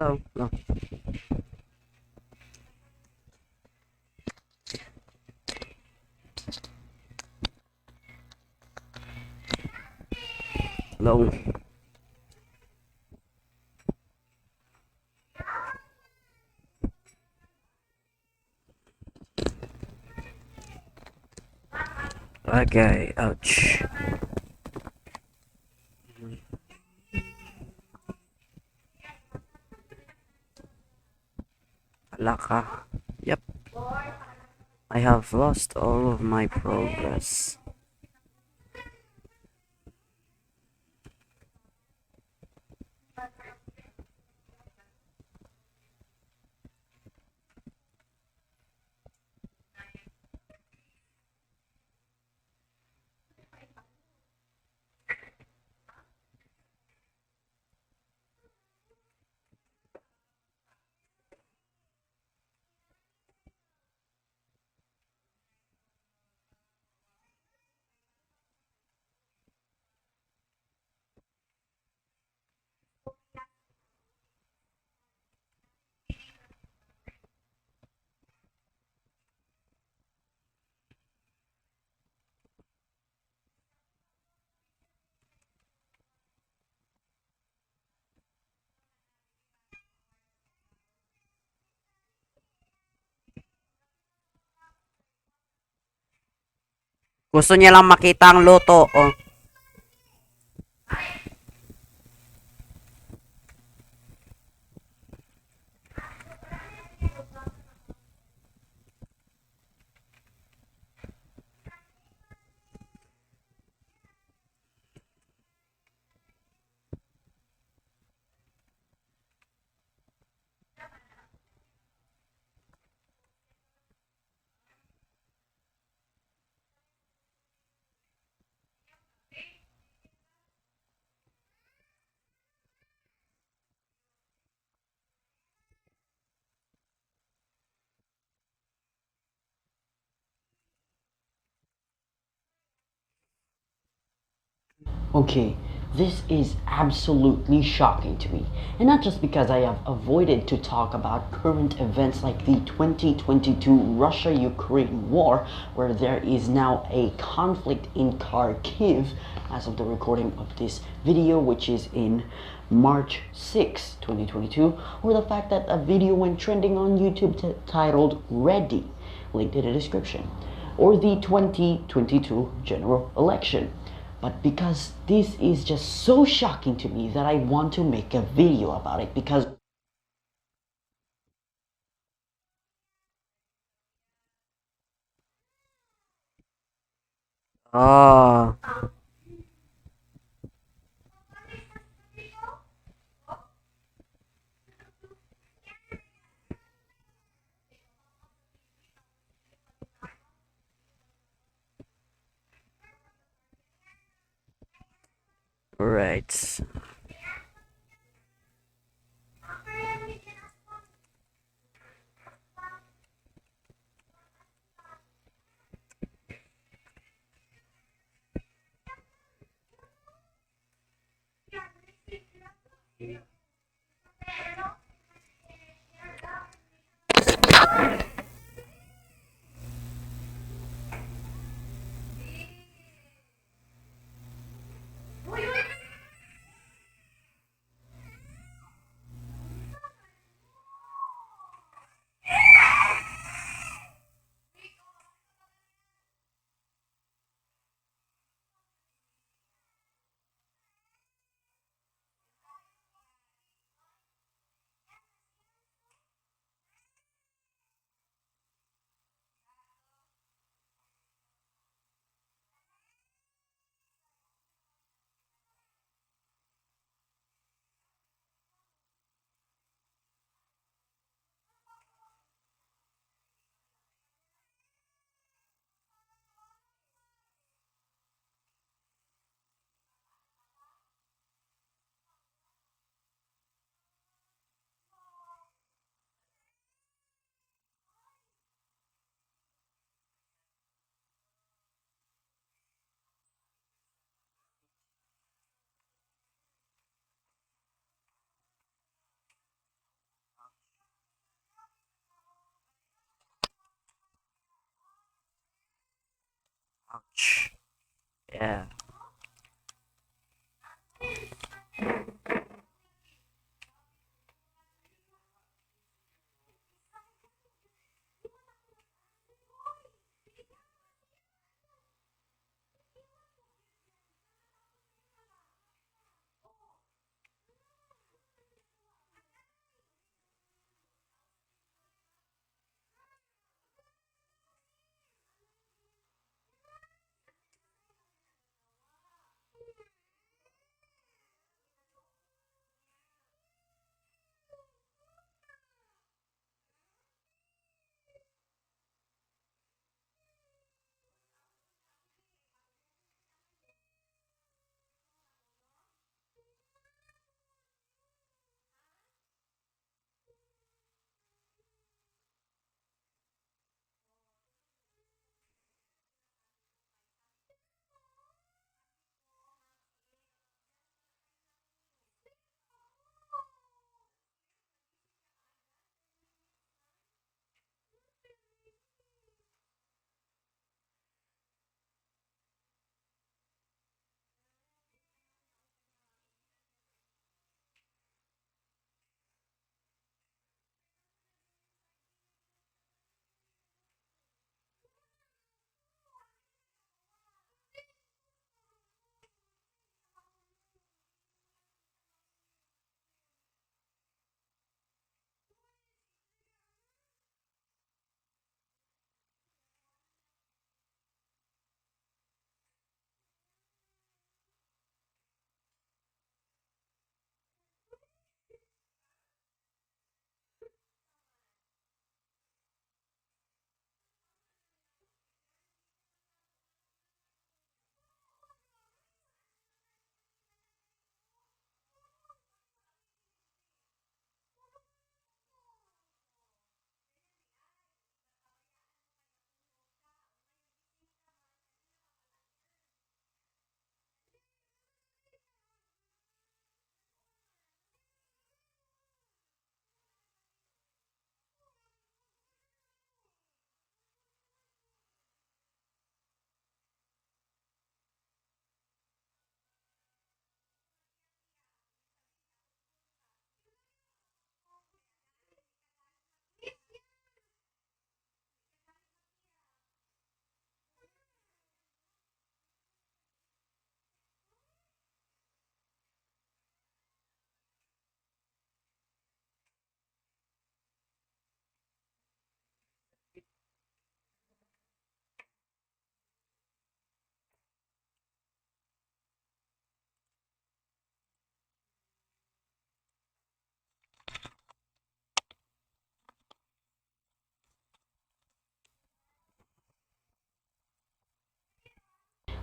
Hello, hello. Hello. Okay, ouch. Alaka. Yep. I have lost all of my progress. Gusto niya lang makita ang luto. Oh. Okay, this is absolutely shocking to me, and not just because I have avoided to talk about current events like the 2022 Russia-Ukraine war, where there is now a conflict in Kharkiv as of the recording of this video, which is in March 6, 2022, or the fact that a video went trending on YouTube titled Ready, linked in the description, or the 2022 general election. But because this is just so shocking to me that I want to make a video about it, because Oh. Right. much. Yeah.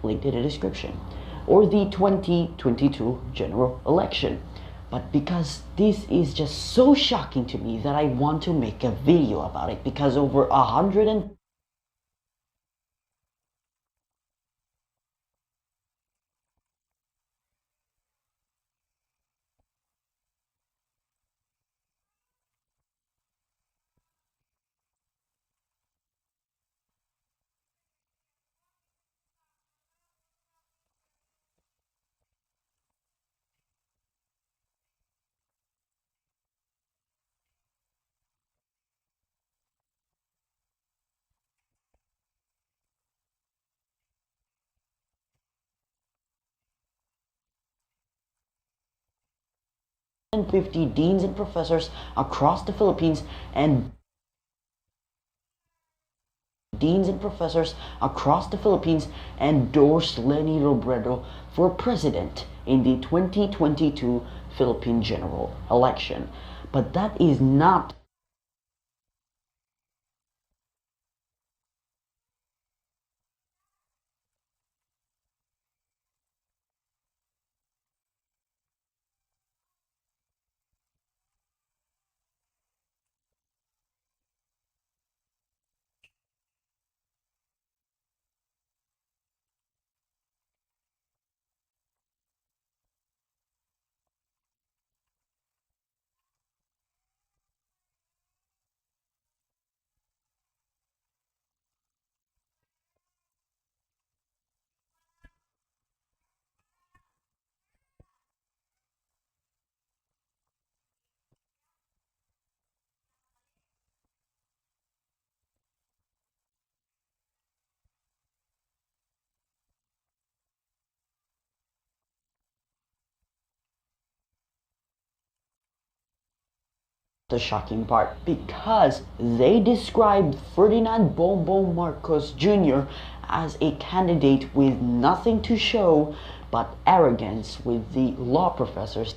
Linked in the description, or the 2022 general election. But because this is just so shocking to me that I want to make a video about it, because over 150 deans and professors across the Philippines endorsed Leni Robredo for president in the 2022 Philippine general election. But that is not the shocking part, because they described Ferdinand Bongbong Marcos Jr. as a candidate with nothing to show but arrogance, with the law professors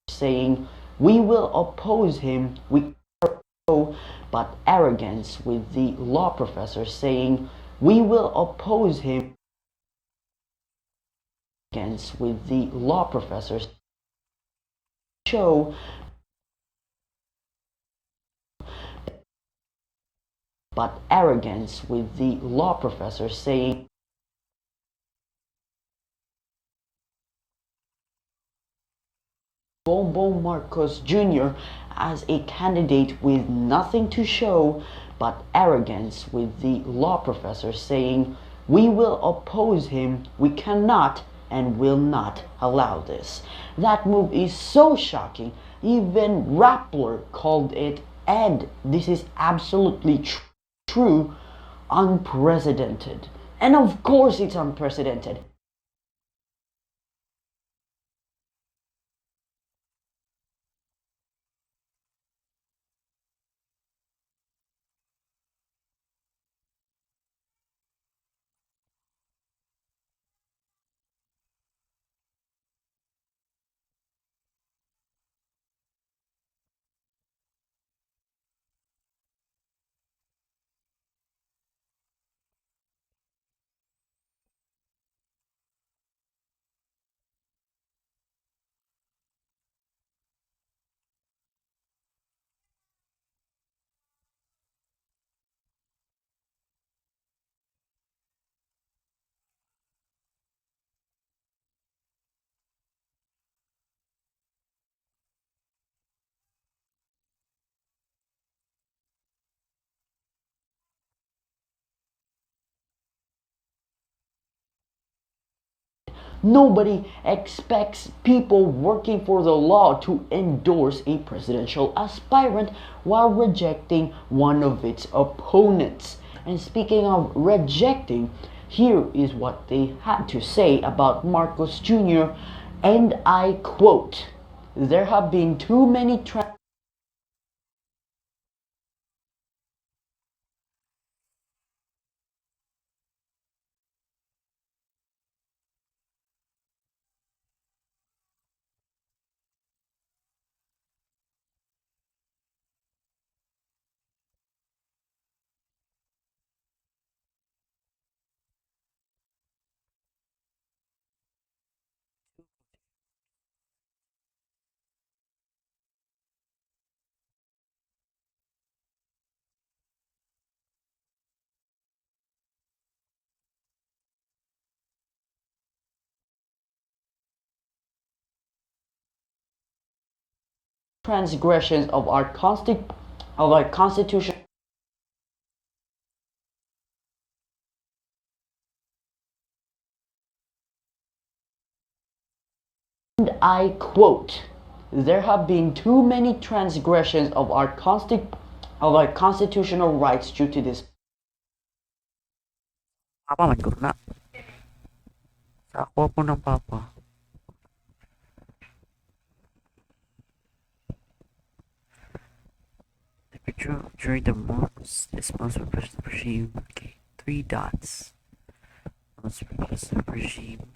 saying, "We will oppose him, we but arrogance," with the law professor saying, "We will oppose him," with the law professors show but arrogance, with the law professor saying Bongbong Marcos Jr. as a candidate with nothing to show but arrogance, with the law professor saying, "We will oppose him, we cannot and will not allow this." That move is so shocking, even Rappler called it, and this is absolutely true, unprecedented. And of course it's unprecedented. Nobody expects people working for the law to endorse a presidential aspirant while rejecting one of its opponents. And speaking of rejecting, here is what they had to say about Marcos Jr., and I quote, "There have been too many transgressions of our constitution." And I quote, "There have been too many transgressions of our constitutional rights due to this." Papa man guna. Sa ako po ng papa. The picture during the months is most repressive regime. Okay, 3 dots. Most repressive regime.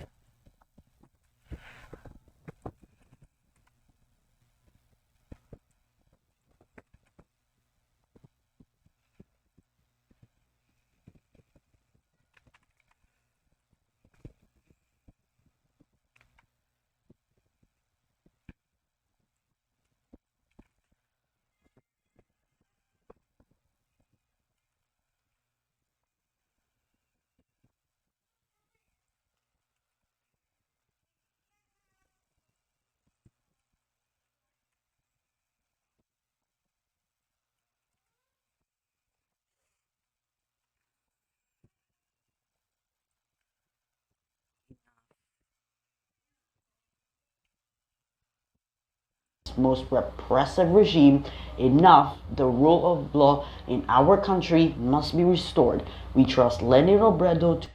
most repressive regime. Enough, the rule of law in our country must be restored. We trust Lenny Robredo to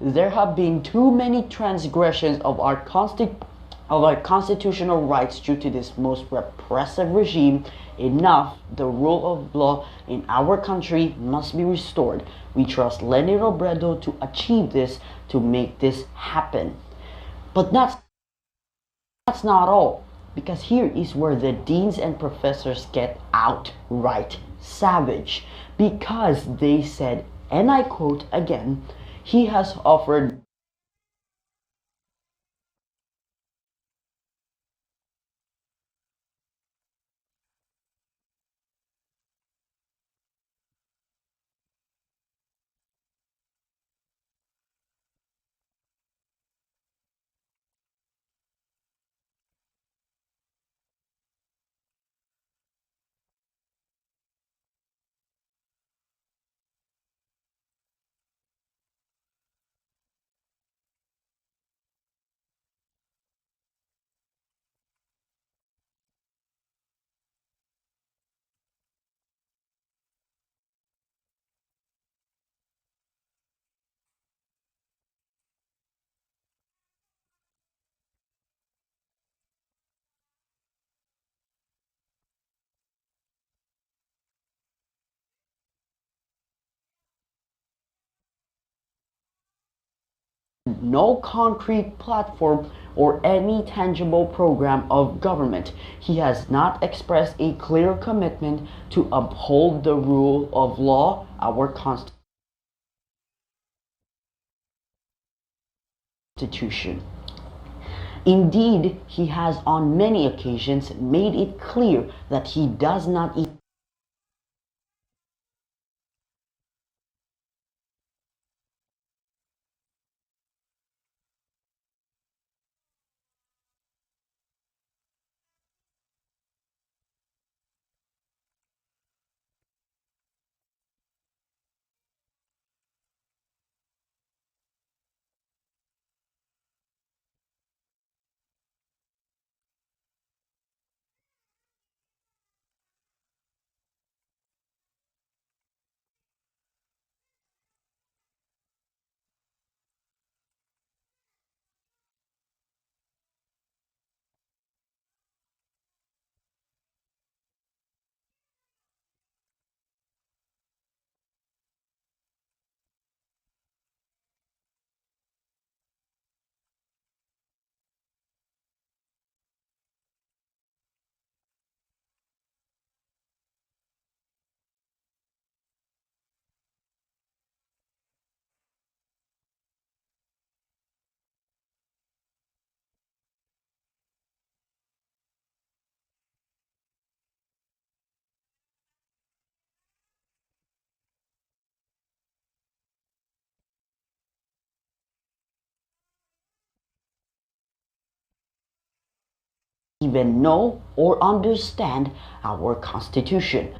there have been too many transgressions of our constitutional rights due to this most repressive regime. Enough, the rule of law in our country must be restored. We trust Lenny Robredo to achieve this, to make this happen. But that's not all, because here is where the deans and professors get outright savage, because they said, and I quote again, he has offered no concrete platform or any tangible program of government. He has not expressed a clear commitment to uphold the rule of law, our Constitution. Indeed, he has on many occasions made it clear that he does not even know or understand our Constitution.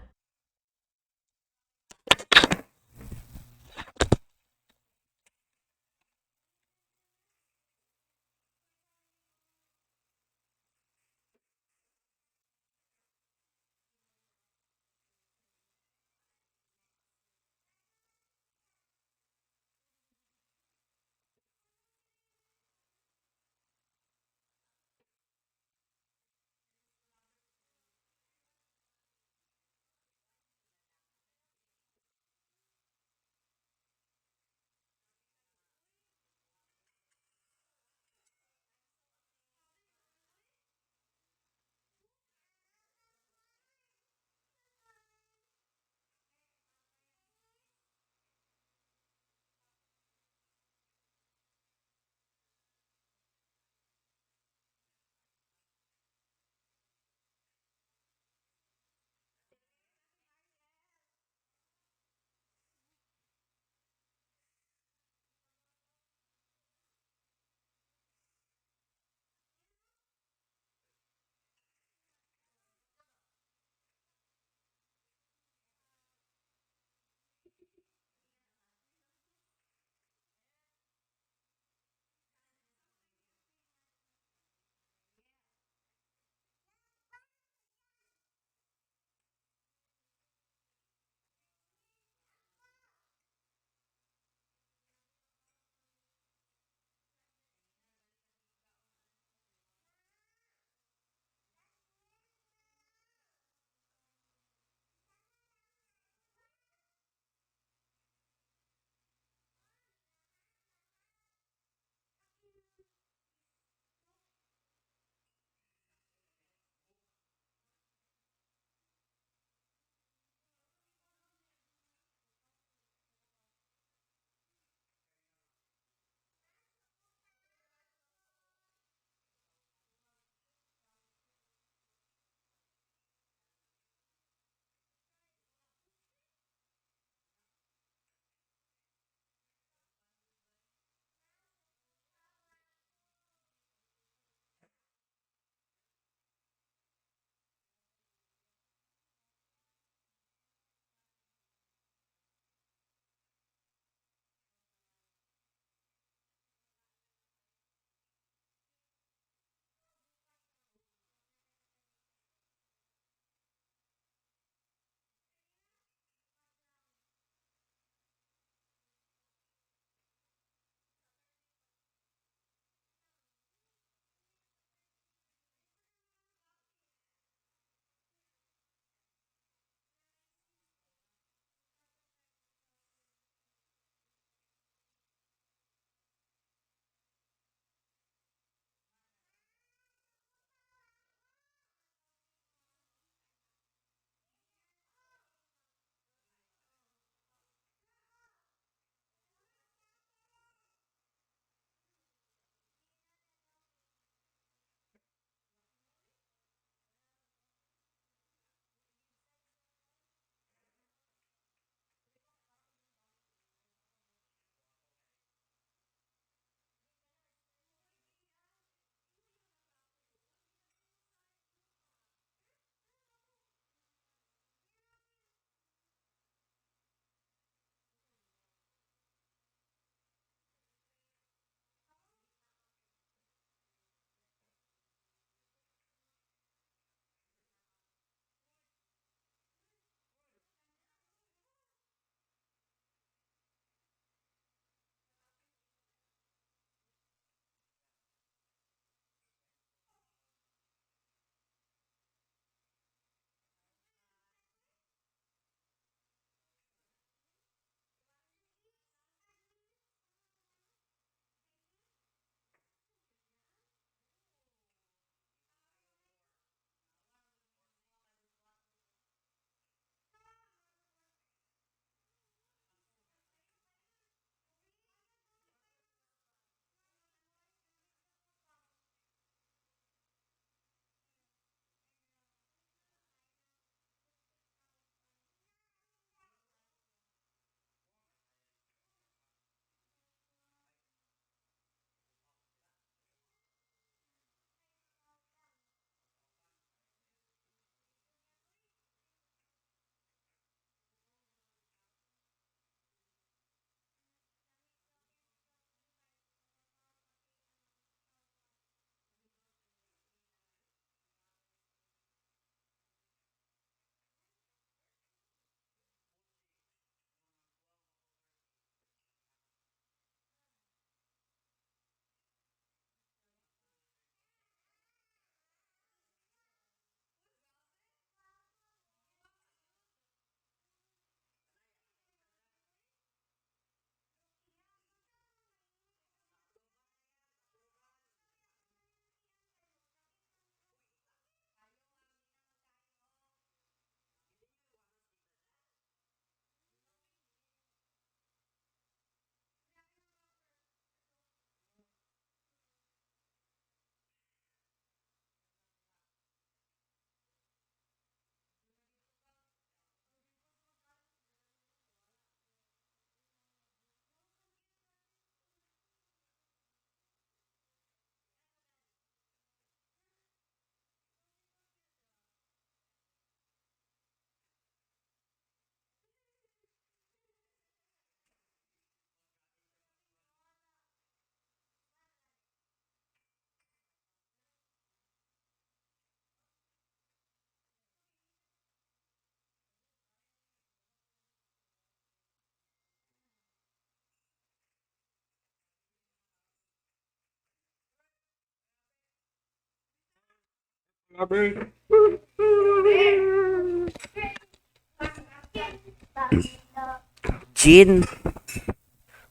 Jean.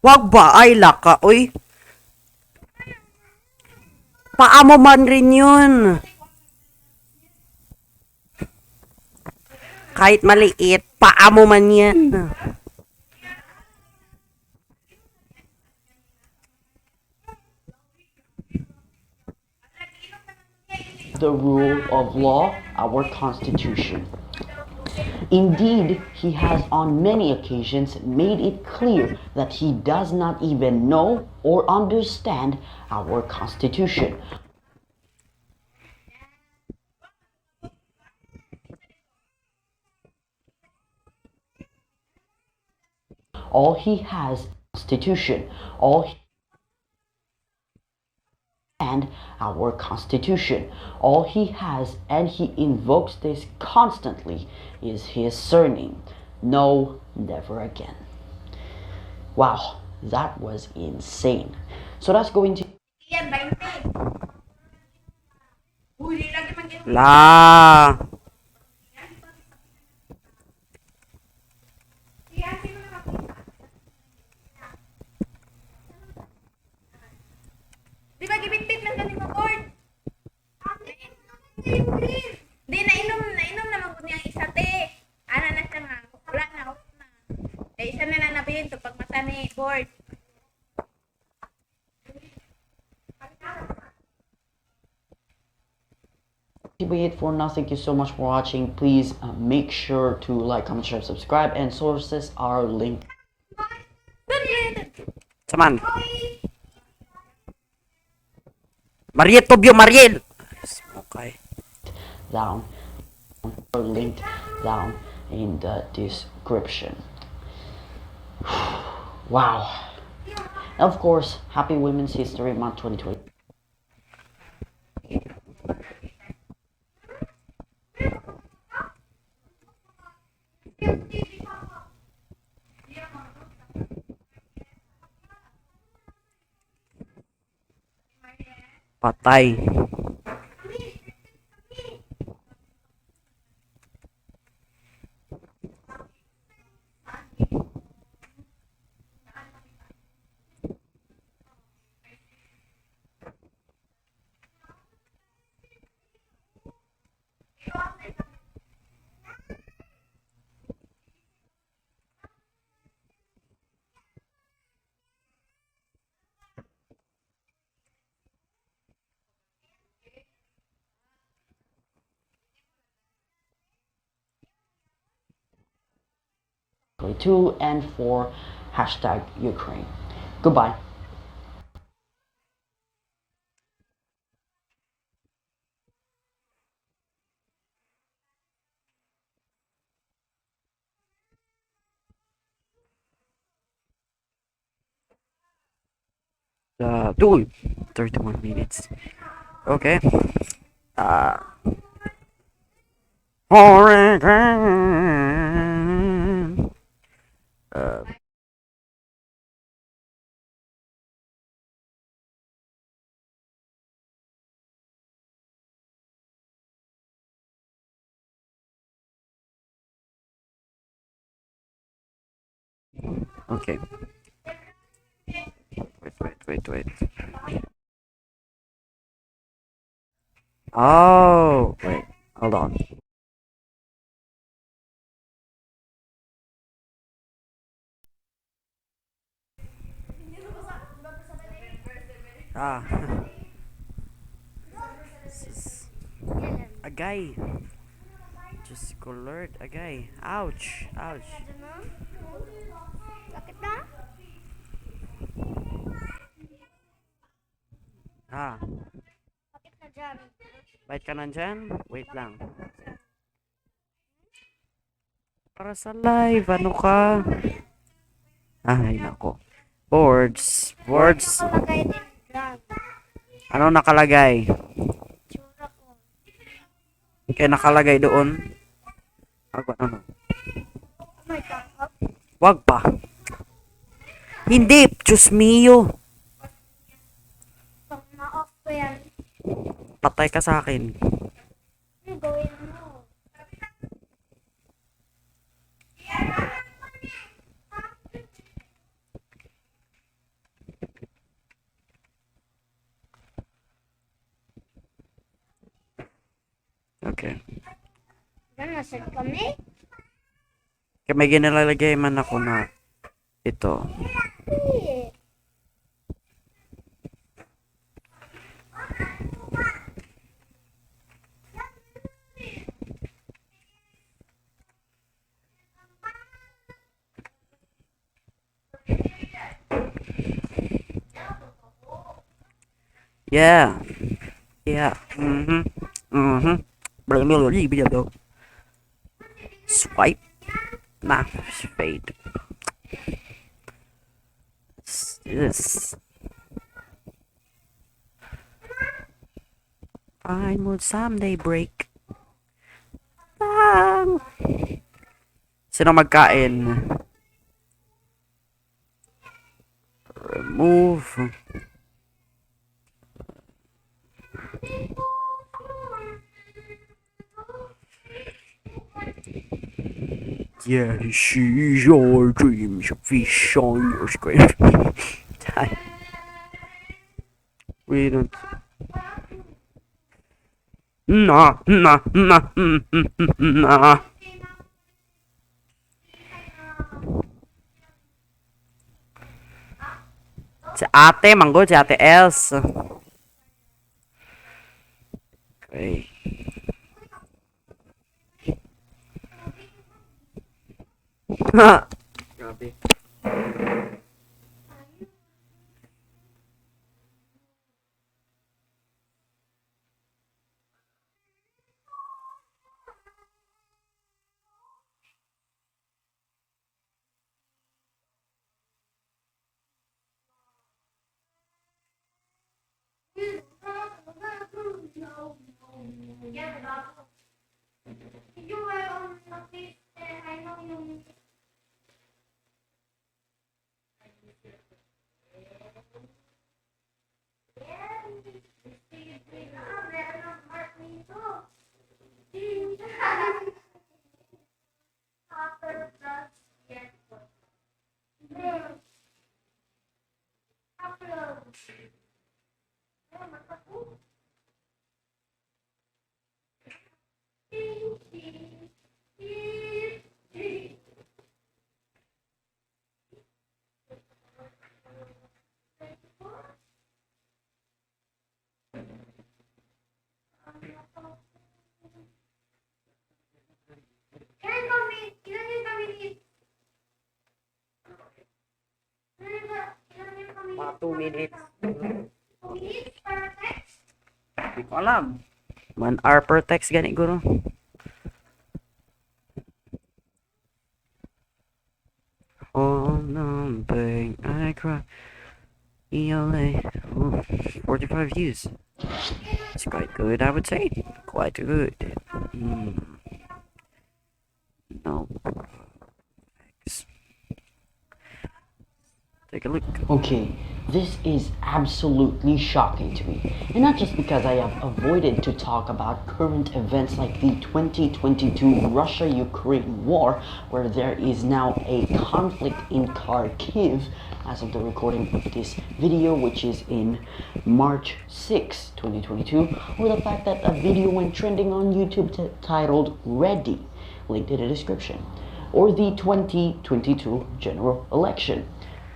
Wag ba? Ay, laka. Uy. Paa mo man rin yun. Kahit maliit, paa mo man yan. The rule of law, our Constitution. Indeed, he has on many occasions made it clear that he does not even know or understand our Constitution. All he has Constitution, and our Constitution. All he has, and he invokes this constantly, is his surname. No, never again. Wow, that was insane. So that's going to La. Di ba gibitbit man kami mo board? Di nainom na magud niya isa te. Ana na siya nga. Wala na off na. Dahil isa na lang nabilin to pag mata ni board. be it for now. Thank you so much for watching. Please make sure to like, comment, share, subscribe, and sources are linked Saman. Mariel Tobio, Mariel. Okay. down or linked down in the description. Wow. And of course, happy Women's History Month 2020. Patay. Two and four hashtag Ukraine. Goodbye. Dude, 31 minutes. Okay. Oregon. Okay. Wait. Oh, wait. Hold on. Ah. This is a guy. Just colored a guy. Ouch. Sakit na? Ah. Sakit na dyan. Bait ka nandyan? Wait lang. Para sa live, ano ka? Ay, nako. Boards. Nakalagay din dyan. Ano nakalagay? Tsura ko. Kaya nakalagay doon. Ano? May tangkap. Wag pa. Hindi, Diyos mio. Pag na-off ko yan. Patay ka sa akin. Okay. Nasaan kami? Kaya may ginalalagay man ako na ito. Yeah. Yeah. Swipe. Nah, fade. This. Fine, will someday break. Bang! Sino magkain? Remove. Yeah, see your dreams, fish on your screen. We don't. Nah, nah, nah, nah. Si ate, manggol si ate Els. Okay. Grabe. Mga 2 minutes. Hindi ko alam. 1 hour per text gani guro. Oh no, bang, I cry. ELA. Ooh, 45 views. It's quite good, I would say. Quite good. No. Thanks. Take a look. Okay, this is absolutely shocking to me. And not just because I have avoided to talk about current events like the 2022 Russia-Ukraine war, where there is now a conflict in Kharkiv as of the recording of this video, which is in March 6, 2022, or the fact that a video went trending on YouTube titled Ready, linked in the description, or the 2022 general election.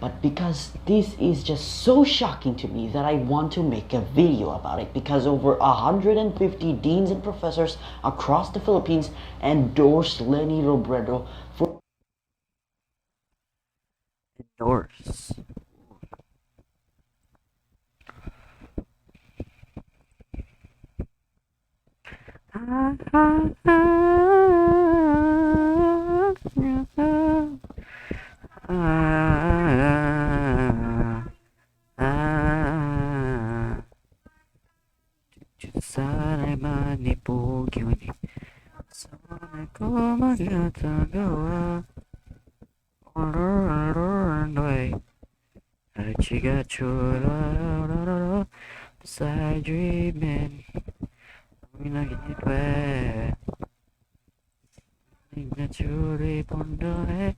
But because this is just so shocking to me that I want to make a video about it, because over 150 deans and professors across the Philippines endorsed Leni Robredo for Endorse. Sana manipog yun. Sana ko magtagawa. Chiga chula beside dreaming. I'm not getting wet. Churi pondo hai,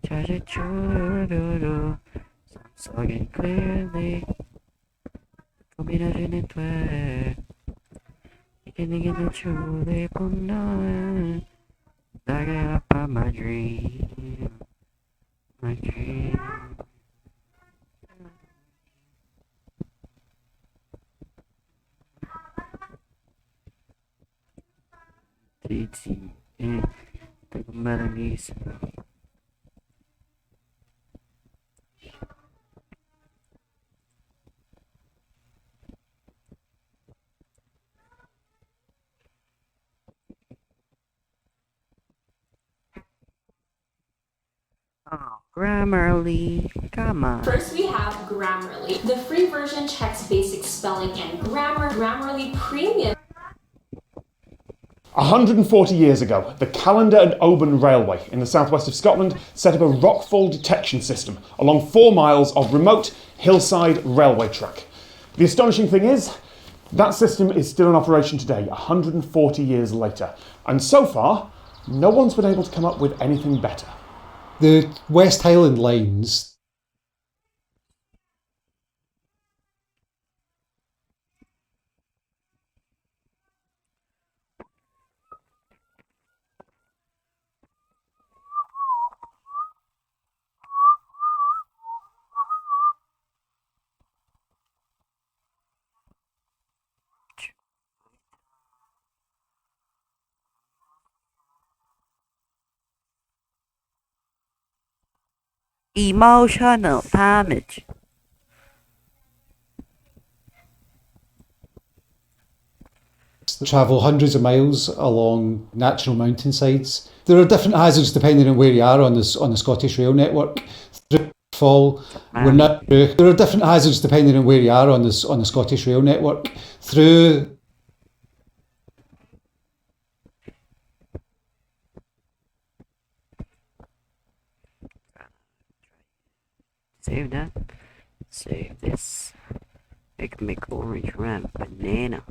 chaje churu. Saw again clearly. Combination it way. Can I get the truly night? I get up on my dream. My dream. TT. Take a melodies. Oh, Grammarly, come on. First, we have Grammarly. The free version checks basic spelling and grammar. Grammarly Premium 140 years ago, the Callander and Oban Railway in the southwest of Scotland set up a rockfall detection system along 4 miles of remote hillside railway track. The astonishing thing is, that system is still in operation today, 140 years later, and so far, no one's been able to come up with anything better. The West Highland lines. Emotional damage. Travel hundreds of miles along natural mountainsides. There are different hazards depending on where you are on the Scottish Rail network. Through fall, we're not through. There are different hazards depending on where you are on the Scottish Rail network. Through Save that. Save this. I can make orange ram banana.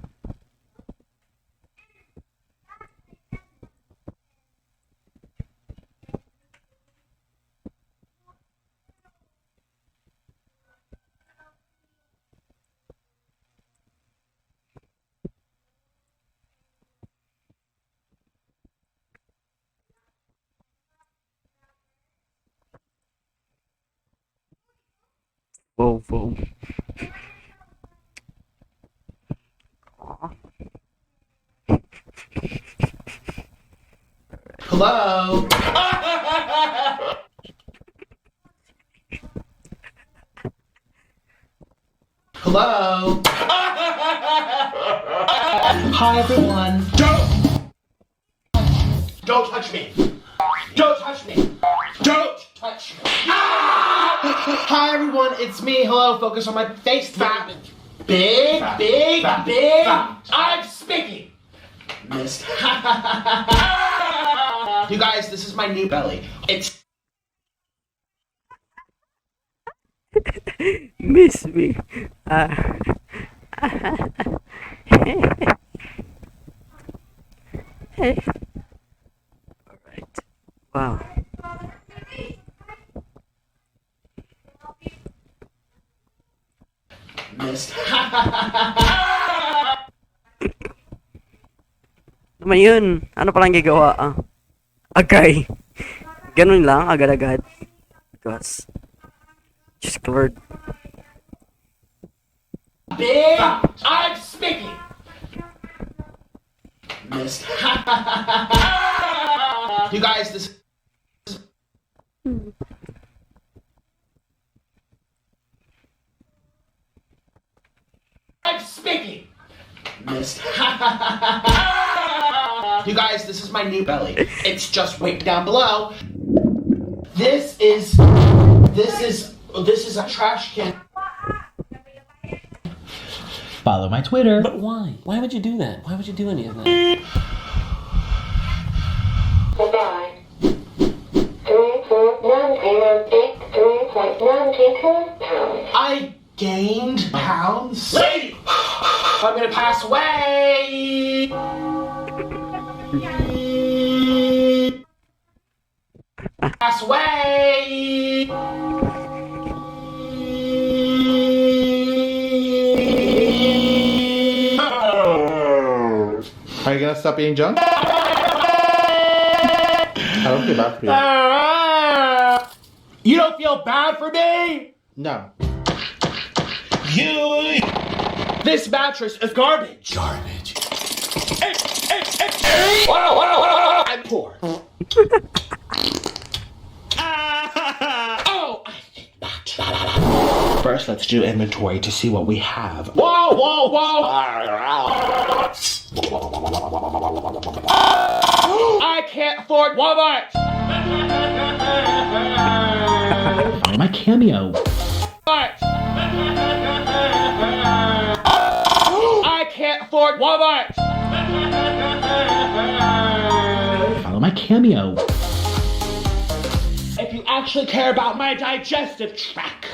Whoa, whoa. Hello? Hello? Hi, everyone. Don't touch me. Don't touch me. Don't touch me. Ah! Hi, everyone. It's me. Hello. Focus on my face. Fat. Big. I'm speaking. Missed. You guys, this is my new belly. It's Miss me. Hey. Alright. Wow. missed. Naman yun. Ano palang gagawa? Okay. Ganun lang, agad-agad. Because just covered. Big. I'm speaking. Missed. You guys, this. I'm speaking. Missed. You guys, this is my new belly. It's just linked down below. This is a trash can. Follow my Twitter. But why? Why would you do that? Why would you do any of that? Goodbye. 349083.92 pounds. I gained pounds. Lady! I'm gonna pass away. Pass away. stop being drunk? I don't feel bad for you. You don't feel bad for me? No. You. This mattress is garbage. Garbage. I'm poor. Oh, I think not. First, let's do inventory to see what we have. Whoa, whoa, whoa! I can't afford Walmart! Follow my cameo. I can't afford Walmart! Follow my cameo. If you actually care about my digestive tract,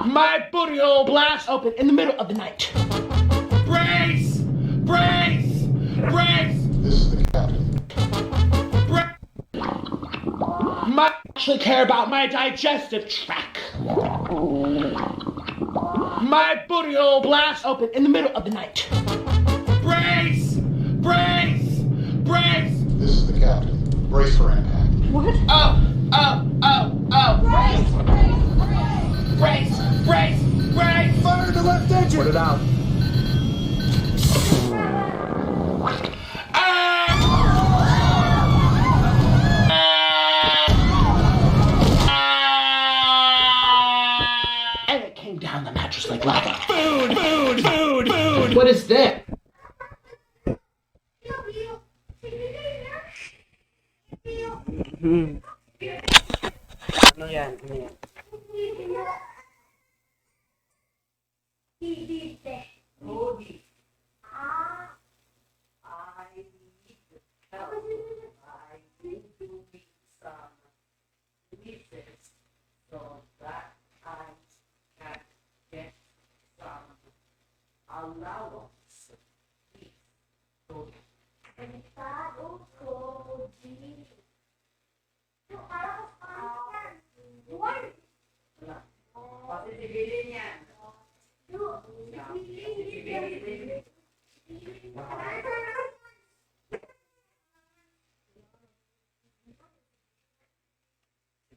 my booty hole blast open in the middle of the night. Brace! Brace! Brace! This is the captain. I actually care about my digestive tract. My booty hole blast open in the middle of the night. Brace! Brace! Brace! This is the captain. Brace for impact. What? Oh! Brace! Brace! Brace! Brace! Fire the left engine! Put it out. And it came down the mattress like lava. Food! What is this? Ano yan? Ano yan?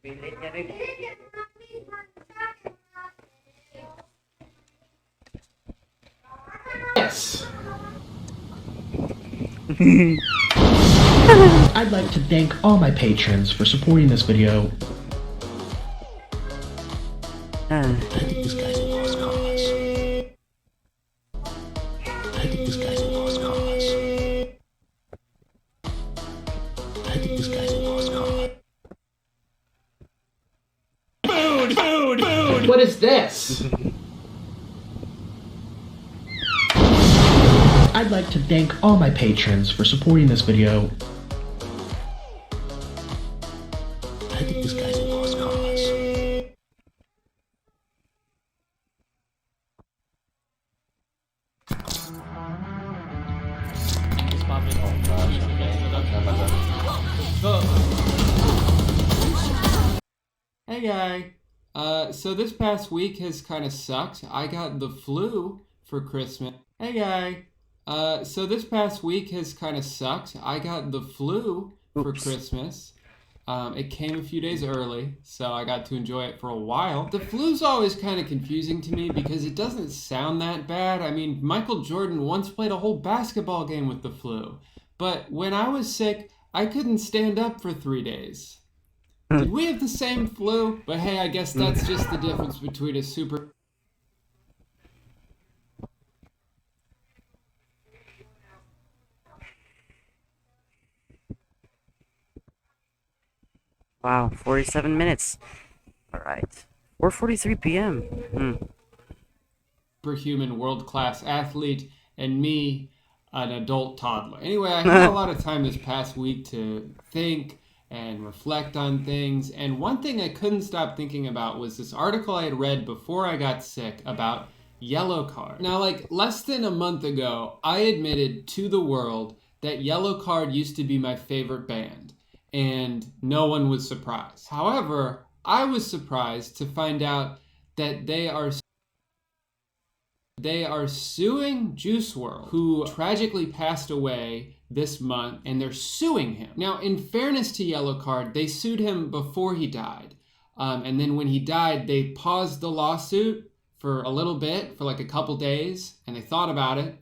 Bilit niya rin. Yes. I'd like to thank all my patrons for supporting this video. I think this guy's a lost cause. I think this guy's a lost cause. I think this guy's a lost cause. Food! What is this? I'd like to thank all my patrons for supporting this video. I think this guy's a lost cause. Hey guy, so this past week has kind of sucked. I got the flu for Christmas. Hey guy, so this past week has kind of sucked. I got the flu for Christmas. It came a few days early, so I got to enjoy it for a while. The flu's always kind of confusing to me because it doesn't sound that bad. I mean, Michael Jordan once played a whole basketball game with the flu. But when I was sick, I couldn't stand up for 3 days. Did we have the same flu? But hey, I guess that's just the difference between a super... Wow, 47 minutes. Alright. 4:43 p.m. Superhuman world-class athlete, and me, an adult toddler. Anyway, I had a lot of time this past week to think and reflect on things, and one thing I couldn't stop thinking about was this article I had read before I got sick about Yellow Card. Now, like, less than a month ago, I admitted to the world that Yellow Card used to be my favorite band, and no one was surprised. However, I was surprised to find out that they are They are suing Juice WRLD, who tragically passed away this month, and they're suing him. Now, in fairness to Yellowcard, they sued him before he died. And then when he died, they paused the lawsuit for a little bit, for like a couple days, and they thought about it.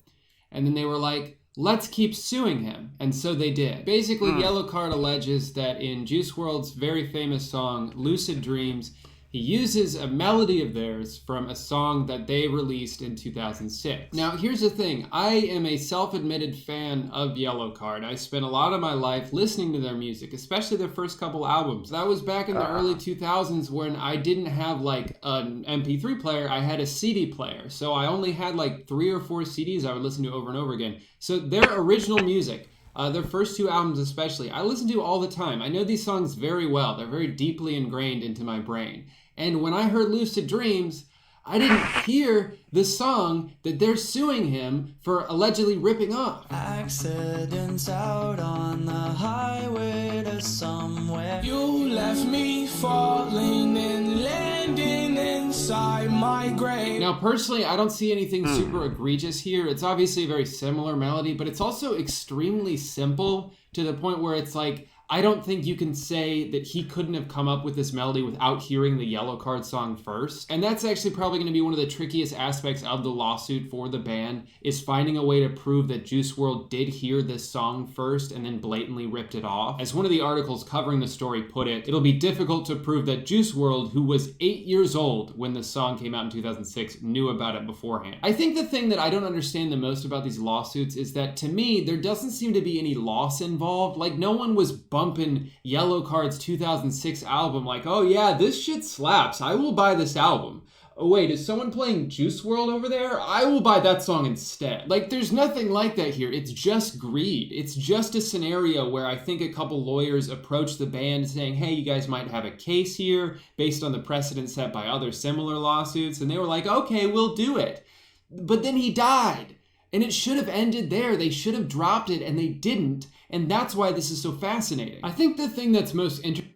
And then they were like, let's keep suing him. And so they did. Basically, Yellowcard alleges that in Juice WRLD's very famous song, Lucid Dreams, he uses a melody of theirs from a song that they released in 2006. Now, here's the thing. I am a self-admitted fan of Yellowcard. I spent a lot of my life listening to their music, especially their first couple albums. That was back in the early 2000s when I didn't have like an MP3 player. I had a CD player. So I only had like 3 or 4 CDs I would listen to over and over again. So their original music, their first 2 albums especially, I listen to all the time. I know these songs very well. They're very deeply ingrained into my brain. And when I heard Lucid Dreams, I didn't hear the song that they're suing him for allegedly ripping off. Accidents out on the highway to somewhere. You left me falling and landing inside my grave. Now, personally, I don't see anything super egregious here. It's obviously a very similar melody, but it's also extremely simple to the point where it's like, I don't think you can say that he couldn't have come up with this melody without hearing the Yellowcard song first. And that's actually probably going to be one of the trickiest aspects of the lawsuit for the band, is finding a way to prove that Juice WRLD did hear this song first and then blatantly ripped it off. As one of the articles covering the story put it, it'll be difficult to prove that Juice WRLD, who was 8 years old when the song came out in 2006, knew about it beforehand. I think the thing that I don't understand the most about these lawsuits is that, to me, there doesn't seem to be any loss involved. Like, no one was bumping Yellowcard's 2006 album like, oh yeah, this shit slaps, I will buy this album. Oh wait, is someone playing Juice WRLD over there? I will buy that song instead. Like, there's nothing like that here. It's just greed. It's just a scenario where I think a couple lawyers approached the band saying, hey, you guys might have a case here based on the precedent set by other similar lawsuits. And they were like, okay, we'll do it. But then he died. And it should have ended there. They should have dropped it, and they didn't. And that's why this is so fascinating. I think the thing that's most interesting...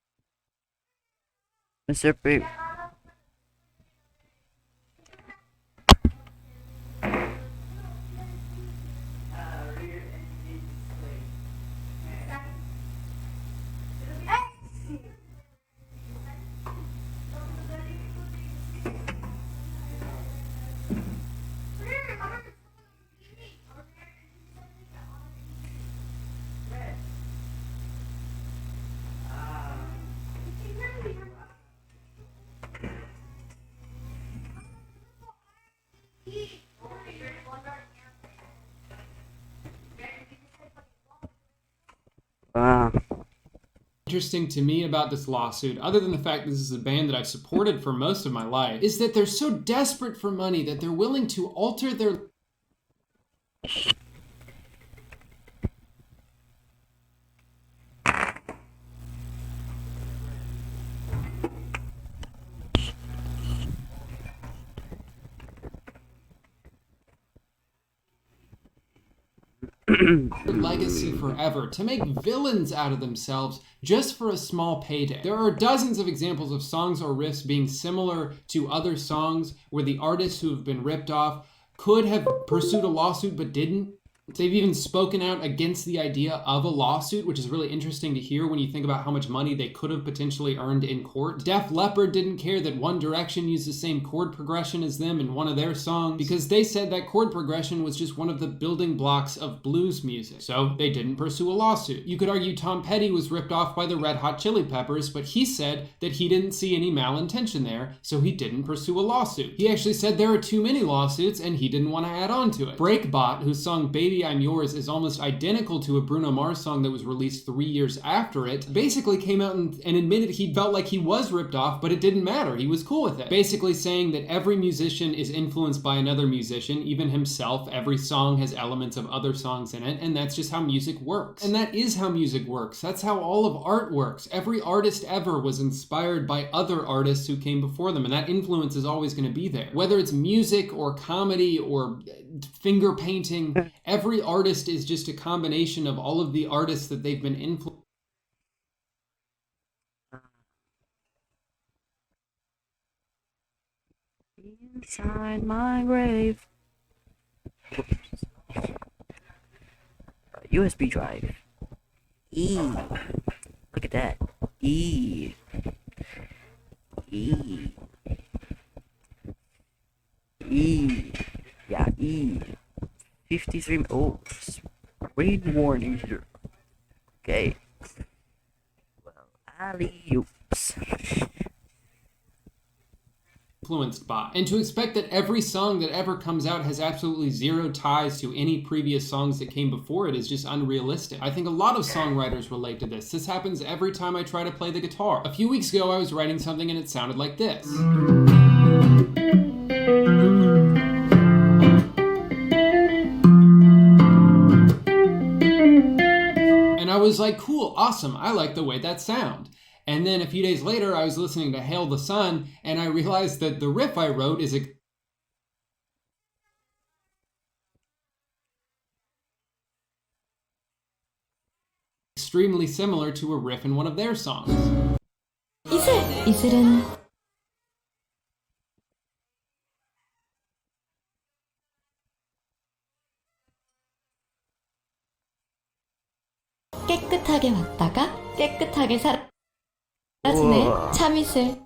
Mr. P. Interesting to me about this lawsuit, other than the fact that this is a band that I've supported for most of my life, is that they're so desperate for money that they're willing to alter their... legacy forever, to make villains out of themselves just for a small payday. There are dozens of examples of songs or riffs being similar to other songs where the artists who have been ripped off could have pursued a lawsuit but didn't. They've even spoken out against the idea of a lawsuit, which is really interesting to hear when you think about how much money they could have potentially earned in court. Def Leppard didn't care that One Direction used the same chord progression as them in one of their songs because they said that chord progression was just one of the building blocks of blues music. So they didn't pursue a lawsuit. You could argue Tom Petty was ripped off by the Red Hot Chili Peppers, but he said that he didn't see any malintention there, so he didn't pursue a lawsuit. He actually said there are too many lawsuits and he didn't want to add on to it. Breakbot, whose song Baby I'm Yours is almost identical to a Bruno Mars song that was released 3 years after it, basically came out and admitted he felt like he was ripped off, but it didn't matter. He was cool with it. Basically saying that every musician is influenced by another musician, even himself. Every song has elements of other songs in it, and that's just how music works. And that is how music works. That's how all of art works. Every artist ever was inspired by other artists who came before them, and that influence is always going to be there. Whether it's music or comedy or finger painting, every artist is just a combination of all of the artists that they've been influenced. Inside my grave. USB drive. E. Look at that. E. E. E. Yeah, E. 53. Oh, screen warning here. Okay. Well, alley-oops. Influenced by. And to expect that every song that ever comes out has absolutely zero ties to any previous songs that came before it is just unrealistic. I think a lot of songwriters relate to this. This happens every time I try to play the guitar. A few weeks ago I was writing something and it sounded like this. And I was like, cool, awesome, I like the way that sounds. And then a few days later, I was listening to Hail the Sun, and I realized that the riff I wrote is extremely similar to a riff in one of their songs. 이슬은 깨끗하게 왔다가 깨끗하게 사라지네. 참이슬.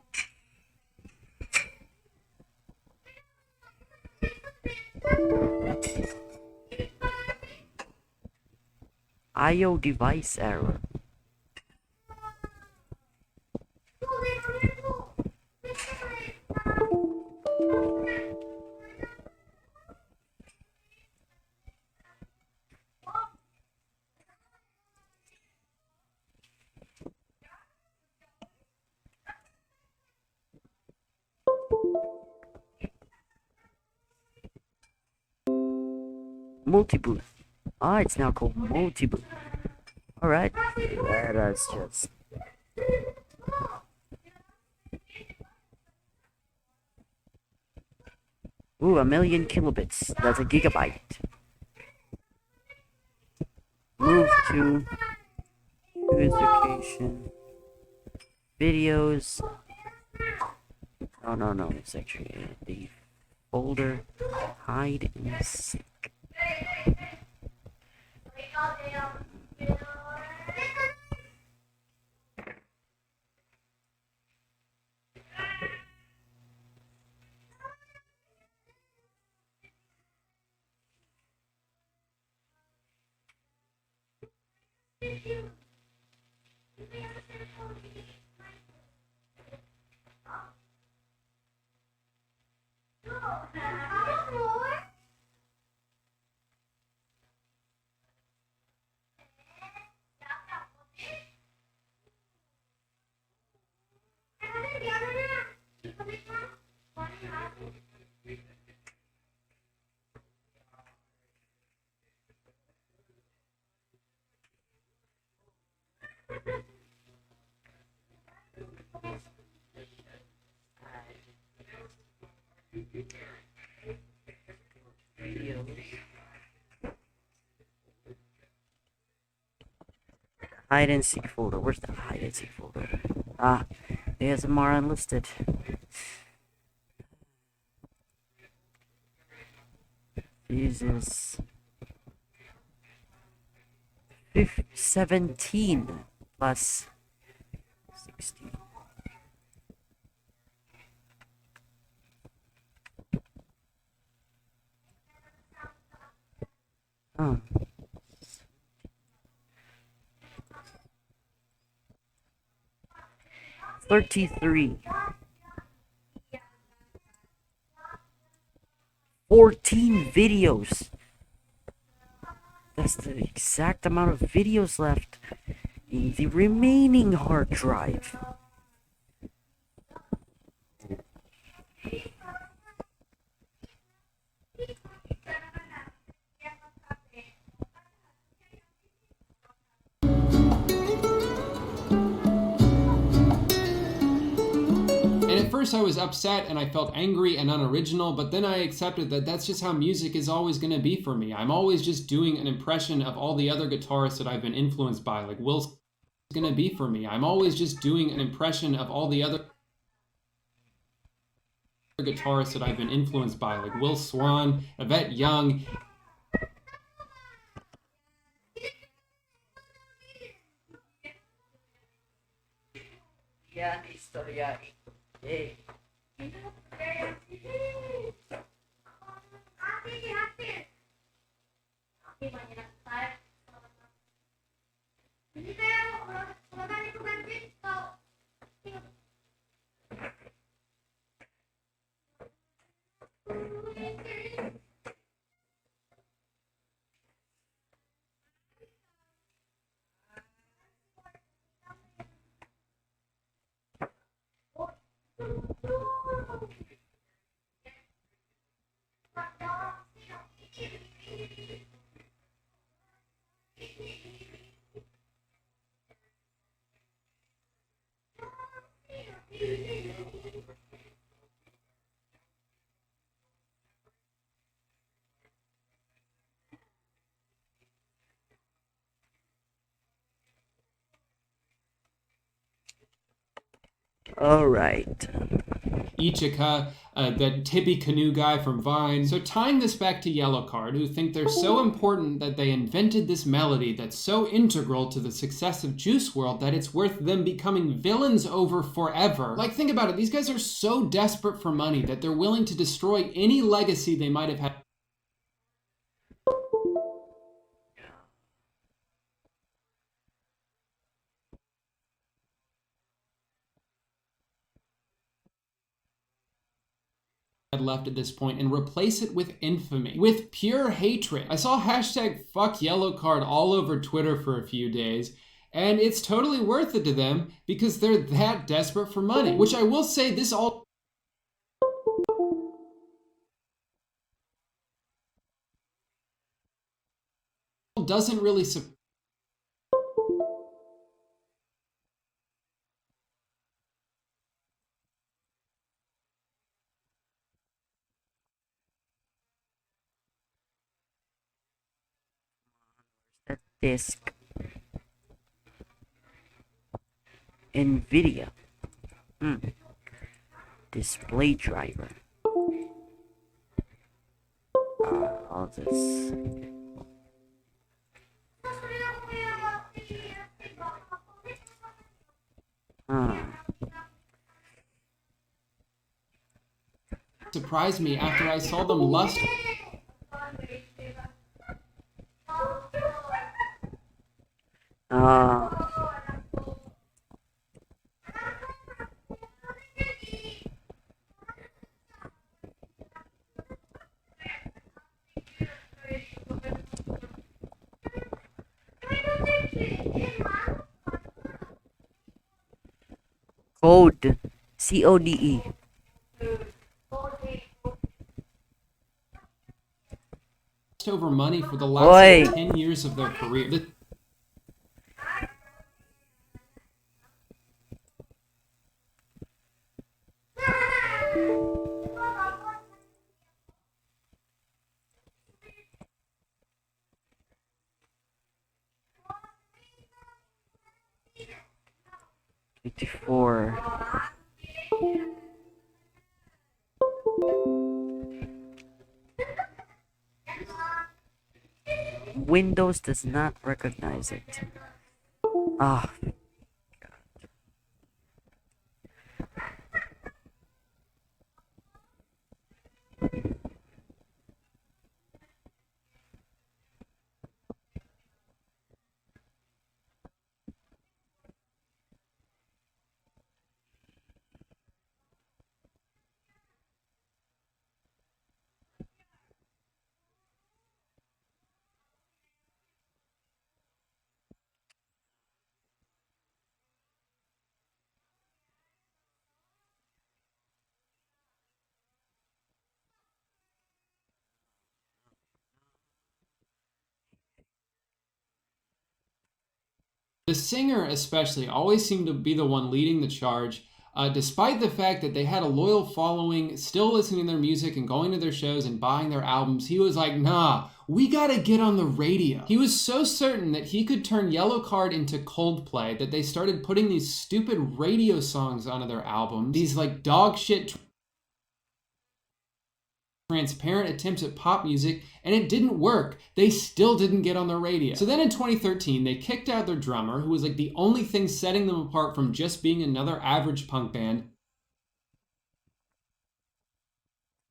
IO device error. Multi-booth. Ah, it's now called multi-booth. Alright, let us just... Ooh, 1,000,000 kilobits. That's a gigabyte. Move to... Location. Videos. Oh, no, it's actually the folder. Hide and seek. Hide and seek folder. Where's the hide and seek folder? Ah, ASMR unlisted. Jesus. 17 plus 16. Oh. 33. 14 videos. That's the exact amount of videos left in the remaining hard drive. At first I was upset and I felt angry and unoriginal, but then I accepted that that's just how music is always going to be for me. I'm always just doing an impression of all the other guitarists that I've been influenced by, like Will's going to be for me. I'm always just doing an impression of all the other guitarists that I've been influenced by, like Will Swan, Yvette Young, Yan, istorya. Eh. All right. Ichika, that Tippy Canoe guy from Vine. So tying this back to Yellowcard, who think they're so important that they invented this melody that's so integral to the success of Juice WRLD that it's worth them becoming villains over forever. Like, think about it, these guys are so desperate for money that they're willing to destroy any legacy they might have had. Left at this point and replace it with infamy, with pure hatred. I saw hashtag fuck Yellowcard all over Twitter for a few days, and it's totally worth it to them because they're that desperate for money. Which I will say, this all doesn't really That disk. NVIDIA. Display driver. All this. surprised me after I saw them lust. Code. CODE. Over money for the last 10 years of their career. Windows does not recognize it. Ah. The singer especially always seemed to be the one leading the charge, despite the fact that they had a loyal following, still listening to their music and going to their shows and buying their albums. He was like, nah, we gotta get on the radio. He was so certain that he could turn Yellowcard into Coldplay that they started putting these stupid radio songs onto their albums. These like dog shit transparent attempts at pop music, and it didn't work. They still didn't get on the radio. So then in 2013, they kicked out their drummer, who was like the only thing setting them apart from just being another average punk band.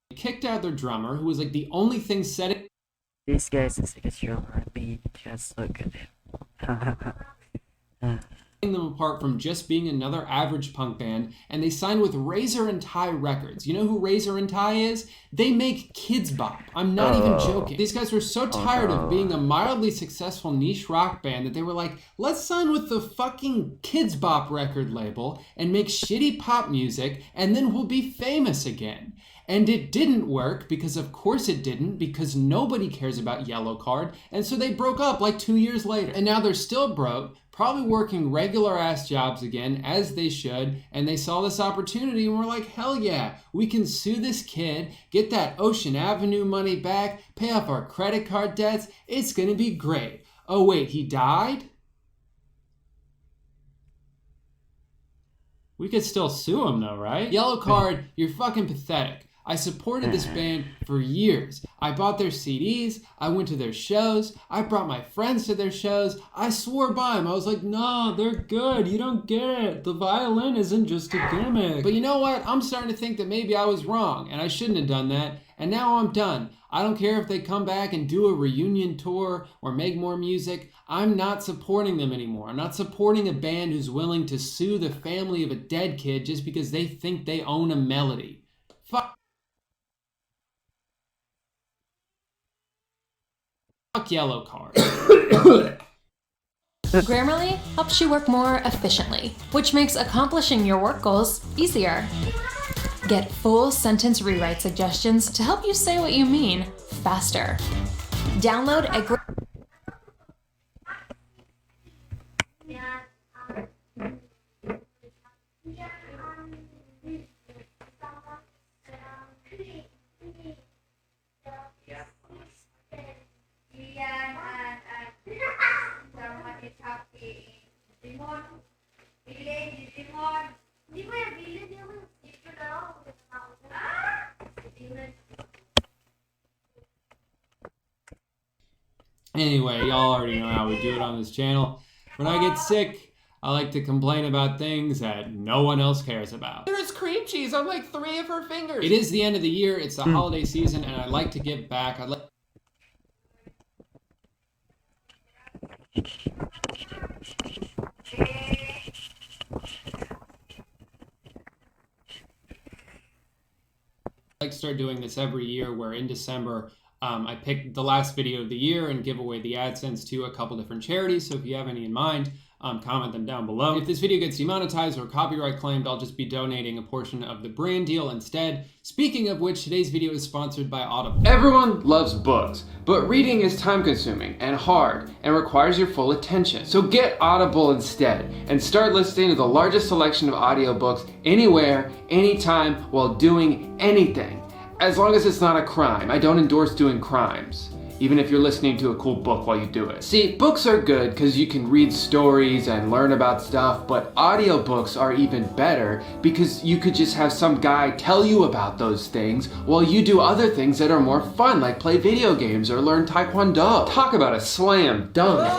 They kicked out their drummer, who was like the only thing setting This guy's as sick as you want me. Just look at him. them apart from just being another average punk band, and they signed with Razor and Tie Records. You know who Razor and Tie is? They make Kids Bop. I'm not even joking. These guys were so tired of being a mildly successful niche rock band that they were like, let's sign with the fucking Kids Bop record label and make shitty pop music, and then we'll be famous again. And it didn't work, because of course it didn't, because nobody cares about Yellow Card, and so they broke up like 2 years later. And now they're still broke, probably working regular ass jobs again, as they should, and they saw this opportunity and were like, hell yeah, we can sue this kid, get that Ocean Avenue money back, pay off our credit card debts, it's gonna be great. Oh wait, he died? We could still sue him though, right? Yellow Card, you're fucking pathetic. I supported this band for years. I bought their CDs, I went to their shows, I brought my friends to their shows, I swore by them. I was like, no, they're good, you don't get it. The violin isn't just a gimmick. But you know what? I'm starting to think that maybe I was wrong, and I shouldn't have done that, and now I'm done. I don't care if they come back and do a reunion tour or make more music. I'm not supporting them anymore. I'm not supporting a band who's willing to sue the family of a dead kid just because they think they own a melody. Fuck Yellow Card. Grammarly helps you work more efficiently, which makes accomplishing your work goals easier. Get full sentence rewrite suggestions to help you say what you mean faster. Download a Anyway, y'all already know how we do it on this channel. When I get sick, I like to complain about things that no one else cares about. There's cream cheese on like 3 of her fingers. It is the end of the year, it's the holiday season, and I like to give back. I like to start doing this every year, where in December, I pick the last video of the year and give away the AdSense to a couple different charities. So if you have any in mind, comment them down below. If this video gets demonetized or copyright claimed, I'll just be donating a portion of the brand deal instead. Speaking of which, today's video is sponsored by Audible. Everyone loves books, but reading is time consuming and hard and requires your full attention. So get Audible instead and start listening to the largest selection of audiobooks anywhere, anytime, while doing anything. As long as it's not a crime. I don't endorse doing crimes, even if you're listening to a cool book while you do it. See, books are good because you can read stories and learn about stuff, but audiobooks are even better because you could just have some guy tell you about those things while you do other things that are more fun, like play video games or learn Taekwondo. Talk about a slam dunk.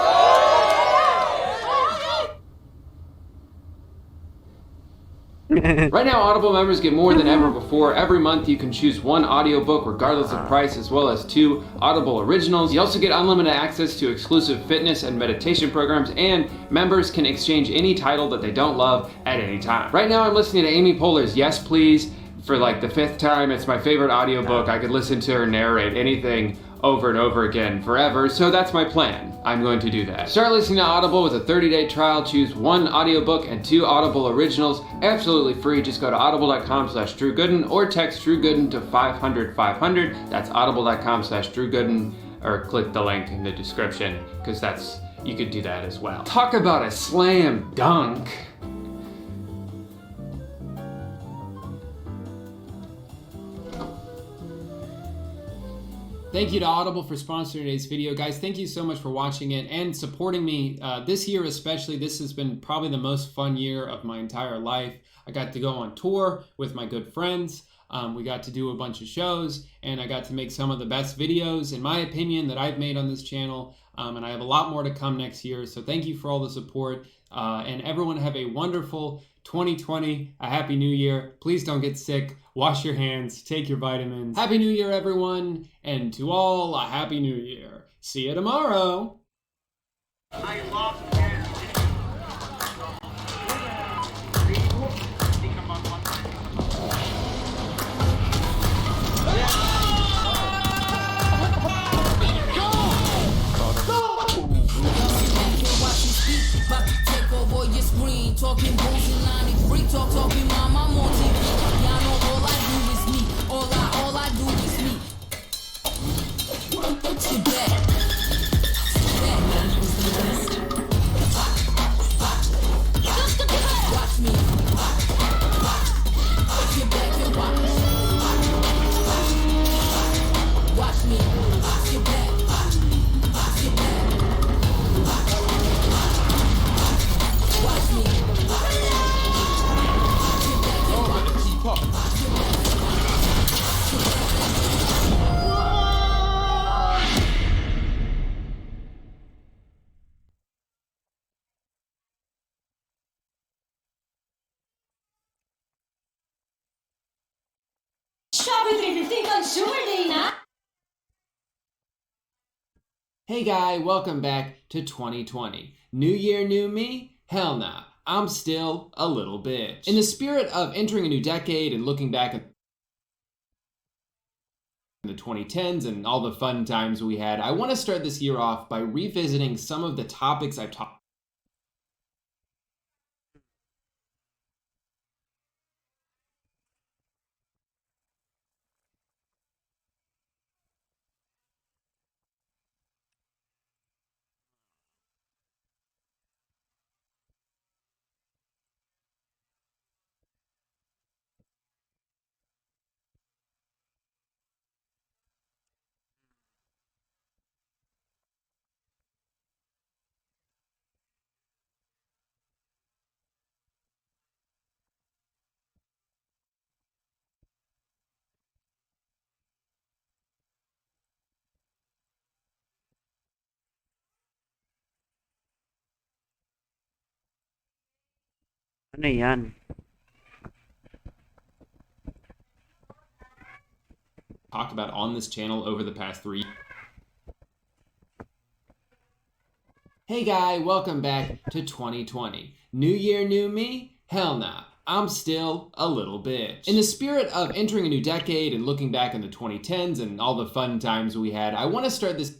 Right now, Audible members get more than ever before. Every month you can choose one audiobook regardless of price, as well as 2 Audible originals. You also get unlimited access to exclusive fitness and meditation programs, and members can exchange any title that they don't love at any time. Right now I'm listening to Amy Poehler's Yes Please for like the 5th time. It's my favorite audiobook. I could listen to her narrate anything over and over again forever, so that's my plan. I'm going to do that. Start listening to Audible with a 30-day trial. Choose 1 audiobook and 2 Audible originals, absolutely free. Just go to audible.com/DrewGooden or text Drew Gooden to 500-500. That's audible.com/DrewGooden, or click the link in the description, because you could do that as well. Talk about a slam dunk. Thank you to Audible for sponsoring today's video. Guys, thank you so much for watching it and supporting me. This year especially, this has been probably the most fun year of my entire life. I got to go on tour with my good friends. We got to do a bunch of shows, and I got to make some of the best videos, in my opinion, that I've made on this channel. And I have a lot more to come next year, so thank you for all the support. And everyone have a wonderful 2020, a happy new year. Please don't get sick, wash your hands, take your vitamins. Happy New Year, everyone, and to all, a happy new year. See you tomorrow. I love talking bullshit, 93 talking mama, I'm on TV. Y'all know all I do is me. All I do is me. Sit back. Watch me. Sit back and watch. Watch me. Sit back. Sit back. Watch me. Hey guy, welcome back to 2020. New year, new me? Hell nah. I'm still a little bitch. In the spirit of entering a new decade and looking back at the 2010s and all the fun times we had, I want to start this year off by revisiting some of the topics I've talked Ano yan? about on this channel over the past 3 years. Hey guy, welcome back to 2020. New year, new me? Hell nah. I'm still a little bitch. In the spirit of entering a new decade and looking back in the 2010s and all the fun times we had, I want to start this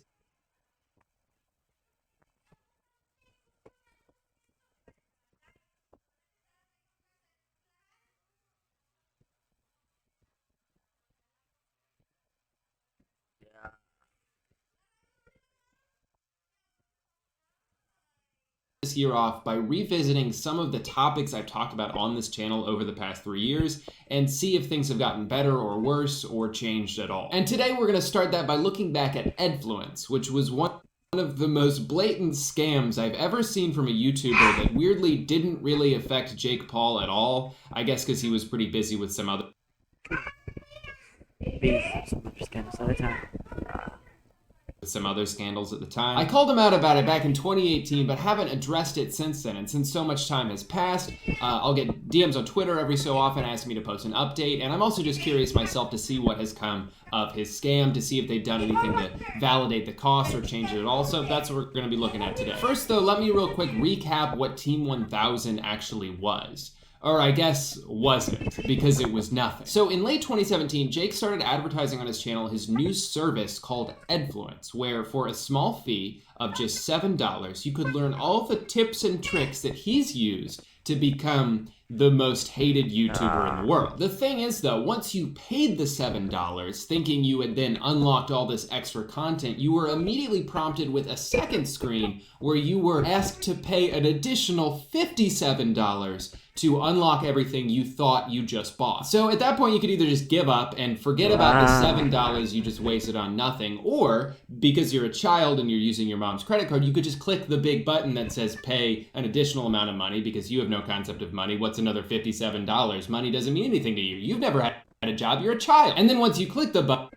year off by revisiting some of the topics I've talked about on this channel over the past 3 years and see if things have gotten better or worse or changed at all. And today we're going to start that by looking back at Edfluence, which was one of the most blatant scams I've ever seen from a YouTuber that weirdly didn't really affect Jake Paul at all. I guess because he was pretty busy with some other scandals at the time. I called him out about it back in 2018, but haven't addressed it since then. And since so much time has passed, I'll get DMs on Twitter every so often asking me to post an update. And I'm also just curious myself to see what has come of his scam, to see if they've done anything to validate the cost or change it at all. So that's what we're going to be looking at today. First though, let me real quick recap what Team 1000 actually was. Or I guess wasn't, because it was nothing. So in late 2017, Jake started advertising on his channel his new service called Edfluence, where for a small fee of just $7, you could learn all the tips and tricks that he's used to become the most hated YouTuber in the world. The thing is though, once you paid the $7, thinking you had then unlocked all this extra content, you were immediately prompted with a second screen where you were asked to pay an additional $57 to unlock everything you thought you just bought. So at that point, you could either just give up and forget about the $7 you just wasted on nothing, or because you're a child and you're using your mom's credit card, you could just click the big button that says pay an additional amount of money because you have no concept of money. What's another $57? Money doesn't mean anything to you. You've never had a job, you're a child. And then once you click the button,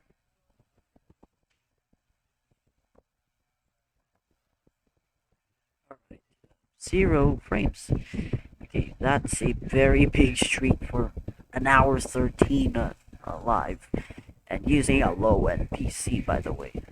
0 frames. Okay, that's a very big streak for an hour 13 live. And using a low-end PC, by the way.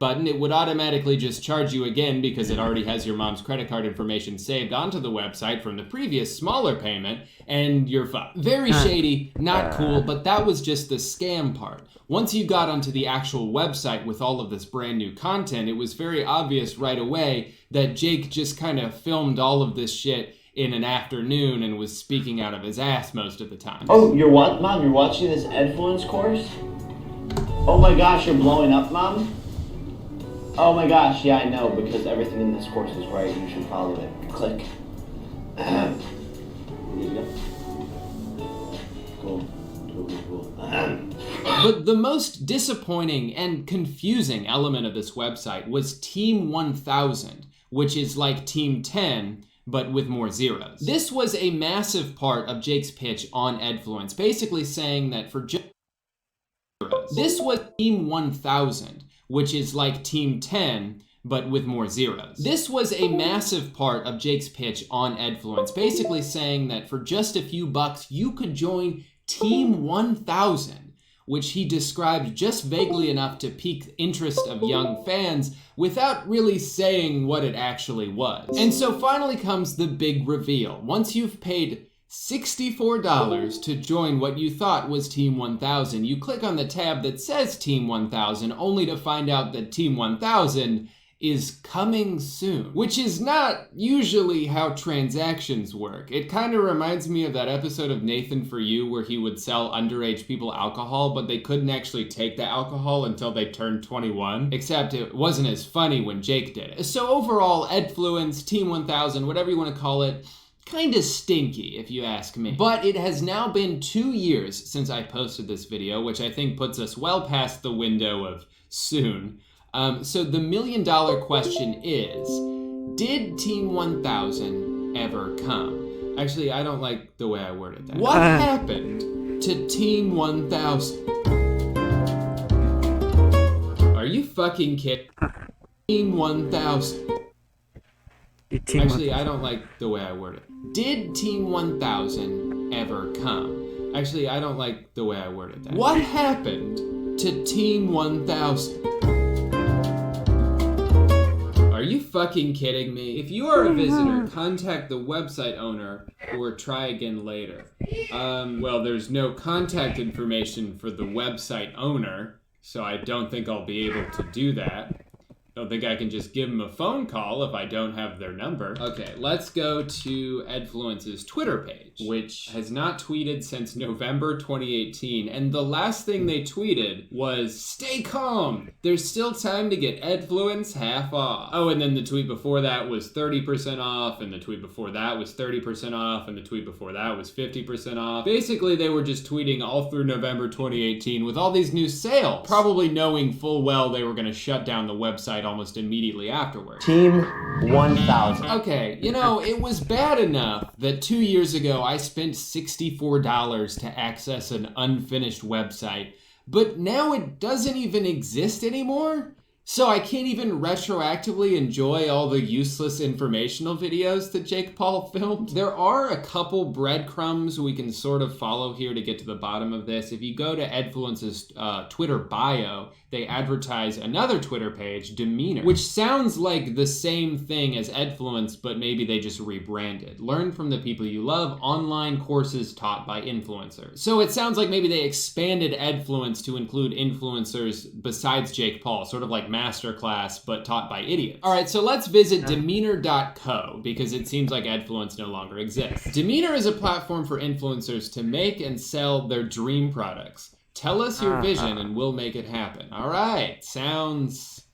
it would automatically just charge you again because it already has your mom's credit card information saved onto the website from the previous smaller payment, and you're fucked. Very shady, not cool, but that was just the scam part. Once you got onto the actual website with all of this brand new content, it was very obvious right away that Jake just kind of filmed all of this shit in an afternoon and was speaking out of his ass most of the time. Oh, you're what, Mom? You're watching this Edfluence course? Oh my gosh, you're blowing up, Mom? Oh my gosh, yeah, I know, because everything in this course is right. You should follow it. Click. There you go. Cool. But the most disappointing and confusing element of this website was Team 1000, which is like Team 10, but with more zeros. This was a massive part of Jake's pitch on Edfluence, basically saying that for just this was Team 1000, which is like Team 10, but with more zeros. This was a massive part of Jake's pitch on Edfluence, basically saying that for just a few bucks, you could join Team 1000, which he described just vaguely enough to pique interest of young fans without really saying what it actually was. And so finally comes the big reveal. Once you've paid $64 to join what you thought was Team 1000, you click on the tab that says Team 1000 only to find out that Team 1000 is coming soon, which is not usually how transactions work. It kind of reminds me of that episode of Nathan For You where he would sell underage people alcohol, but they couldn't actually take the alcohol until they turned 21, except it wasn't as funny when Jake did it. So overall, Edfluence, Team 1000, whatever you want to call it, kinda stinky, if you ask me. But it has now been 2 years since I posted this video, which I think puts us well past the window of soon. So the million-dollar question is, did Team 1000 ever come? Actually, I don't like the way I worded that. What happened to Team 1000? Are you fucking kidding? Team 1000. Actually, I don't like the way I worded it. Did Team 1000 ever come? Actually, I don't like the way I worded that. What happened to Team 1000? Are you fucking kidding me? If you are a visitor, contact the website owner or try again later. Well, there's no contact information for the website owner, so I don't think I'll be able to do that. Don't think I can just give them a phone call if I don't have their number. Okay, let's go to Edfluence's Twitter page, which has not tweeted since November 2018, and the last thing they tweeted was, "Stay calm! There's still time to get Edfluence half off." Oh, and then the tweet before that was 30% off, and the tweet before that was 30% off, and the tweet before that was 50% off. Basically, they were just tweeting all through November 2018 with all these new sales, probably knowing full well they were gonna shut down the website almost immediately afterwards. Team 1000. Okay, you know, it was bad enough that 2 years ago I spent $64 to access an unfinished website, but now it doesn't even exist anymore? So I can't even retroactively enjoy all the useless informational videos that Jake Paul filmed? There are a couple breadcrumbs we can sort of follow here to get to the bottom of this. If you go to Edfluence's Twitter bio, they advertise another Twitter page, Demeanor, which sounds like the same thing as Edfluence, but maybe they just rebranded. Learn from the people you love, online courses taught by influencers. So it sounds like maybe they expanded Edfluence to include influencers besides Jake Paul, sort of like masterclass, but taught by idiots. All right, so let's visit demeanor.co because it seems like Edfluence no longer exists. Demeanor is a platform for influencers to make and sell their dream products. Tell us your vision and we'll make it happen. All right, sounds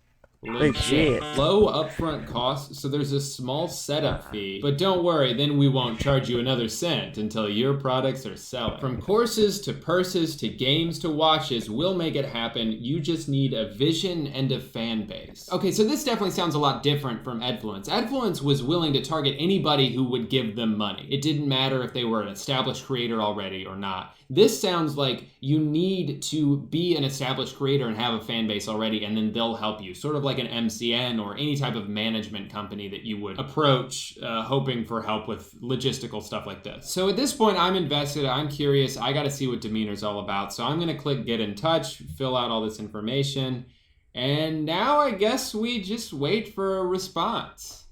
Legit. Low upfront costs, so there's a small setup fee. But don't worry, then we won't charge you another cent until your products are selling. From courses to purses to games to watches, we'll make it happen. You just need a vision and a fan base. Okay, so this definitely sounds a lot different from Edfluence. Edfluence was willing to target anybody who would give them money. It didn't matter if they were an established creator already or not. This sounds like you need to be an established creator and have a fan base already, and then they'll help you. Sort of like an MCN or any type of management company that you would approach hoping for help with logistical stuff like this. So at this point, I'm invested, I'm curious, I gotta see what Demeanor's all about. So I'm gonna click get in touch, fill out all this information, and now I guess we just wait for a response.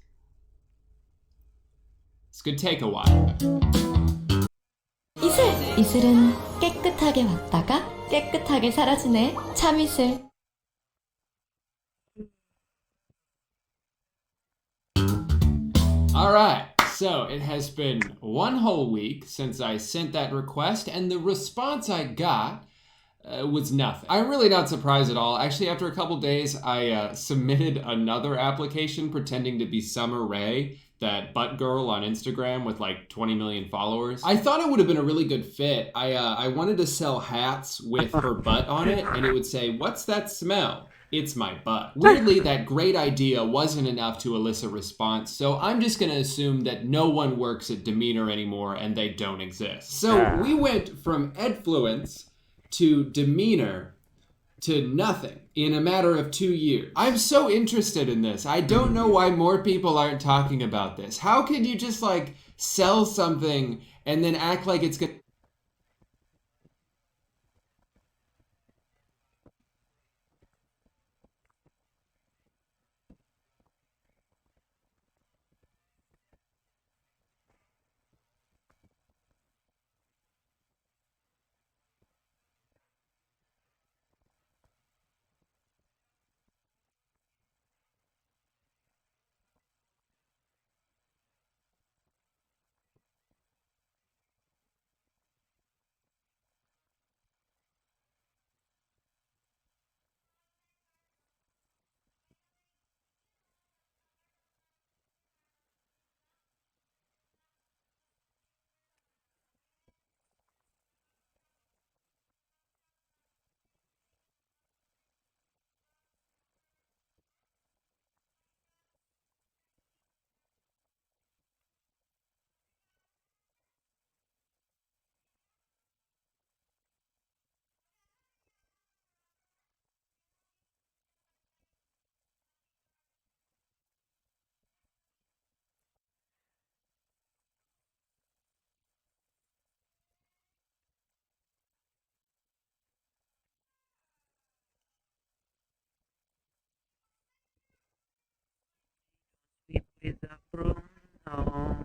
This could take a while. 이슬은 깨끗하게 왔다가 깨끗하게 사라지네. 참 이슬. Alright, so it has been one whole week since I sent that request, and the response I got was nothing. I'm really not surprised at all. Actually, after a couple days, I submitted another application pretending to be Summer Rae, that butt girl on Instagram with like 20 million followers. I thought it would have been a really good fit. I wanted to sell hats with her butt on it, and it would say, "What's that smell? It's my butt." Weirdly, that great idea wasn't enough to elicit response, so I'm just gonna assume that no one works at Demeanor anymore and they don't exist. So we went from Edfluence to Demeanor to nothing in a matter of 2 years. I'm so interested in this. I don't know why more people aren't talking about this. How can you just like sell something and then act like it's gonna... With the broom, no.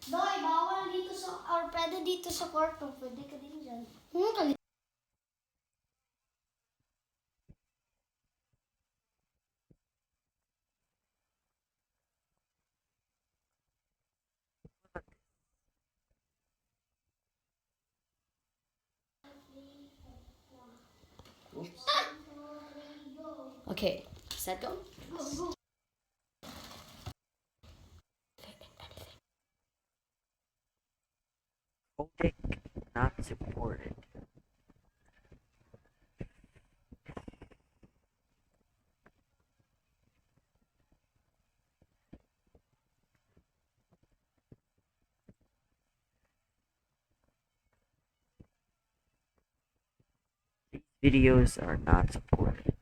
Doy, bawal dito sa, or pwede dito sa kwarto, pwede ka din dyan. Okay, set, go. Codec not supported. These videos are not supported.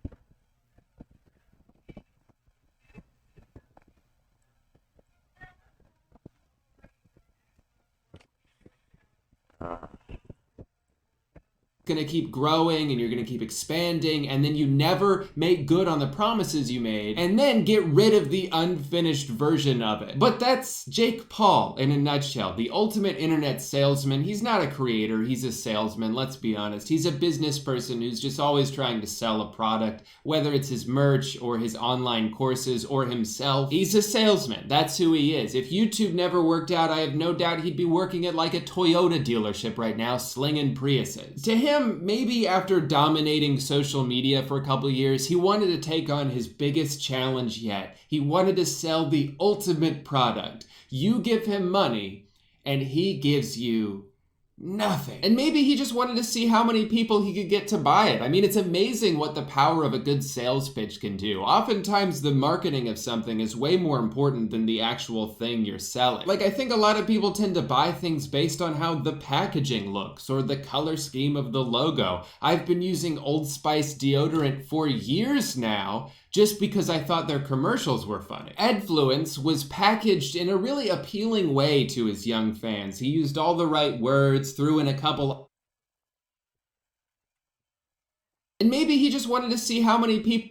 Gonna keep growing and you're gonna keep expanding, and then you never make good on the promises you made and then get rid of the unfinished version of it. But that's Jake Paul in a nutshell, the ultimate internet salesman. He's not a creator, he's a salesman, let's be honest. He's a business person who's just always trying to sell a product, whether it's his merch or his online courses or himself. He's a salesman, that's who he is. If YouTube never worked out, I have no doubt he'd be working at like a Toyota dealership right now, slinging Priuses. To him, maybe after dominating social media for a couple of years, he wanted to take on his biggest challenge yet. He wanted to sell the ultimate product. You give him money, and he gives you nothing. And maybe he just wanted to see how many people he could get to buy it. I mean, it's amazing what the power of a good sales pitch can do. Oftentimes, the marketing of something is way more important than the actual thing you're selling. Like, I think a lot of people tend to buy things based on how the packaging looks or the color scheme of the logo. I've been using Old Spice deodorant for years now, just because I thought their commercials were funny. Edfluence was packaged in a really appealing way to his young fans. He used all the right words, threw in a couple... And maybe he just wanted to see how many people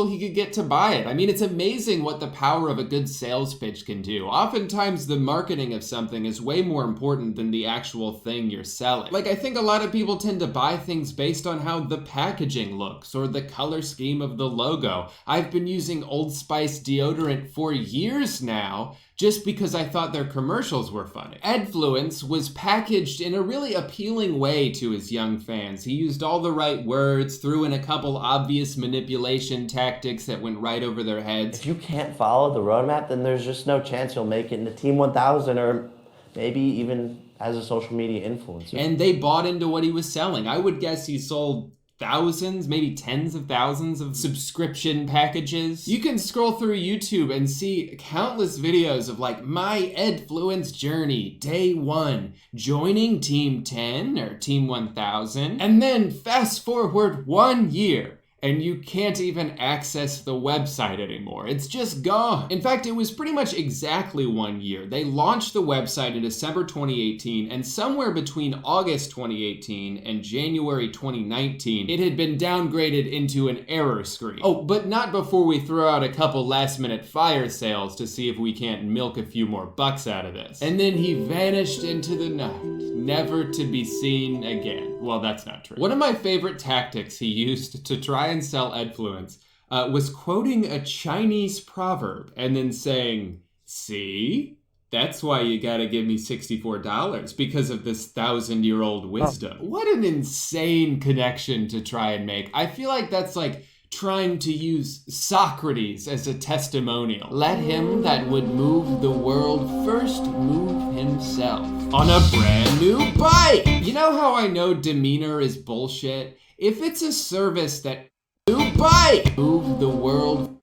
he could get to buy it. I mean, it's amazing what the power of a good sales pitch can do. Oftentimes, the marketing of something is way more important than the actual thing you're selling. Like, I think a lot of people tend to buy things based on how the packaging looks or the color scheme of the logo. I've been using Old Spice deodorant for years now, just because I thought their commercials were funny. Edfluence was packaged in a really appealing way to his young fans. He used all the right words, threw in a couple obvious manipulation tactics that went right over their heads. If you can't follow the roadmap, then there's just no chance you'll make it into Team 1000 or maybe even as a social media influencer. And they bought into what he was selling. I would guess he sold thousands, maybe tens of thousands of subscription packages. You can scroll through YouTube and see countless videos of like my Edfluence journey, day 1, joining Team 10 or Team 1000, and then fast forward 1 year. And you can't even access the website anymore. It's just gone. In fact, it was pretty much exactly 1 year. They launched the website in December 2018, and somewhere between August 2018 and January 2019, it had been downgraded into an error screen. Oh, but not before we throw out a couple last-minute fire sales to see if we can't milk a few more bucks out of this. And then he vanished into the night, never to be seen again. Well, that's not true. One of my favorite tactics he used to try and sell Edfluence was quoting a Chinese proverb and then saying, "See? That's why you gotta give me $64, because of this 1,000-year-old wisdom." Oh. What an insane connection to try and make. I feel like that's like trying to use Socrates as a testimonial. Let him that would move the world first move himself on a brand new bike. You know how I know demeanor is bullshit? If it's a service that new bike move the world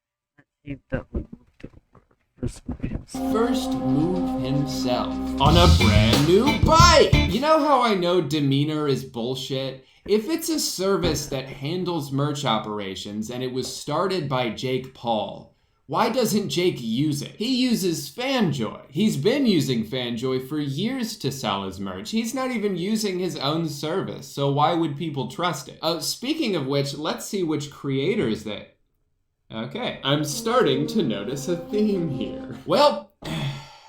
first move himself on a brand new bike. You know how I know demeanor is bullshit? If it's a service that handles merch operations and it was started by Jake Paul, why doesn't Jake use it? He uses FanJoy. He's been using FanJoy for years to sell his merch. He's not even using his own service, so why would people trust it? Speaking of which, let's see which creators they... Okay, I'm starting to notice a theme here. Well,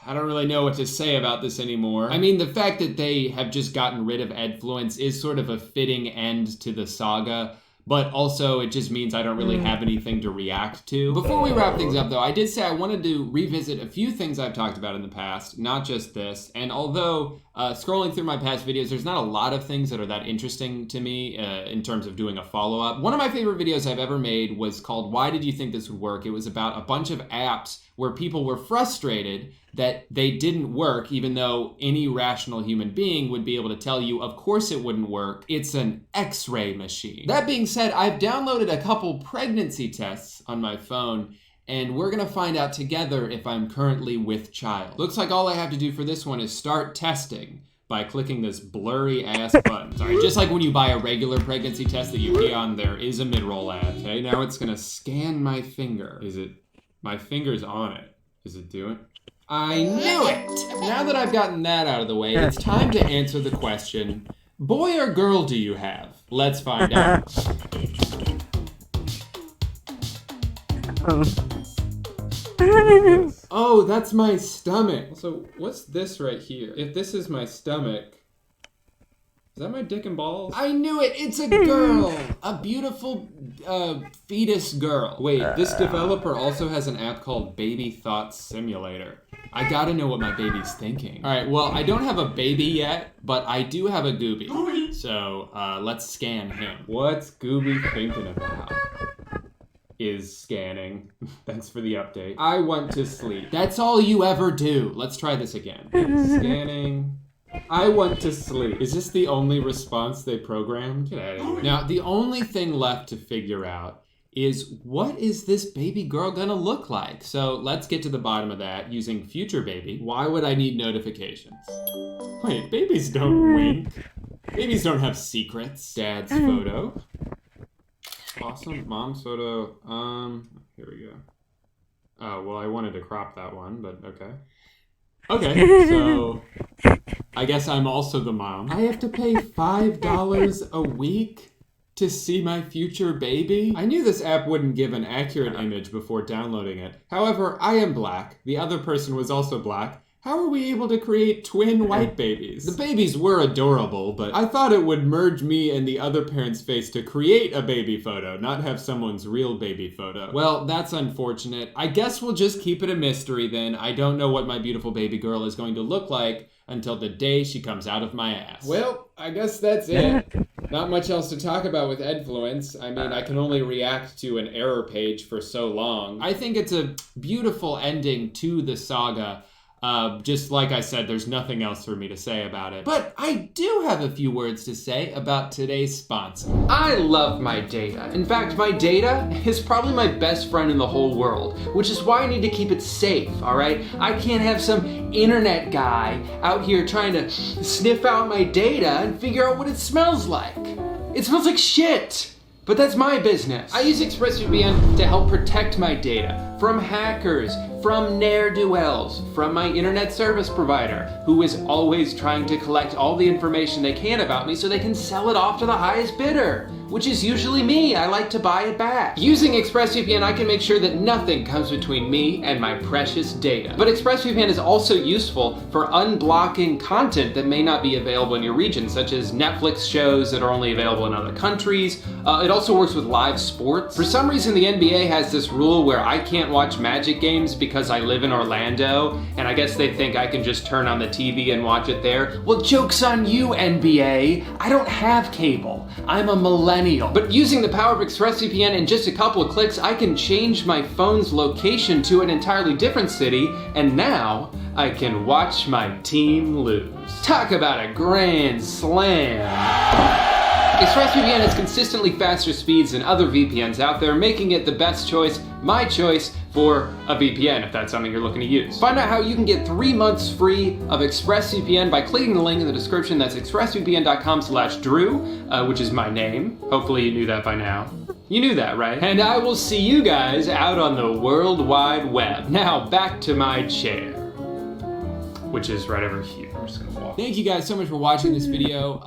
I don't really know what to say about this anymore. I mean, the fact that they have just gotten rid of Edfluence is sort of a fitting end to the saga, but also it just means I don't really have anything to react to. Before we wrap things up though, I did say I wanted to revisit a few things I've talked about in the past, not just this. And although scrolling through my past videos, there's not a lot of things that are that interesting to me in terms of doing a follow-up. One of my favorite videos I've ever made was called Why Did You Think This Would Work? It was about a bunch of apps where people were frustrated that they didn't work, even though any rational human being would be able to tell you, of course it wouldn't work. It's an X-ray machine. That being said, I've downloaded a couple pregnancy tests on my phone, and we're gonna find out together if I'm currently with child. Looks like all I have to do for this one is start testing by clicking this blurry ass button. Sorry, just like when you buy a regular pregnancy test that you pay on, there is a mid-roll ad. Okay, now it's gonna scan my finger. Is it, my finger's on it. Is it doing? I knew it! Now that I've gotten that out of the way, it's time to answer the question, boy or girl do you have? Let's find out. Oh, that's my stomach. So what's this right here? If this is my stomach, is that my dick and balls? I knew it, it's a girl. A beautiful fetus girl. Wait, this developer also has an app called Baby Thoughts Simulator. I gotta know what my baby's thinking. All right, well, I don't have a baby yet, but I do have a Gooby. So let's scan him. What's Gooby thinking about? Is scanning. Thanks for the update. I want to sleep. That's all you ever do. Let's try this again. Scanning. I want to sleep. Is this the only response they programmed? Get out of here. Now, the only thing left to figure out is what is this baby girl gonna look like? So let's get to the bottom of that using future baby. Why would I need notifications? Wait, babies don't wink. Babies don't have secrets. Dad's photo. Awesome. Mom's photo. Here we go. Oh, well, I wanted to crop that one, but okay. Okay, so I guess I'm also the mom. I have to pay $5 a week to see my future baby? I knew this app wouldn't give an accurate image before downloading it. However, I am black. The other person was also black. How are we able to create twin white babies? The babies were adorable, but I thought it would merge me and the other parent's face to create a baby photo, not have someone's real baby photo. Well, that's unfortunate. I guess we'll just keep it a mystery then. I don't know what my beautiful baby girl is going to look like until the day she comes out of my ass. Well, I guess that's it. Not much else to talk about with Edfluence. I mean, I can only react to an error page for so long. I think it's a beautiful ending to the saga. Just like I said, there's nothing else for me to say about it. But I do have a few words to say about today's sponsor. I love my data. In fact, my data is probably my best friend in the whole world, which is why I need to keep it safe, all right? I can't have some internet guy out here trying to sniff out my data and figure out what it smells like. It smells like shit. But that's my business. I use ExpressVPN to help protect my data from hackers, from ne'er-do-wells, from my internet service provider, who is always trying to collect all the information they can about me so they can sell it off to the highest bidder, which is usually me. I like to buy it back. Using ExpressVPN, I can make sure that nothing comes between me and my precious data. But ExpressVPN is also useful for unblocking content that may not be available in your region, such as Netflix shows that are only available in other countries. It also works with live sports. For some reason, the NBA has this rule where I can't watch Magic games because I live in Orlando, and I guess they think I can just turn on the TV and watch it there. Well, joke's on you, NBA. I don't have cable. I'm a millennial. But using the power of ExpressVPN in just a couple of clicks, I can change my phone's location to an entirely different city, and now I can watch my team lose. Talk about a grand slam. ExpressVPN has consistently faster speeds than other VPNs out there, making it the best choice, my choice, for a VPN, if that's something you're looking to use. Find out how you can get 3 months free of ExpressVPN by clicking the link in the description. That's expressvpn.com/Drew, which is my name. Hopefully you knew that by now. You knew that, right? And I will see you guys out on the World Wide Web. Now, back to my chair, which is right over here. I'm just gonna walk. Thank you guys so much for watching this video.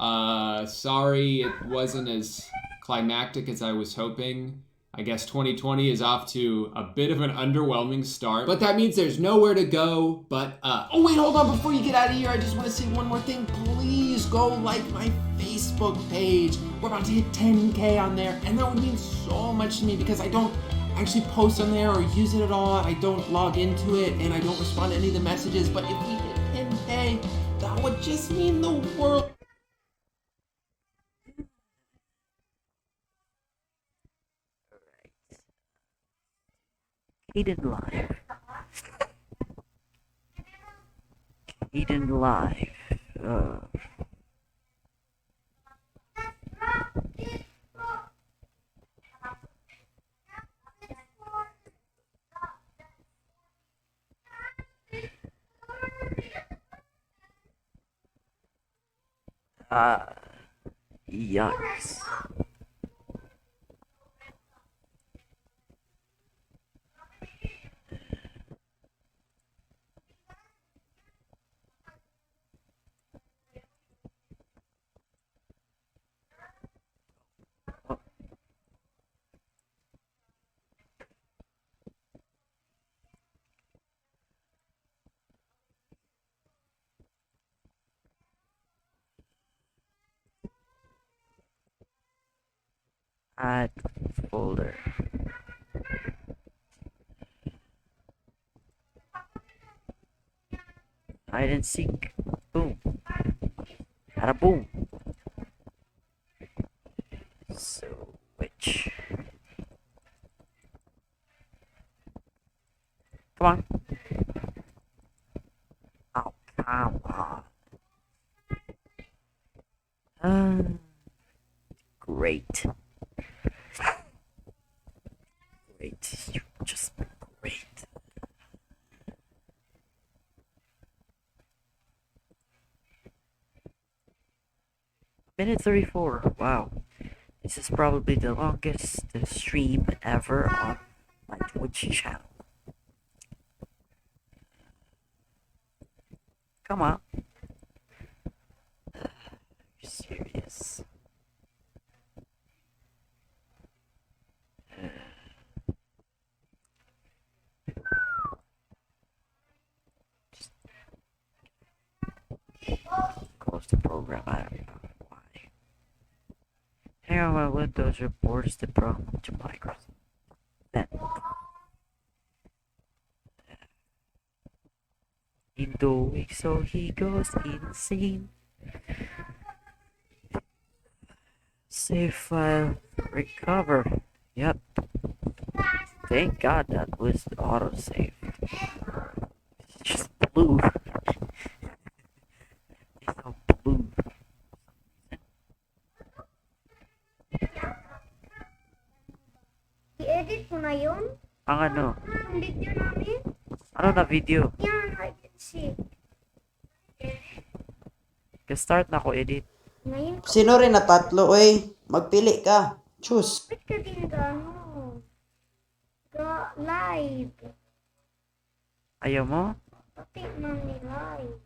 Sorry it wasn't as climactic as I was hoping. I guess 2020 is off to a bit of an underwhelming start, but that means there's nowhere to go but up. Oh wait, hold on, before you get out of here, I just want to say one more thing. Please go like my Facebook page. We're about to hit 10K on there, and that would mean so much to me because I don't actually post on there or use it at all. I don't log into it, and I don't respond to any of the messages, but if we hit 10K, that would just mean the world. Kaden Live. Kaden Live. Yikes. Add folder. Hide and seek. Boom. Got a boom. Switch. Come on. Oh, come on. Great. Great. You're just great. Minute 34. Wow. This is probably the longest stream ever on my Twitch channel. Come on. Are you serious? Close the program. I don't know why. Hang on, my Windows reports the problem to Microsoft. Then, in doing so, he goes insane. Save file, recover. Yep. Thank God that was auto saved. It's just blue. It's so blue. I-edit mo na yun? Ang ano? Ang video namin? Ano na video? Yan, I can see. Ka-start na ako edit. Ngayon, Sino rin na tatlo, oy? Magpili ka. Choose. ba't ka din gano'n? Live. Ayaw mo? Pati man ni live.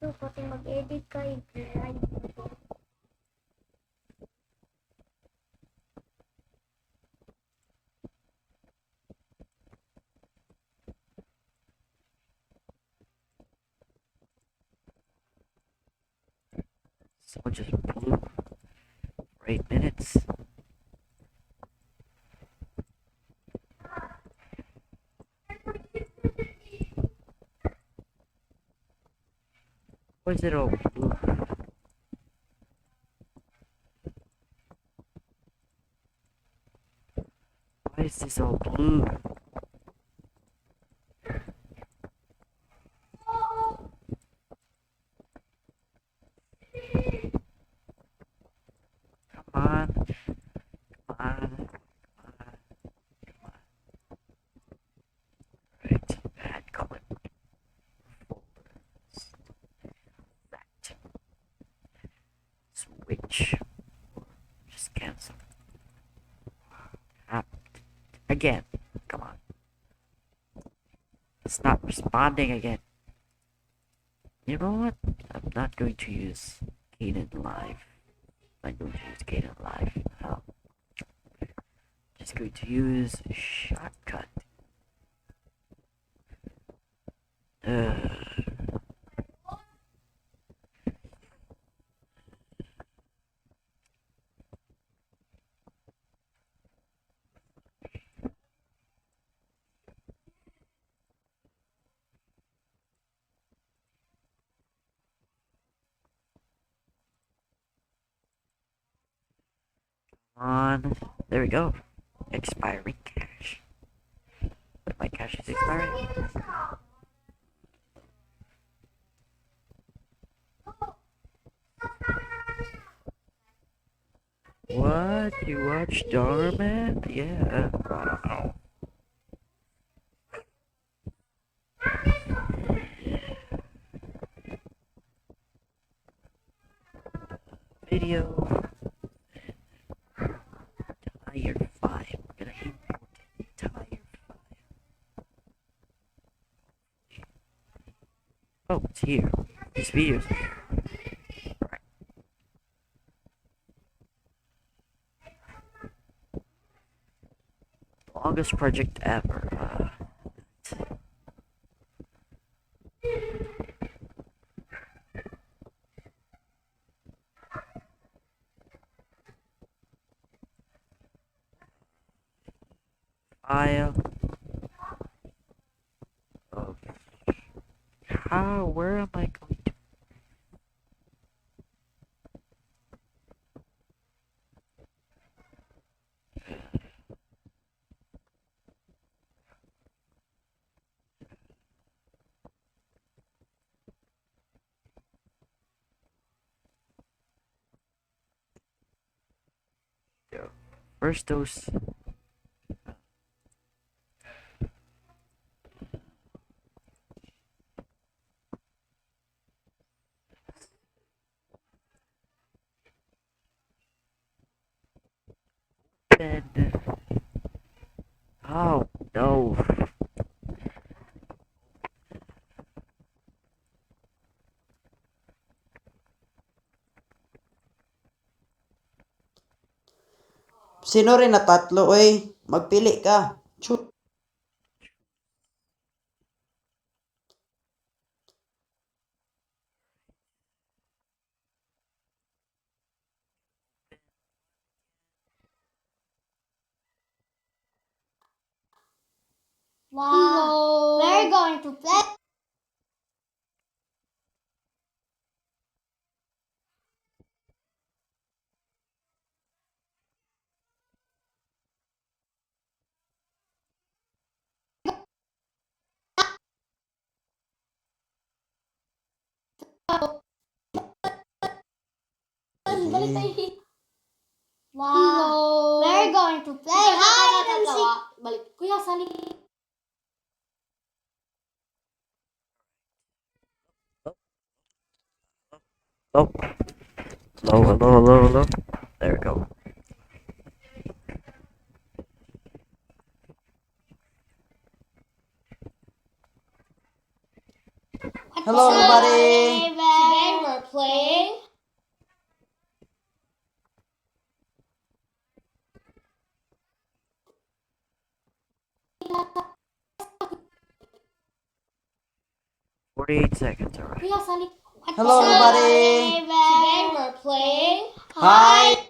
So, pati mag-edit ka, i-live mo. So just blew for 8 minutes. Why is it all blue? Why is this all blue? Come on. Come on. Right. Add color. Folders. That. Switch. Just cancel. Again. Come on. It's not responding again. You know what? I'm not going to use Kaden Live. I'm going to use Kaden Live. Just going to use shortcut. On. There we go. Expiring cash. But my cash is expiring. What? You watch Darman? Yeah. Wow. Video. Tire 5. We're gonna import tire 5. Oh, it's here. This video's here. Right. Longest project ever. File. Oh. How? Where am I going to? First those. Oh no. Sino rin na tatlo, oy? Magpili ka. Shoot. Wow. We're going to play. Wow. We're going to play hide and seek. Balik. Kuya, sali. Oh. Hello. There we go. Hello, everybody. Today we're playing. seconds, alright. Kuya, sali. Hello, everybody. Today we're playing. Hi.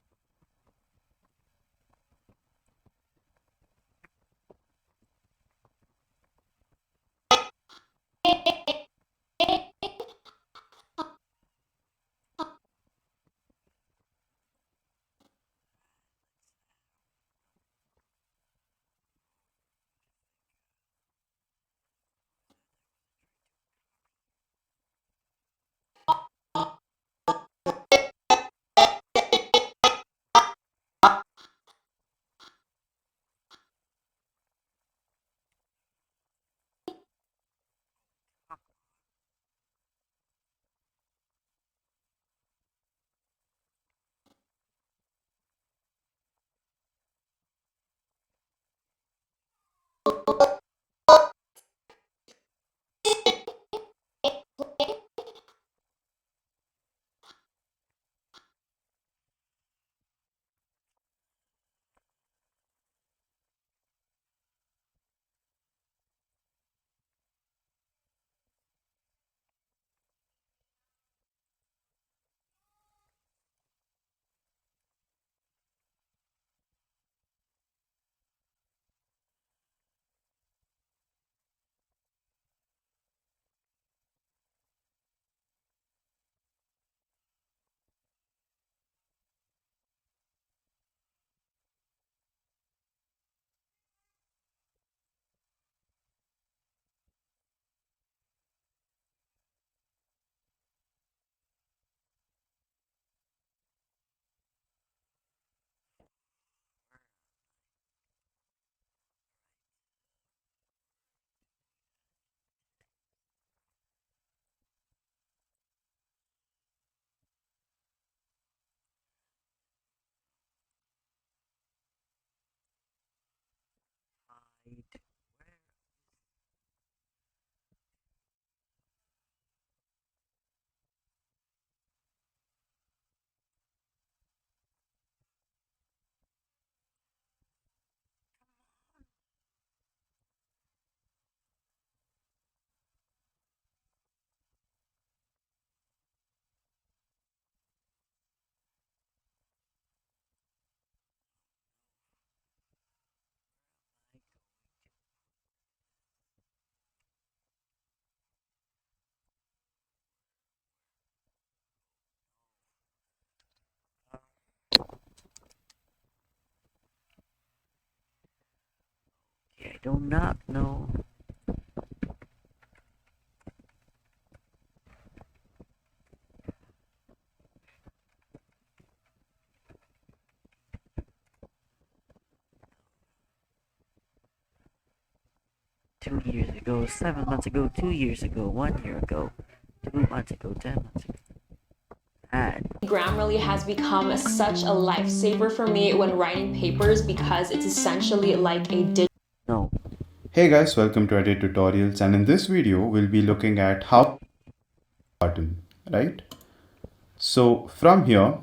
I do not know. 2 years ago, 7 months ago, 2 years ago, 1 year ago, 2 months ago, 10 months ago. Grammarly has become such a lifesaver for me when writing papers because it's essentially like a digital. Hey guys, welcome to Edit Tutorials, and in this video we'll be looking at how button, right? So from here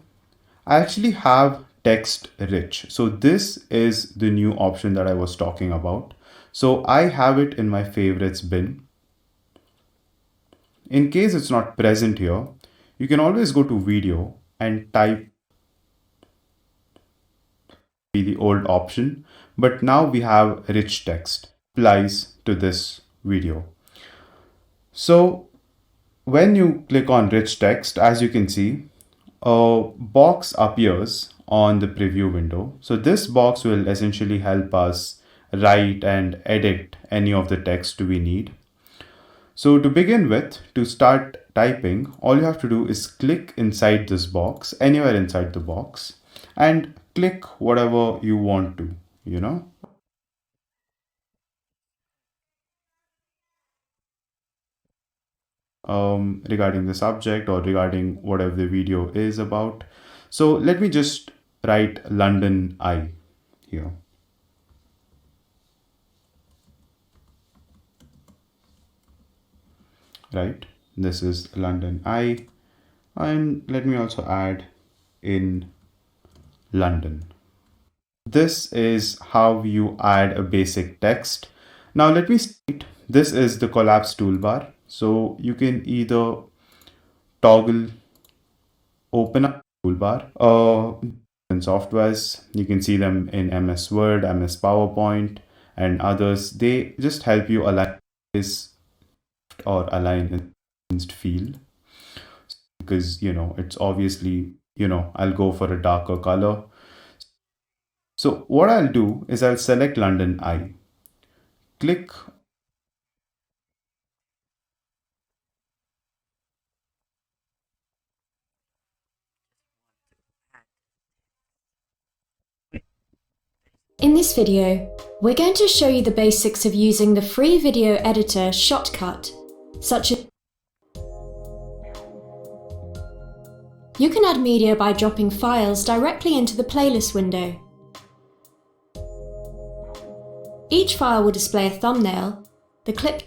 I actually have text rich. So this is the new option that I was talking about. So I have it in my favorites bin. In case it's not present here, you can always go to video and type the old option, but now we have rich text applies to this video. So when you click on rich text, as you can see, a box appears on the preview window. So this box will essentially help us write and edit any of the text we need. So to begin with, to start typing, all you have to do is click inside this box, anywhere inside the box, and click whatever you want to, regarding the subject or regarding whatever the video is about. So let me just write London Eye here. Right, this is London Eye, and let me also add in London. This is how you add a basic text. Now let me state, this is the collapse toolbar. So you can either toggle open up toolbar in softwares. You can see them in MS Word, MS PowerPoint, and others. They just help you align this or align against field, because it's obviously I'll go for a darker color. So what I'll do is I'll select London Eye, click In this video, we're going to show you the basics of using the free video editor Shortcut, such as you can add media by dropping files directly into the playlist window. Each file will display a thumbnail, the clip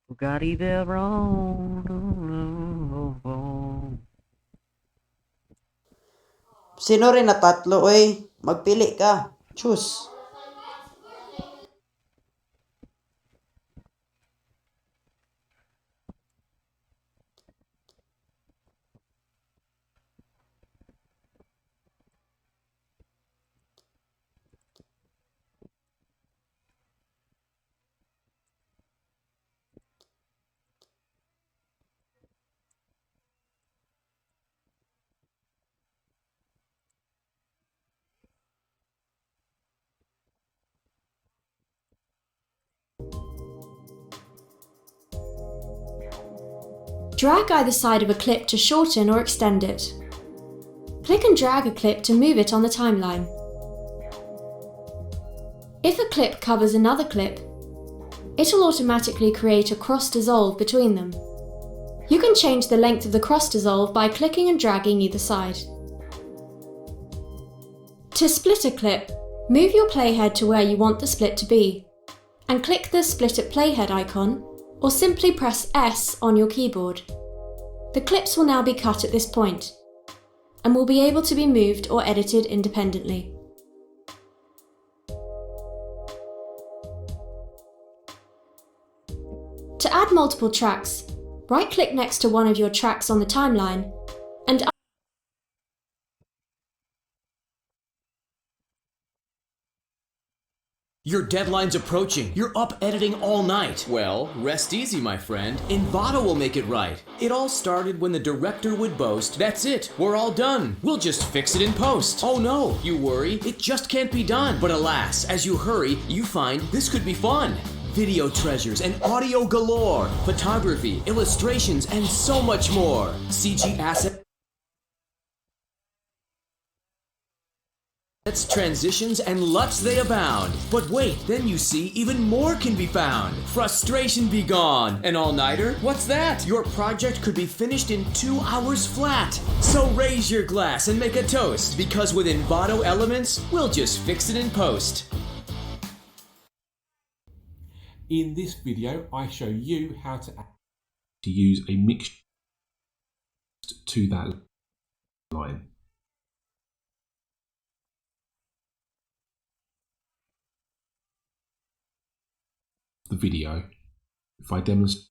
Bugatti Veyron. Sino rin na tatlo, oy? Magpili ka. Choose. Drag either side of a clip to shorten or extend it. Click and drag a clip to move it on the timeline. If a clip covers another clip, it'll automatically create a cross dissolve between them. You can change the length of the cross dissolve by clicking and dragging either side. To split a clip, move your playhead to where you want the split to be, and click the Split at Playhead icon, or simply press S on your keyboard. The clips will now be cut at this point, and will be able to be moved or edited independently. To add multiple tracks, right-click next to one of your tracks on the timeline, and Your deadline's approaching. You're up editing all night. Well, rest easy, my friend. Envato will make it right. It all started when the director would boast, "That's it, we're all done. We'll just fix it in post." Oh no, you worry, it just can't be done. But alas, as you hurry, you find this could be fun. Video treasures and audio galore, photography, illustrations, and so much more. CG assets, transitions, and LUTs they abound. But wait, then you see even more can be found. Frustration be gone. An all-nighter? What's that? Your project could be finished in 2 hours flat. So raise your glass and make a toast, because with Envato Elements, we'll just fix it in post. In this video, I show you how to use a mix to that line. The video. If I demonstrate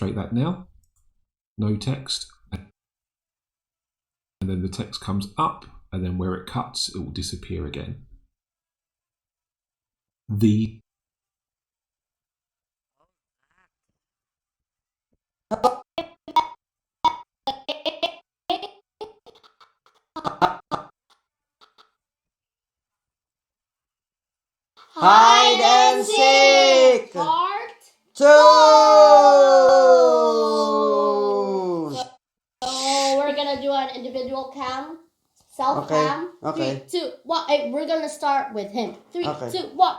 that now, no text, and then the text comes up, and then where it cuts, it will disappear again. The Hide and seek! Part 2! So we're gonna do an individual cam, self Okay, cam. okay. 3, 2, 1. Hey, we're gonna start with him. 3, Okay. 2, 1.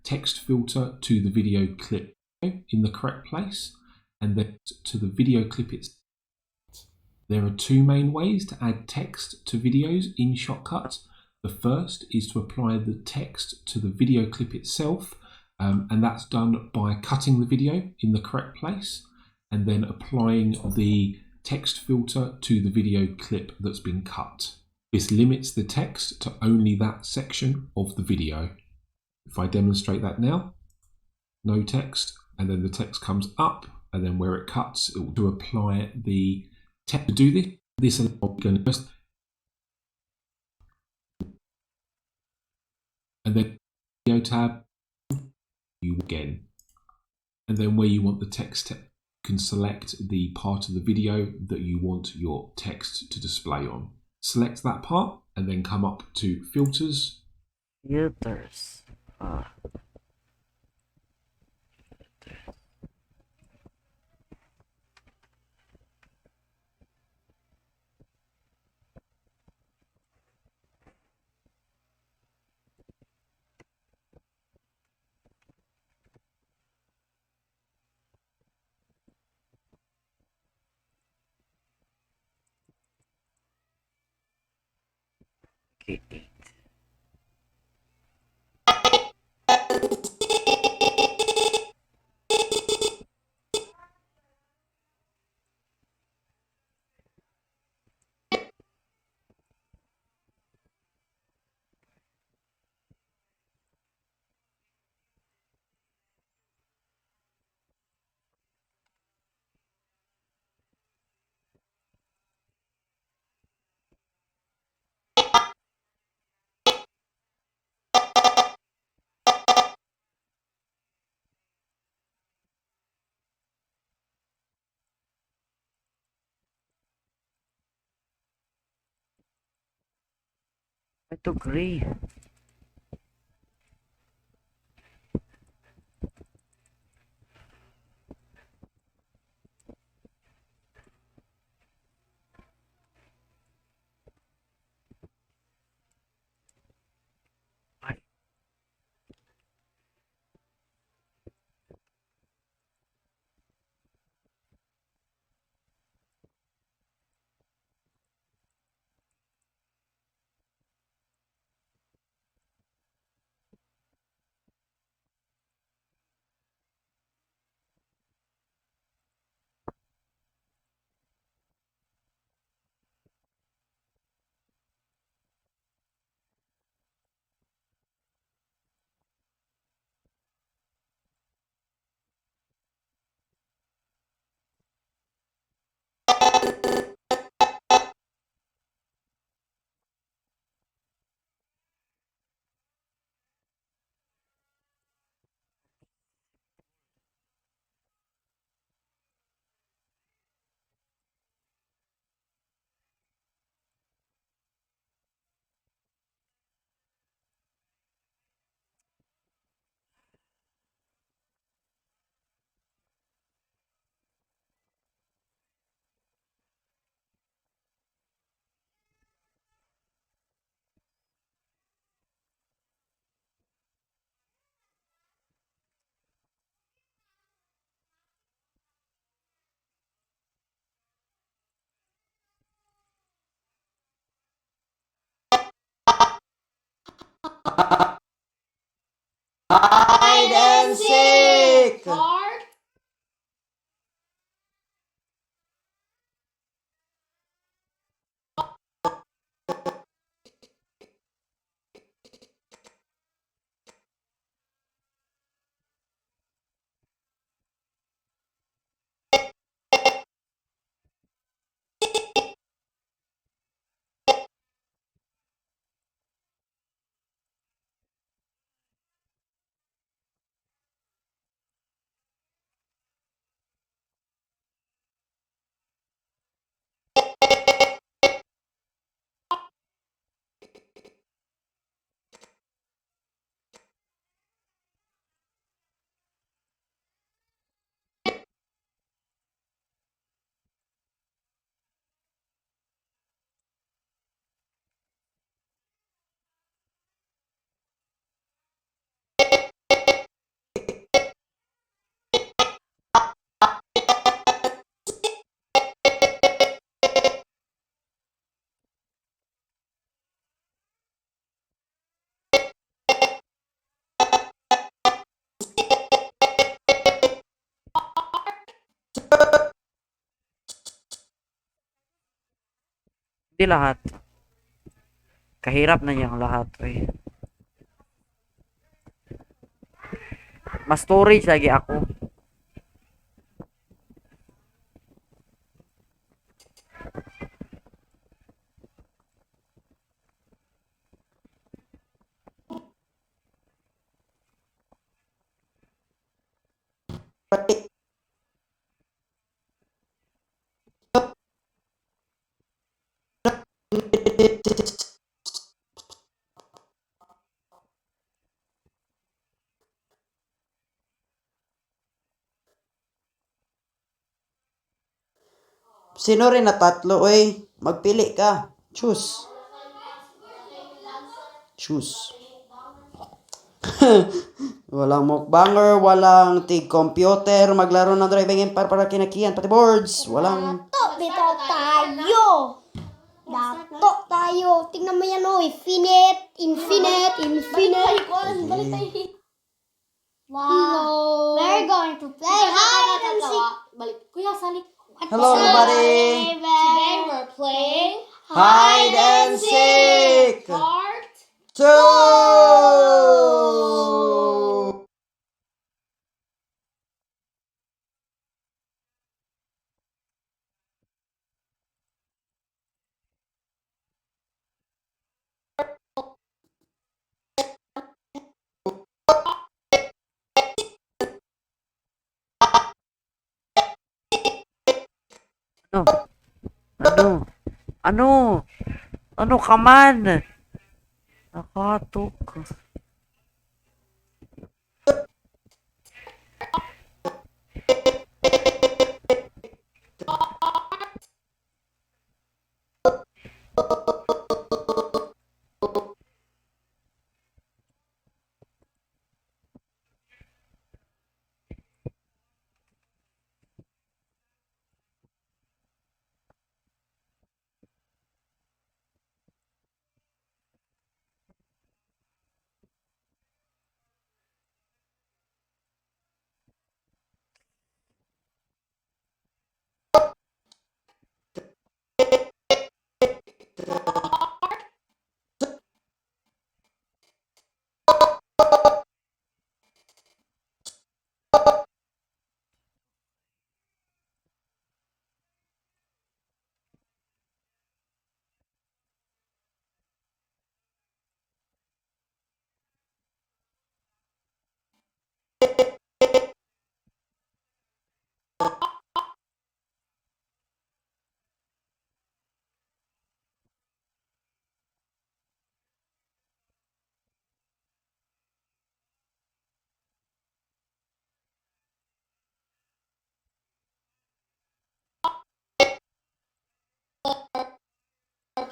text filter to the video clip in the correct place, and then to the video clip itself. There are two main ways to add text to videos in Shotcut. The first is to apply the text to the video clip itself, and that's done by cutting the video in the correct place and then applying the text filter to the video clip that's been cut. This limits the text to only that section of the video. If I demonstrate that now, no text, and then the text comes up, and then where it cuts, it will do apply the text. To do this allows going to and then video tab, you again, and then where you want the text, you can select the part of the video that you want your text to display on. Select that part, and then come up to filters. Filters. Okay. Ito gray. Hide and seek! Hard. Di lahat. Kahirap na niyang lahat, eh. Mas storage lagi ako. Sino rin na tatlo, oy? Magpili ka. Choose. Choose. Walang mukbanger, walang tig-computer, maglaro ng driving empire para kinakian, pati boards. Walang... Dito tayo. Dato tayo. Tingnan mo yan, oh. Infinite. Balik tayo. Wow. We're going to play hide and seek. Balik. Kuya, sali. Hello, everybody. Today we're playing Hide and seek. Part 2. Ano ka man? Nakatok.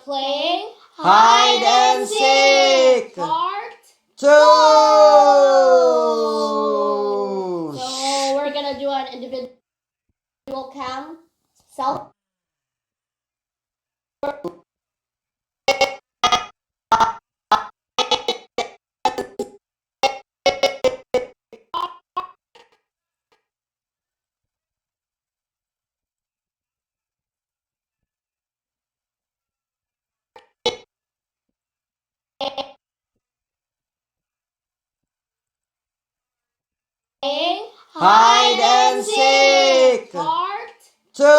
playing Hide and Seek Part 2. So we're gonna do an individual cam self. Hide and Seek Part 2. So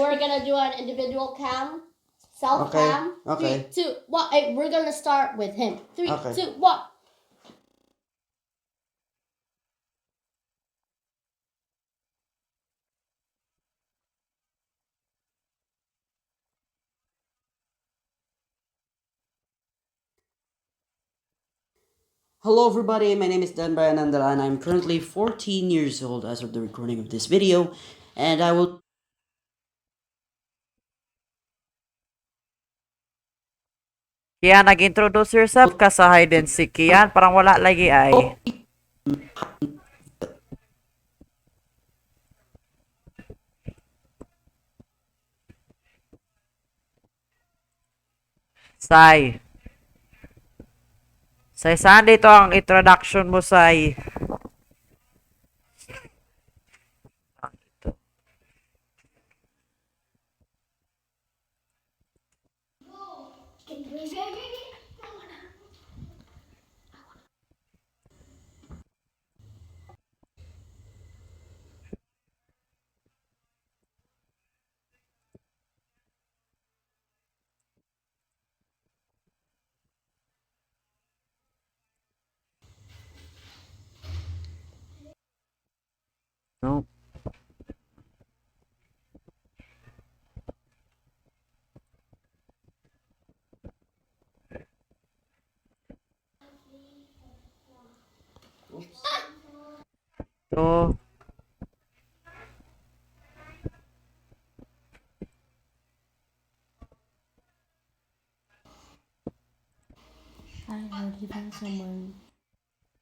we're gonna do an individual cam, self cam. Okay. 3, 2, 1. We're gonna start with him. 3, Okay. 2, 1. Hello everybody, my name is Dan Bayanandala and I'm currently 14 years old as of the recording of this video, and I will Kian, nag-introduce yourself ka sa hide and seek. Kian, parang wala lagi ay. Sai. Sai, saan dito ang introduction mo, Sai? Nope. So, I already found someone.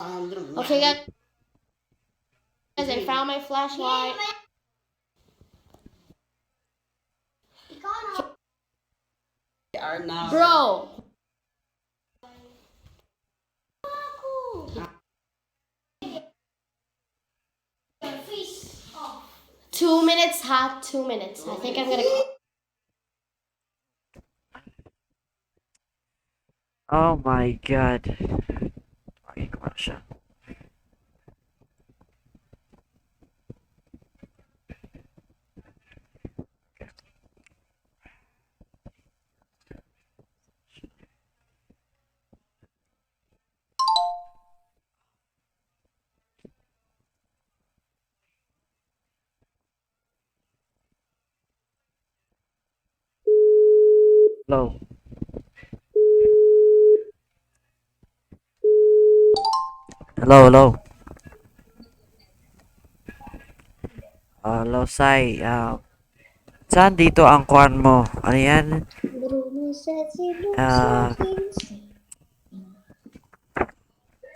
Okay, guys, I found my flashlight. Bro! 2 minutes hot, 2 minutes. I think I'm gonna. oh my god. Okay, kemana siya? Hello. Hello. Hello, Sai. Saan dito ang kuan mo? Ano yan?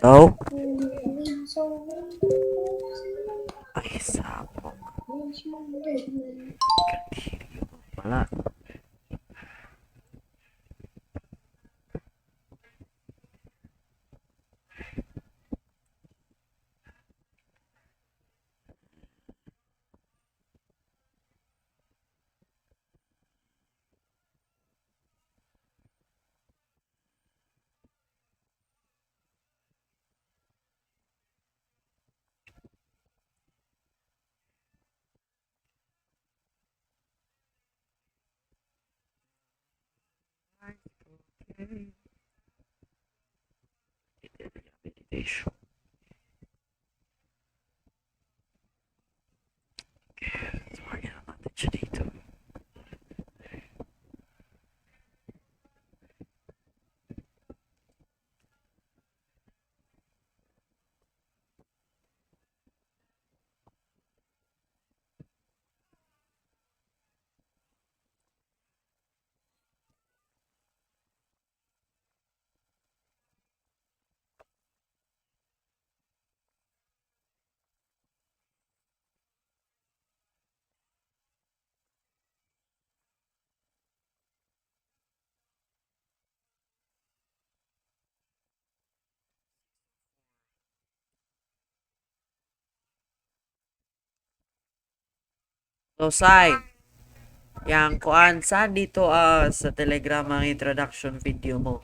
Hello? Ay, sabog. Wala. Meditation. Tawagin na natin siya dito. So, Sai, yang kuan, saan dito sa Telegram ang introduction video mo?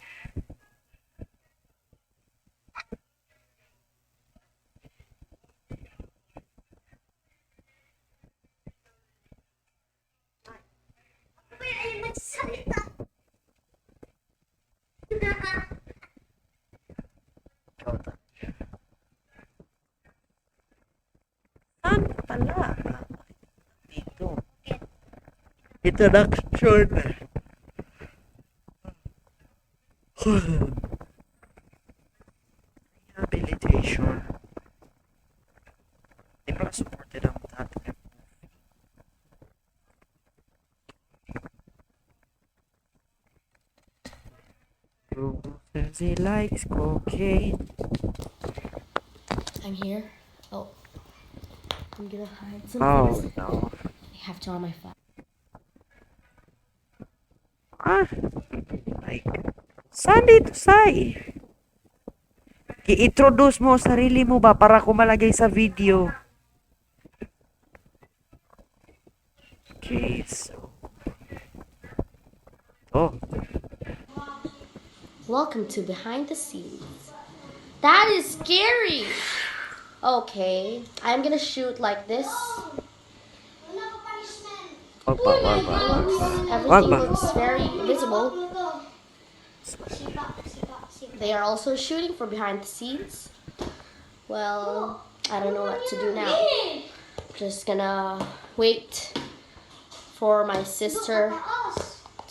Saan pala? Dito. Introduction. Rehabilitation. Di ba supported ang dati? Says he likes cocaine. I'm here. Oh. I'm gonna hide some Oh, things. no. I have to on my phone. Like, saan dito, Sai? I-introduce mo sarili mo ba para ko malagay sa video? Okay, so... Oh. Welcome to behind the scenes. That is scary. Okay, I'm gonna shoot like this. Everything looks very visible. They are also shooting for behind the scenes. Well, I don't know what to do now. Just gonna wait for my sister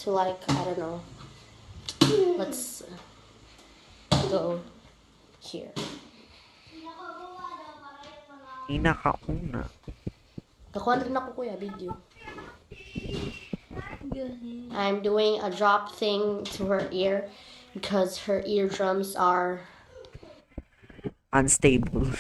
to like, I don't know. Let's go here. Pinakauna. Nakuha rin ako kuya, video. I'm doing a drop thing to her ear because her eardrums are unstable.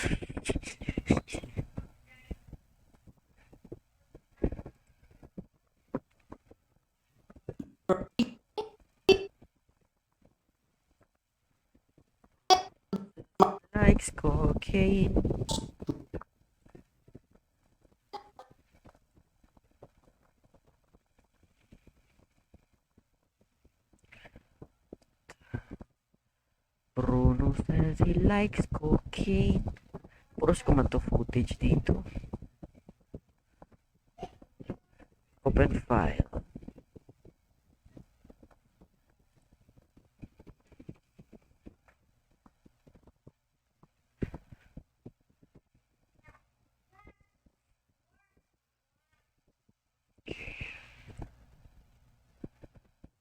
Likes cocaine. Bruno says he likes cocaine. Puros ko man to footage dito. Open file.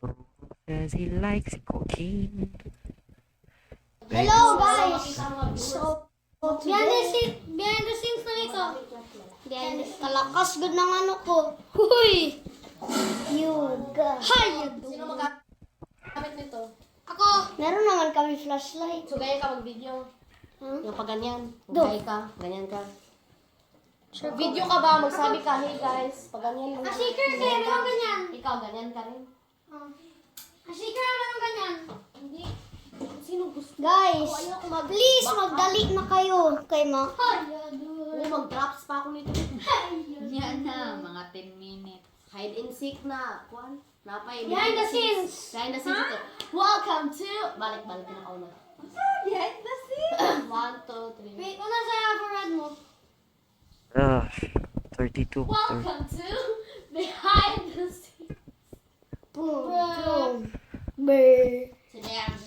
Bruno says he likes cocaine. Hello guys! So, behind the scenes na ito. Kalakas good ng ano ko. Huy! Yuga. Hay! Sino magamit nito? Ako! Meron naman kami flashlight. So, gaya ka mag-video. Yung pag ganyan. Gaya ka. Ganyan ka. Sure, video ka ba? Magsabi ka, hey guys. Pag ganyan. Secret eh, meron ganyan. Ikaw, ganyan ka rin. Secret meron ganyan. Hindi. Sino gusto? Guys, please magdali na kayo kay ma. Mag-drops pa ako nito. Yan na, mga 10 minutes. Hide and seek na. Kuan? Napay. Behind the scenes. Behind the scenes ito. Welcome to... Balik na ako na. Behind the scenes. 1, 2, 3. Wait, ano sa overhead mo? 32. Welcome to behind the scenes. Boom. Brr.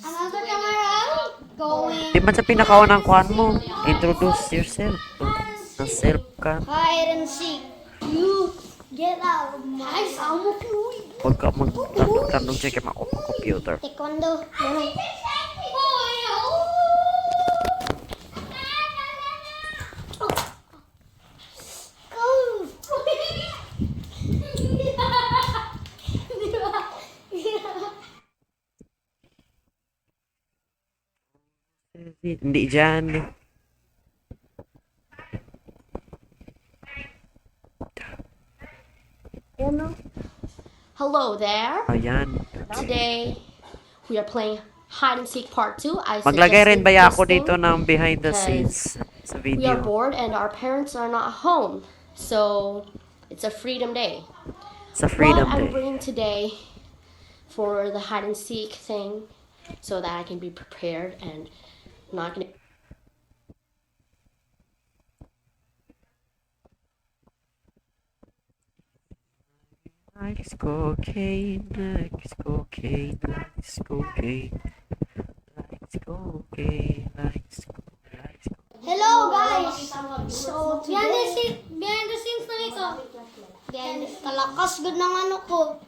Another camera going. Di man sa pinakaunang kuhan mo. Introduce yourself. Na-self ka. Hide and seek. You get out of my house. Huwag ka magtanong check yung computer. Taekwondo. Hindi dyan. Hello there. Ayan. Today we are playing hide and seek part 2. Maglagay rin ba ako dito ng behind the scenes sa video? We are bored and our parents are not home. So it's a freedom day. It's a freedom what day. I'm bringing today for the hide and seek thing so that I can be prepared and not gonna. Likes cocaine, likes cocaine, likes cocaine, likes cocaine, likes cocaine. Hello guys! So, behind the scenes na ito. Kalakas good ng ano ko.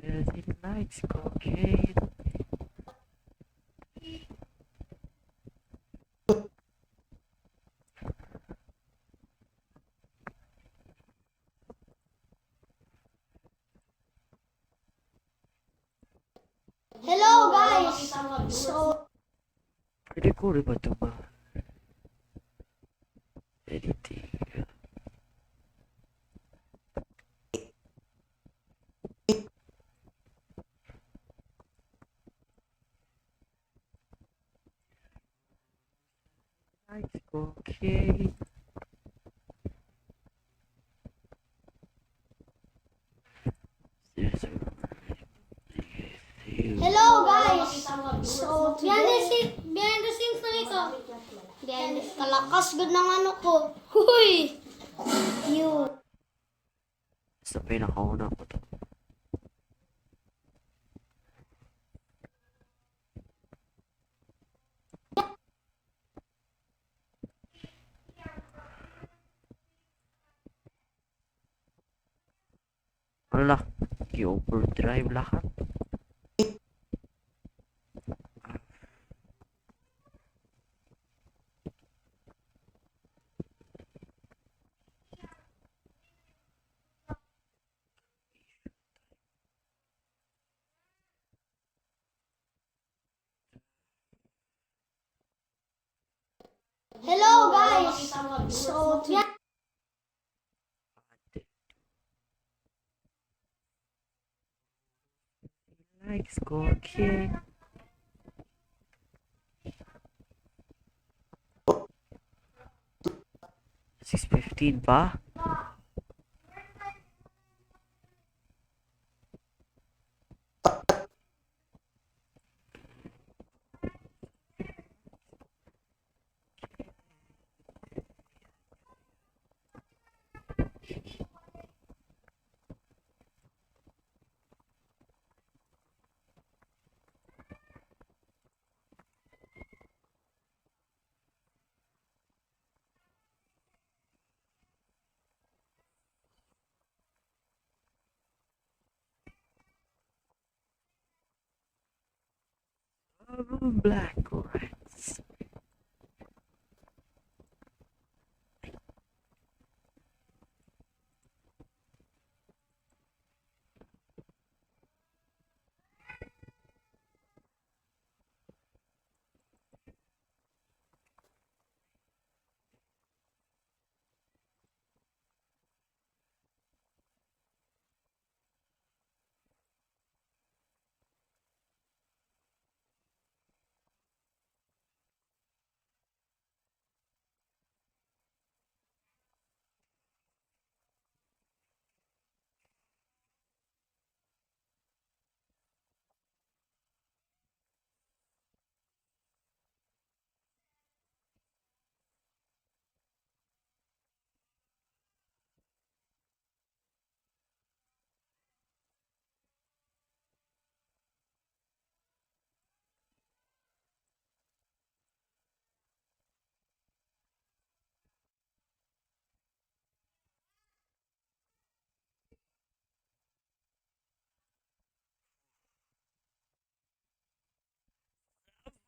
Says he likes cocaine. Hello guys! So, Pwede ko rin ba ito ba? Editing. Likes cocaine. Kalakas good ng ano ko. Huy! You. Sa pinakauna ko to. Wala, i-overdrive lahat. Hello guys. So, yeah. Likes go okay. $6.15 ba? Black rats.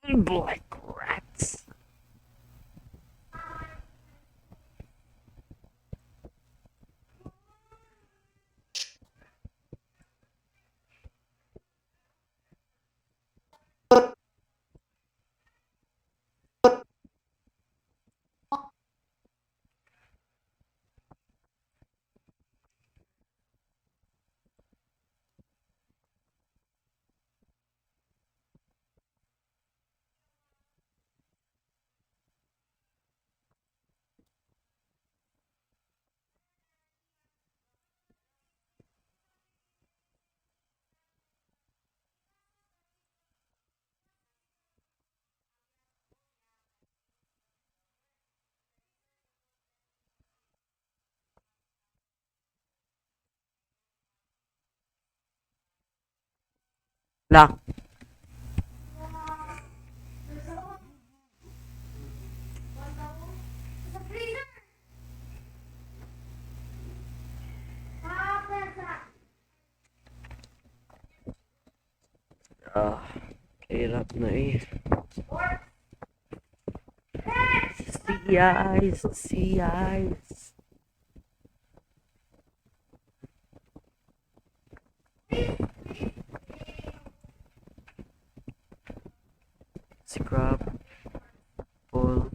Black rats. La. Hirap na eh. Sea eyes, sea eyes. Scrub. Pull.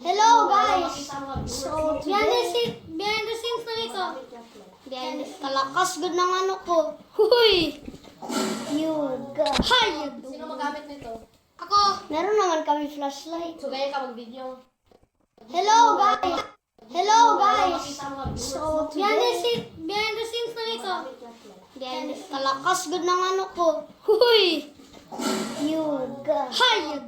Hello guys. So, behind the scenes na ito. Kalakas good ng ano ko. Huy! Hay! Sino magamit nito? Ako! Meron naman kami flashlight. So, gaya ka mag-video. Hello guys! Hello guys! So, behind the scenes na ito. Kalakas good ng ano ko. Huy! Yuga. Hi!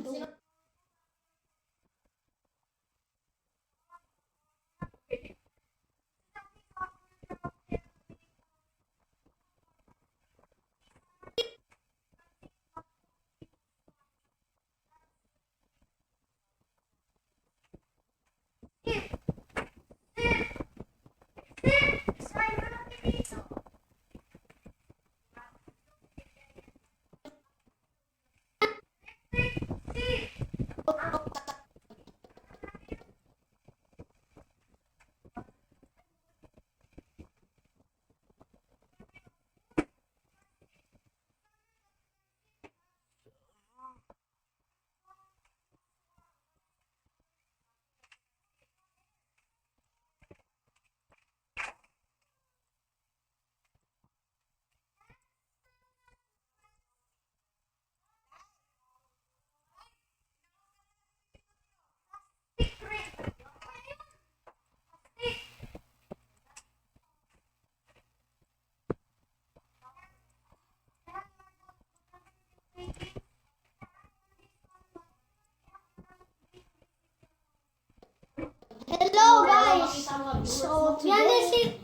Hello guys! So, behind the scene.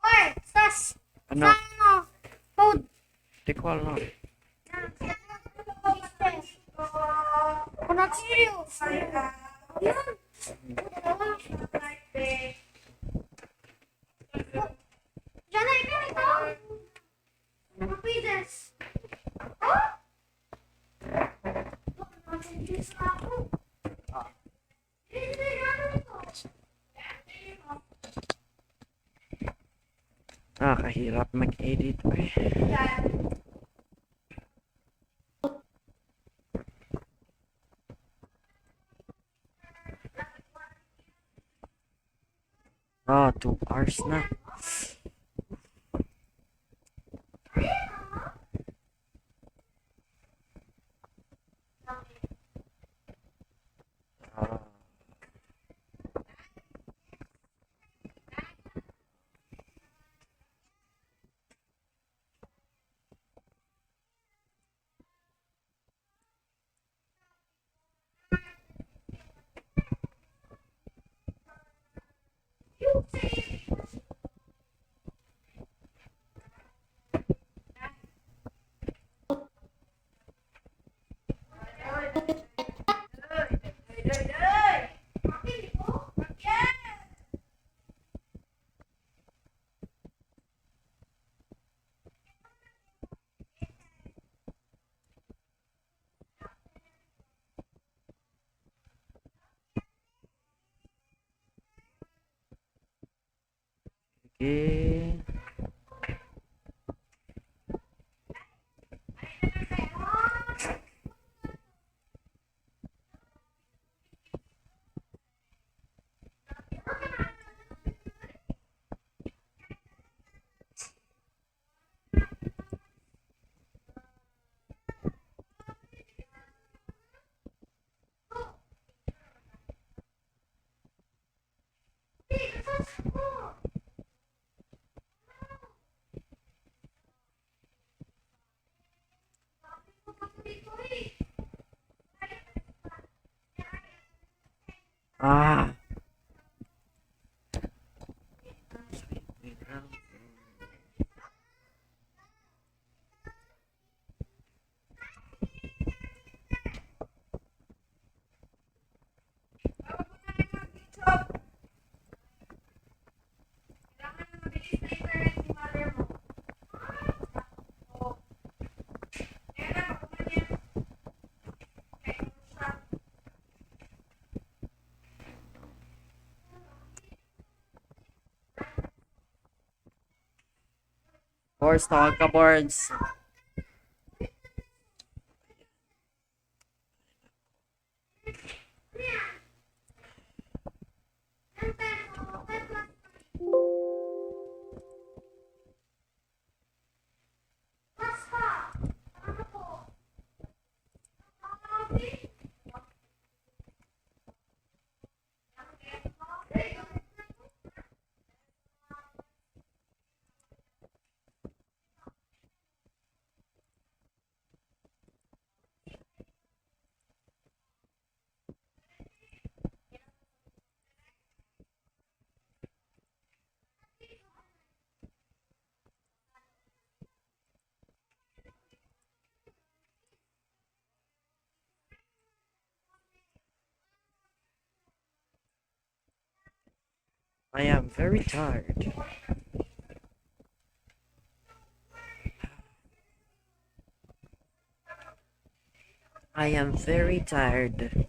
Oy, sas! Ano? Food. Di ko alam. Not serious. Yun. Diyan na ikaw. Mapides. Kahirap mag-edit eh. Ah, 2 hours na. Okay. Ah. Boards, tawag ka, boards. I am very tired. I am very tired.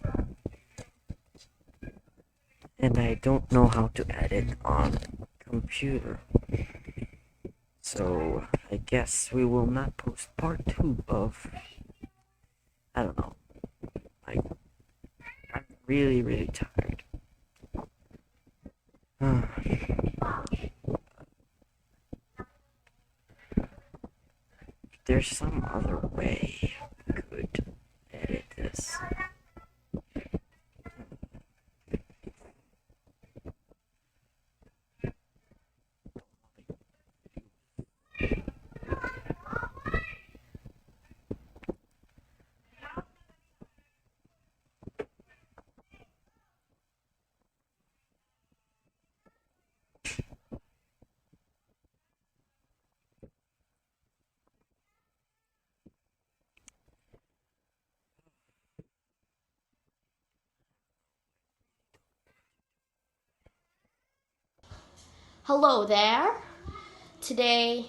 And I don't know how to edit on computer. So I guess we will not post part 2 of, I don't know. I'm really, really tired. There's some other way we could edit this. Hello there. Today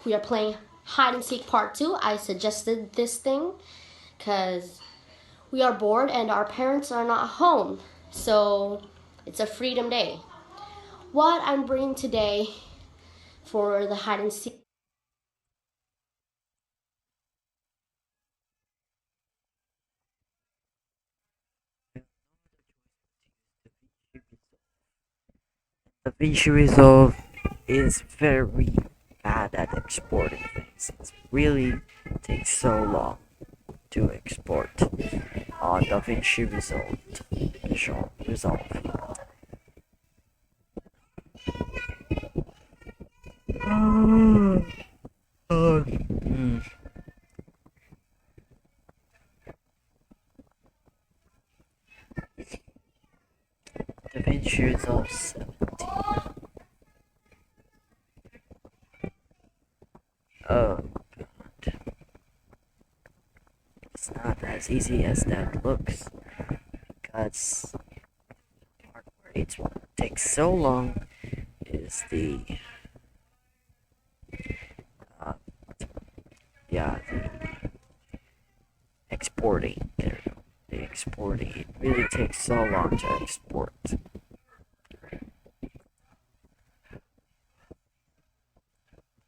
we are playing hide and seek part 2. I suggested this thing because we are bored and our parents are not home. So it's a freedom day. What I'm bringing today for the hide and seek DaVinci Resolve is very bad at exporting things. It really takes so long to export on DaVinci Resolve. DaVinci Resolve 17. Oh god. It's not as easy as that looks. Because the part where it takes so long is the exporting. There we go. The exporting. It really takes so long to export.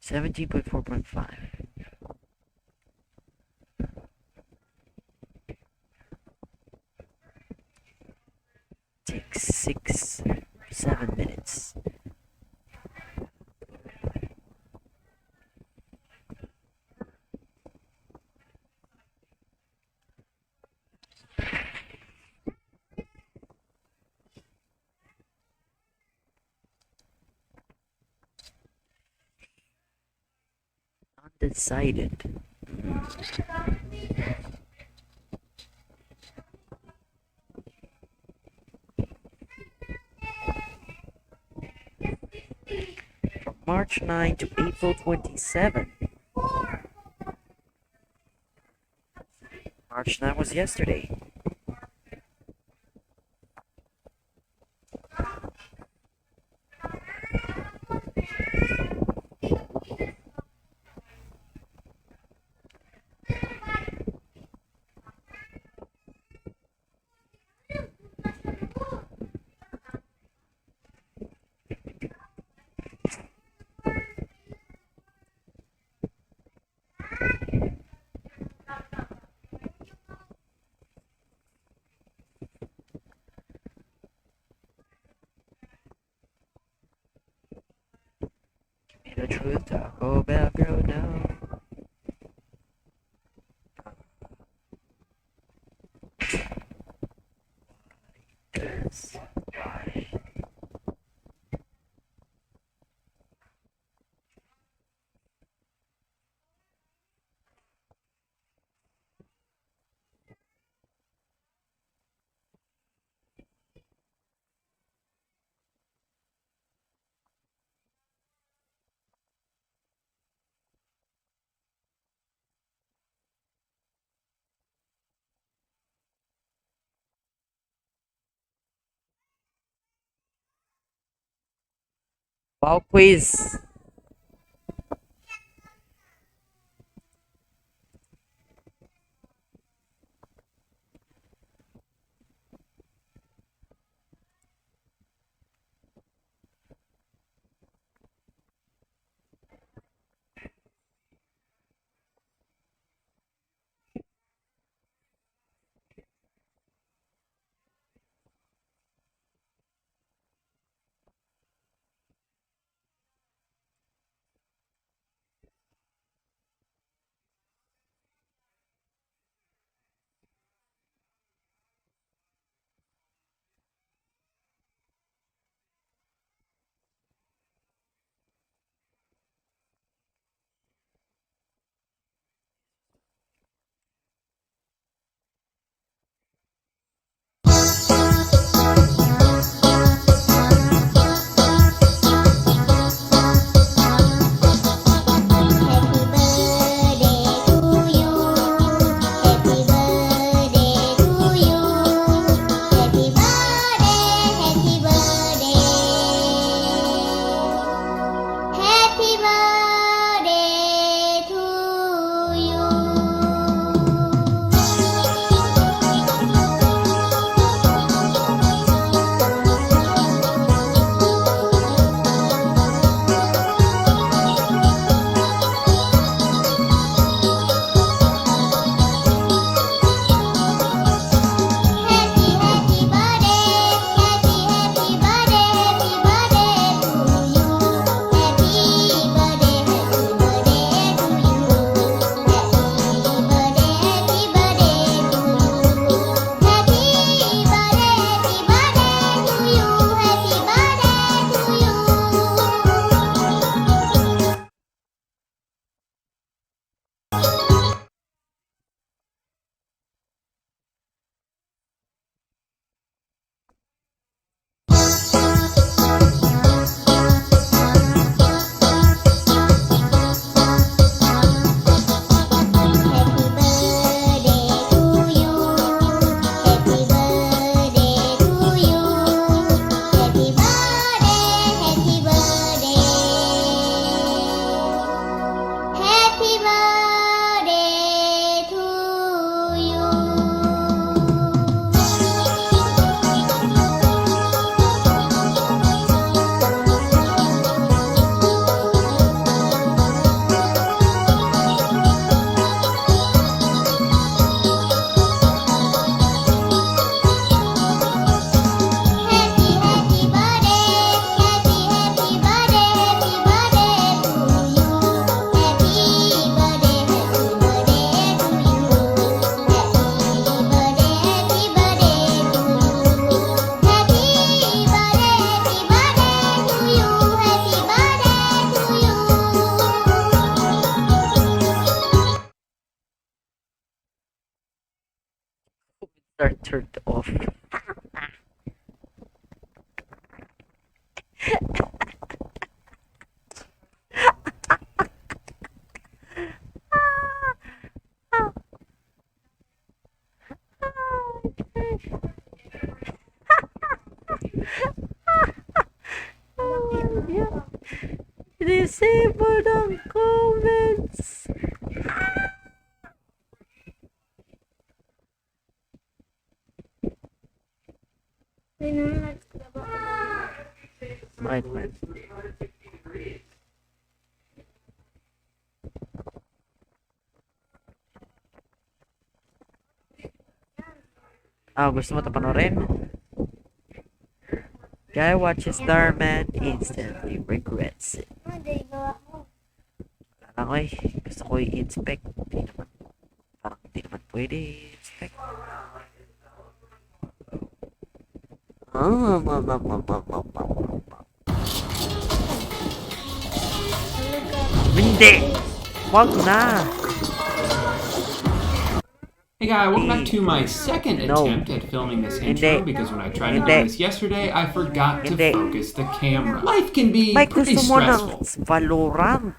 $17.4.5. Takes 6-7 minutes. Undecided. From March 9 to April 27. March 9 was yesterday. The truth, Taco Bell girl now. Why? Wow, quiz. Are turned off. Disable the comments. Right. Gusto mo ito panoorin? Guy watches Starman instantly regrets it. Wala ko eh. Gusto ko i-inspect. Parang hindi naman pwede i-inspect. Hindi! Wag na! Hey guys, welcome back to my second attempt at filming this intro because when I tried to do this yesterday, I forgot to focus the camera. Life can be pretty stressful. Valorant.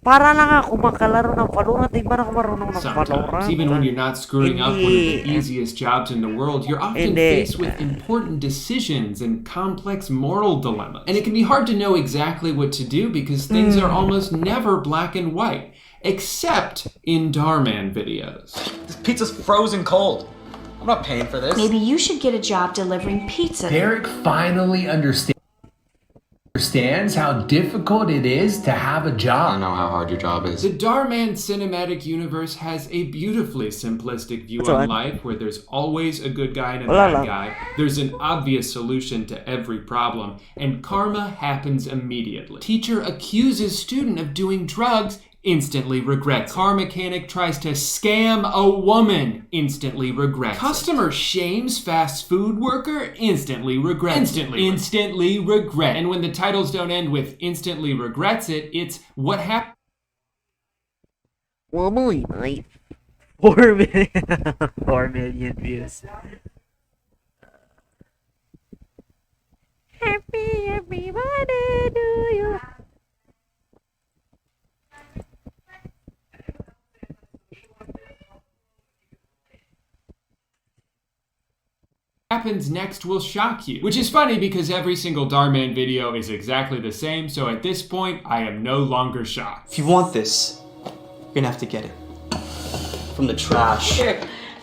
Para lang ako makalaro ng Valorant, di ba ako marunong ng Sometimes, Valorant? even when you're not screwing up one of the Hindi. easiest jobs in the world, you're often Hindi. faced with important decisions and complex moral dilemmas. And it can be hard to know exactly what to do because things are almost never black and white, except in Darman videos. This pizza's frozen cold. I'm not paying for this. Maybe you should get a job delivering pizza. Derek finally understands how difficult it is to have a job. I know how hard your job is. The Darman cinematic universe has a beautifully simplistic view That's on right. life where there's always a good guy and a Wala bad lang. guy. There's an obvious solution to every problem, and karma happens immediately. Teacher accuses student of doing drugs, instantly regrets. Car mechanic tries to scam a woman, instantly regrets. Customer shames fast food worker, instantly regrets. Instantly regret. And when the titles don't end with instantly regrets it, it's what happened. Well, mate. 4 million, 4 million views. Happy birthday to you. Happens next will shock you. Which is funny because every single Darman video is exactly the same, so at this point, I am no longer shocked. If you want this, you're gonna have to get it. From the trash. Here,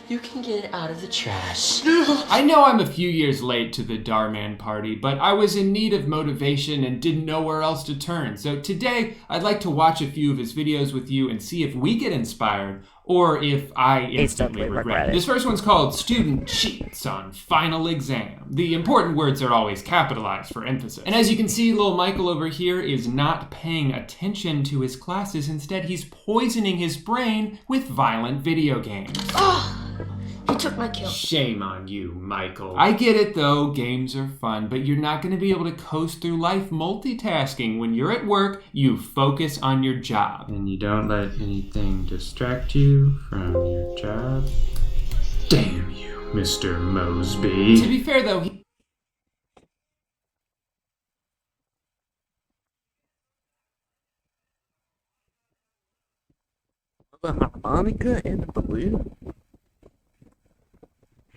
you can get it out of the trash. I know I'm a few years late to the Darman party, but I was in need of motivation and didn't know where else to turn. So today, I'd like to watch a few of his videos with you and see if we get inspired or if I instantly regret it. This first one's called Student Cheats on Final Exam. The important words are always capitalized for emphasis. And as you can see, little Michael over here is not paying attention to his classes. Instead, he's poisoning his brain with violent video games. He took my kill. Shame on you, Michael. I get it though, games are fun, but you're not gonna be able to coast through life multitasking. When you're at work, you focus on your job. And you don't let anything distract you from your job. Damn you, Mr. Mosby. To be fair though, The harmonica and the balloon.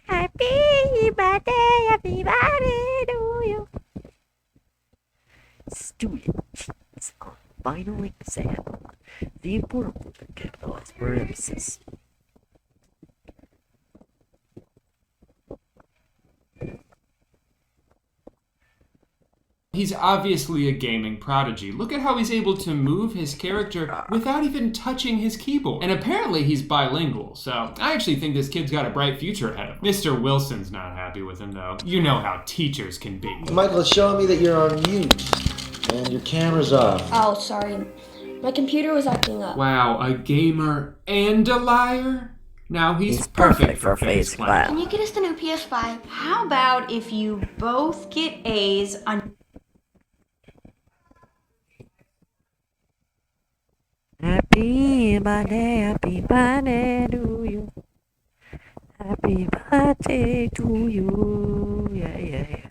Happy birthday to you. Student cheats on final exam. The important word to capitalize for emphasis. he's obviously a gaming prodigy. Look at how he's able to move his character without even touching his keyboard. And apparently he's bilingual, so I actually think this kid's got a bright future ahead of him. Mr. Wilson's not happy with him though. You know how teachers can be. Michael, it's showing me that you're on mute and your camera's off. Oh, sorry. My computer was acting up. Wow, a gamer and a liar? Now he's perfect for FaZe Clan. Can you get us the new PS5? How about if you both get A's on... Happy birthday to you. Happy birthday to you. Yeah.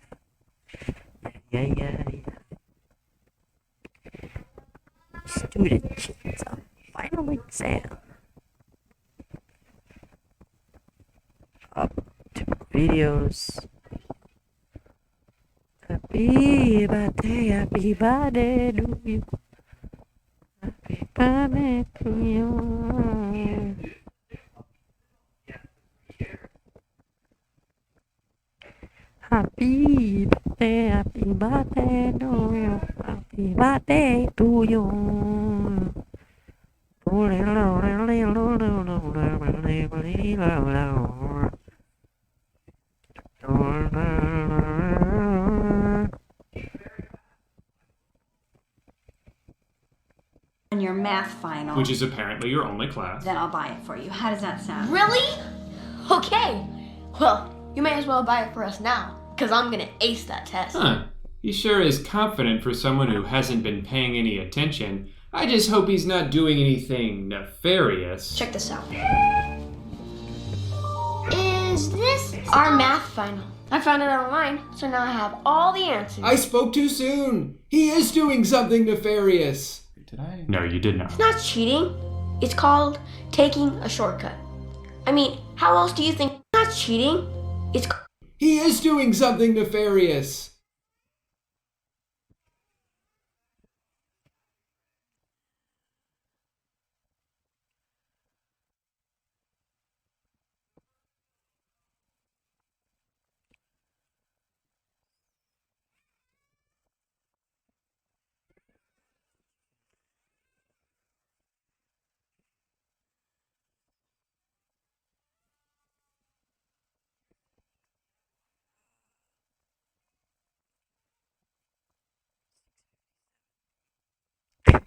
Student cheats on final exam. Up to videos. Happy birthday to you. Happy birthday to you. Happy birthday to you. Happy birthday to you. on your math final. Which is apparently your only class. Then I'll buy it for you. How does that sound? Really? Okay. Well, you may as well buy it for us now, because I'm going to ace that test. Huh. He sure is confident for someone who hasn't been paying any attention. I just hope he's not doing anything nefarious. Check this out. Is this our math final? I found it online, so now I have all the answers. I spoke too soon. He is doing something nefarious. Today? No, you did not. It's not cheating. It's called taking a shortcut. I mean, how else do you think? It's not cheating. It's. He is doing something nefarious.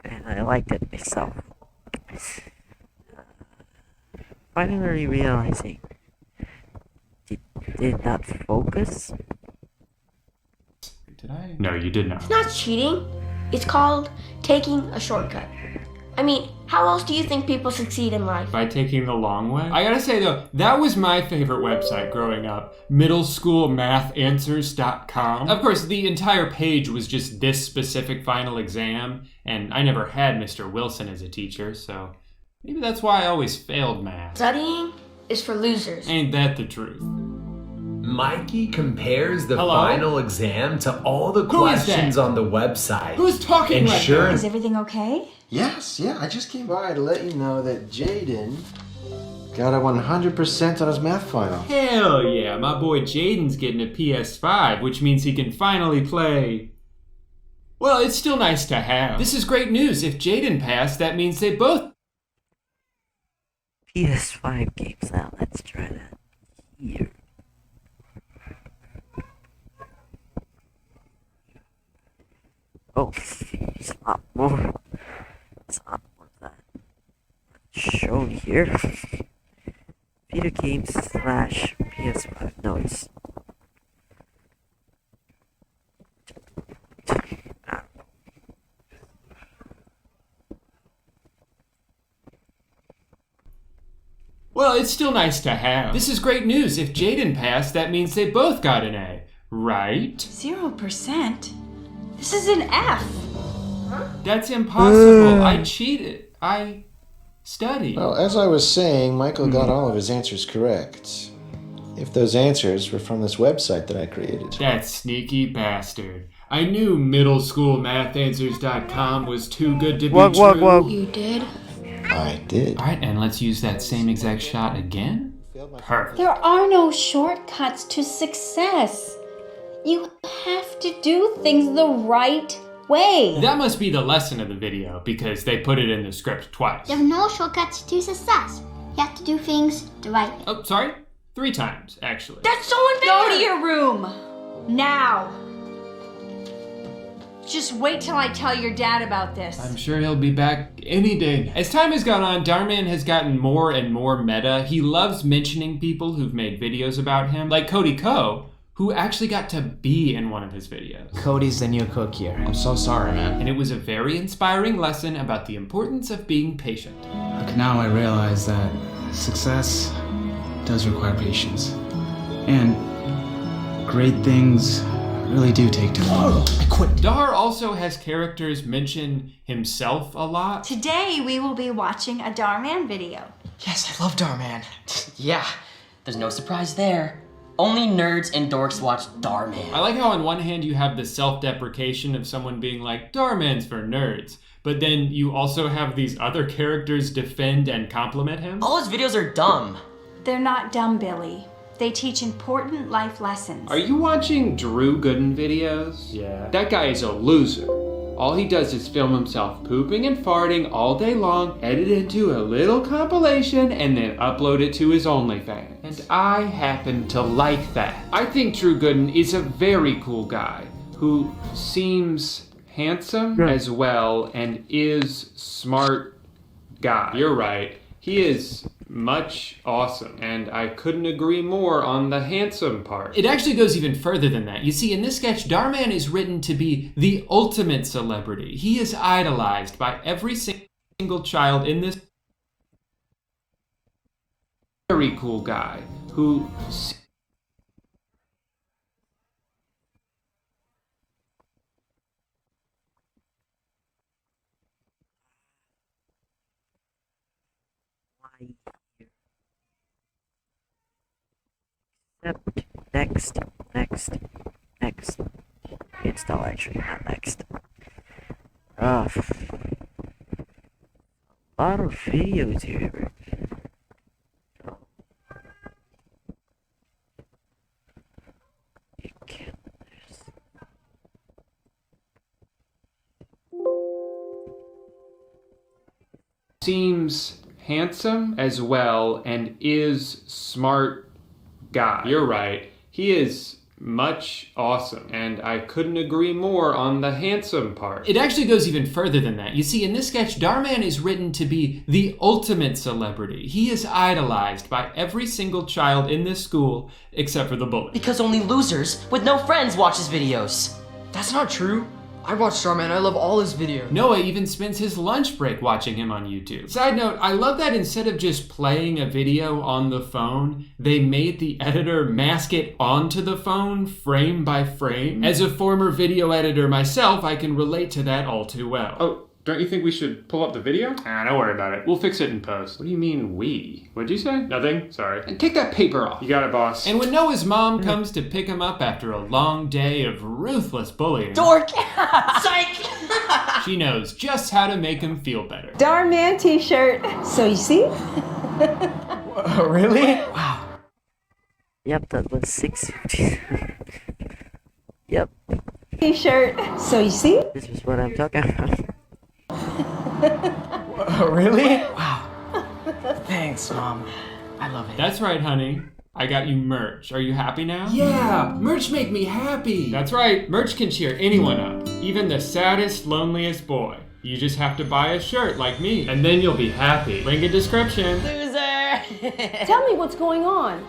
And I liked it myself. Finally realizing did not focus. Today? No, you did not. It's not cheating. It's called taking a shortcut. I mean, how else do you think people succeed in life? By taking the long way? I gotta say though, that was my favorite website growing up. Middleschoolmathanswers.com. Of course, the entire page was just this specific final exam, and I never had Mr. Wilson as a teacher, so maybe that's why I always failed math. Studying is for losers. Ain't that the truth? Mikey compares the Hello? final exam to all the Who is questions that? on the website. Who's talking like that? Is everything okay? Yes, yeah, I just came by to let you know that Jaden got a 100% on his math final. Hell yeah, my boy Jaden's getting a PS5, which means he can finally play. Well, it's still nice to have. This is great news. If Jaden passed, that means they both. PS5 games now. Let's try that here. Oh, it's a lot more. It's a lot more of that shown here. Video games / PS5 notes. Well, it's still nice to have. This is great news. If Jaden passed, that means they both got an A, right? 0%? This is an F. That's impossible. I cheated. I studied. Well, as I was saying, Michael got all of his answers correct. If those answers were from this website that I created. That sneaky bastard. I knew middleschoolmathanswers.com was too good to be true. You did? I did. Alright, and let's use that same exact shot again. Perfect. There are no shortcuts to success. You have to do things the right way. That must be the lesson of the video, because they put it in the script twice. There are no shortcuts to success. You have to do things the right way. Oh, sorry? 3 times, actually. That's so unfair! Go to your room. Now. Just wait till I tell your dad about this. I'm sure he'll be back any day now. As time has gone on, Darman has gotten more and more meta. He loves mentioning people who've made videos about him, like Cody Ko, who actually got to be in one of his videos. Cody's the new cook here. I'm so sorry, man. And it was a very inspiring lesson about the importance of being patient. Look, now I realize that success does require patience. And great things really do take time. I quit. Dar also has characters mention himself a lot. Today we will be watching a Darman video. Yes, I love Darman. Yeah, there's no surprise there. Only nerds and dorks watch Darman. I like how on one hand you have the self-deprecation of someone being like, Darman's for nerds. But then you also have these other characters defend and compliment him. All his videos are dumb. They're not dumb, Billy. They teach important life lessons. Are you watching Drew Gooden videos? Yeah. That guy is a loser. All he does is film himself pooping and farting all day long, edit into a little compilation, and then upload it to his OnlyFans. And I happen to like that. I think Drew Gooden is a very cool guy who seems handsome as well and is smart guy. You're right. He is much awesome, and I couldn't agree more on the handsome part. It actually goes even further than that. You see, in this sketch, Darman is written to be the ultimate celebrity. He is idolized by every single child in this very cool guy who Accept. Next. Install actually, not next. A lot of videos here. Seems handsome as well and is smart guy. You're right. He is much awesome, and I couldn't agree more on the handsome part. It actually goes even further than that. You see, in this sketch, Darman is written to be the ultimate celebrity. He is idolized by every single child in this school except for the bully. Because only losers with no friends watch his videos. That's not true. I watch Starman. I love all his videos. Noah even spends his lunch break watching him on YouTube. Side note, I love that instead of just playing a video on the phone, they made the editor mask it onto the phone frame by frame. As a former video editor myself, I can relate to that all too well. Oh, don't you think we should pull up the video? Don't worry about it. We'll fix it in post. What do you mean we? What'd you say? Nothing? Sorry. And take that paper off. You got it, boss. And when Noah's mom comes to pick him up after a long day of ruthless bullying, Dork! Psych! she knows just how to make him feel better. Darman t-shirt. So you see? Really? Wow. Yep, that was 6:50. Yep. T-shirt. So you see? This is what I'm talking about. Really? Wow. Thanks, Mom. I love it. That's right, honey. I got you merch. Are you happy now? Yeah, merch make me happy. That's right. Merch can cheer anyone up, even the saddest, loneliest boy. You just have to buy a shirt like me, and then you'll be happy. Link in description. Loser! Tell me what's going on.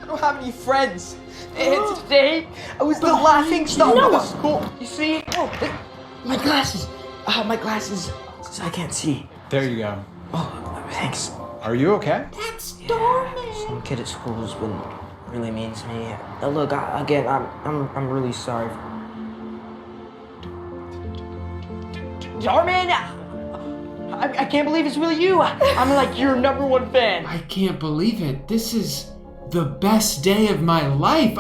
I don't have any friends. And today, I was the laughing stock of the school. You see? Oh, my glasses. My glasses. I can't see. There you go. Oh, thanks. Are you okay? That's Darman. Some kid at school has been really mean to me. Look, I'm really sorry. Darman, I can't believe it's really you. I'm like your #1 fan. I can't believe it. This is the best day of my life.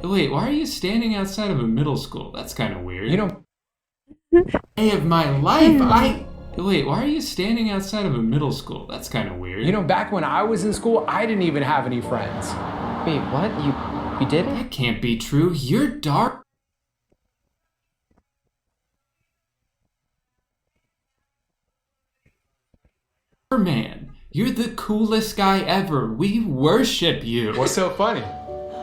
Wait, why are you standing outside of a middle school? That's kind of weird. You know, day of my life. Wait, why are you standing outside of a middle school? That's kind of weird. You know, back when I was in school, I didn't even have any friends. Wait, what? You did? That can't be true. You're dark. Man, you're the coolest guy ever. We worship you. What's so funny?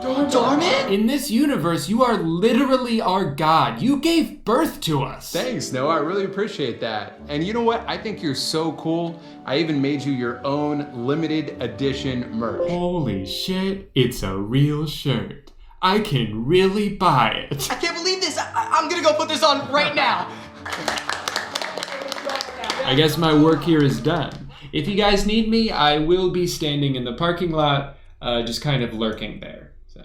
Darman? In this universe, you are literally our God. You gave birth to us. Thanks, Noah. I really appreciate that. And you know what? I think you're so cool. I even made you your own limited edition merch. Holy shit, it's a real shirt. I can really buy it. I can't believe this. I'm gonna go put this on right now. I guess my work here is done. If you guys need me, I will be standing in the parking lot, just kind of lurking there. So.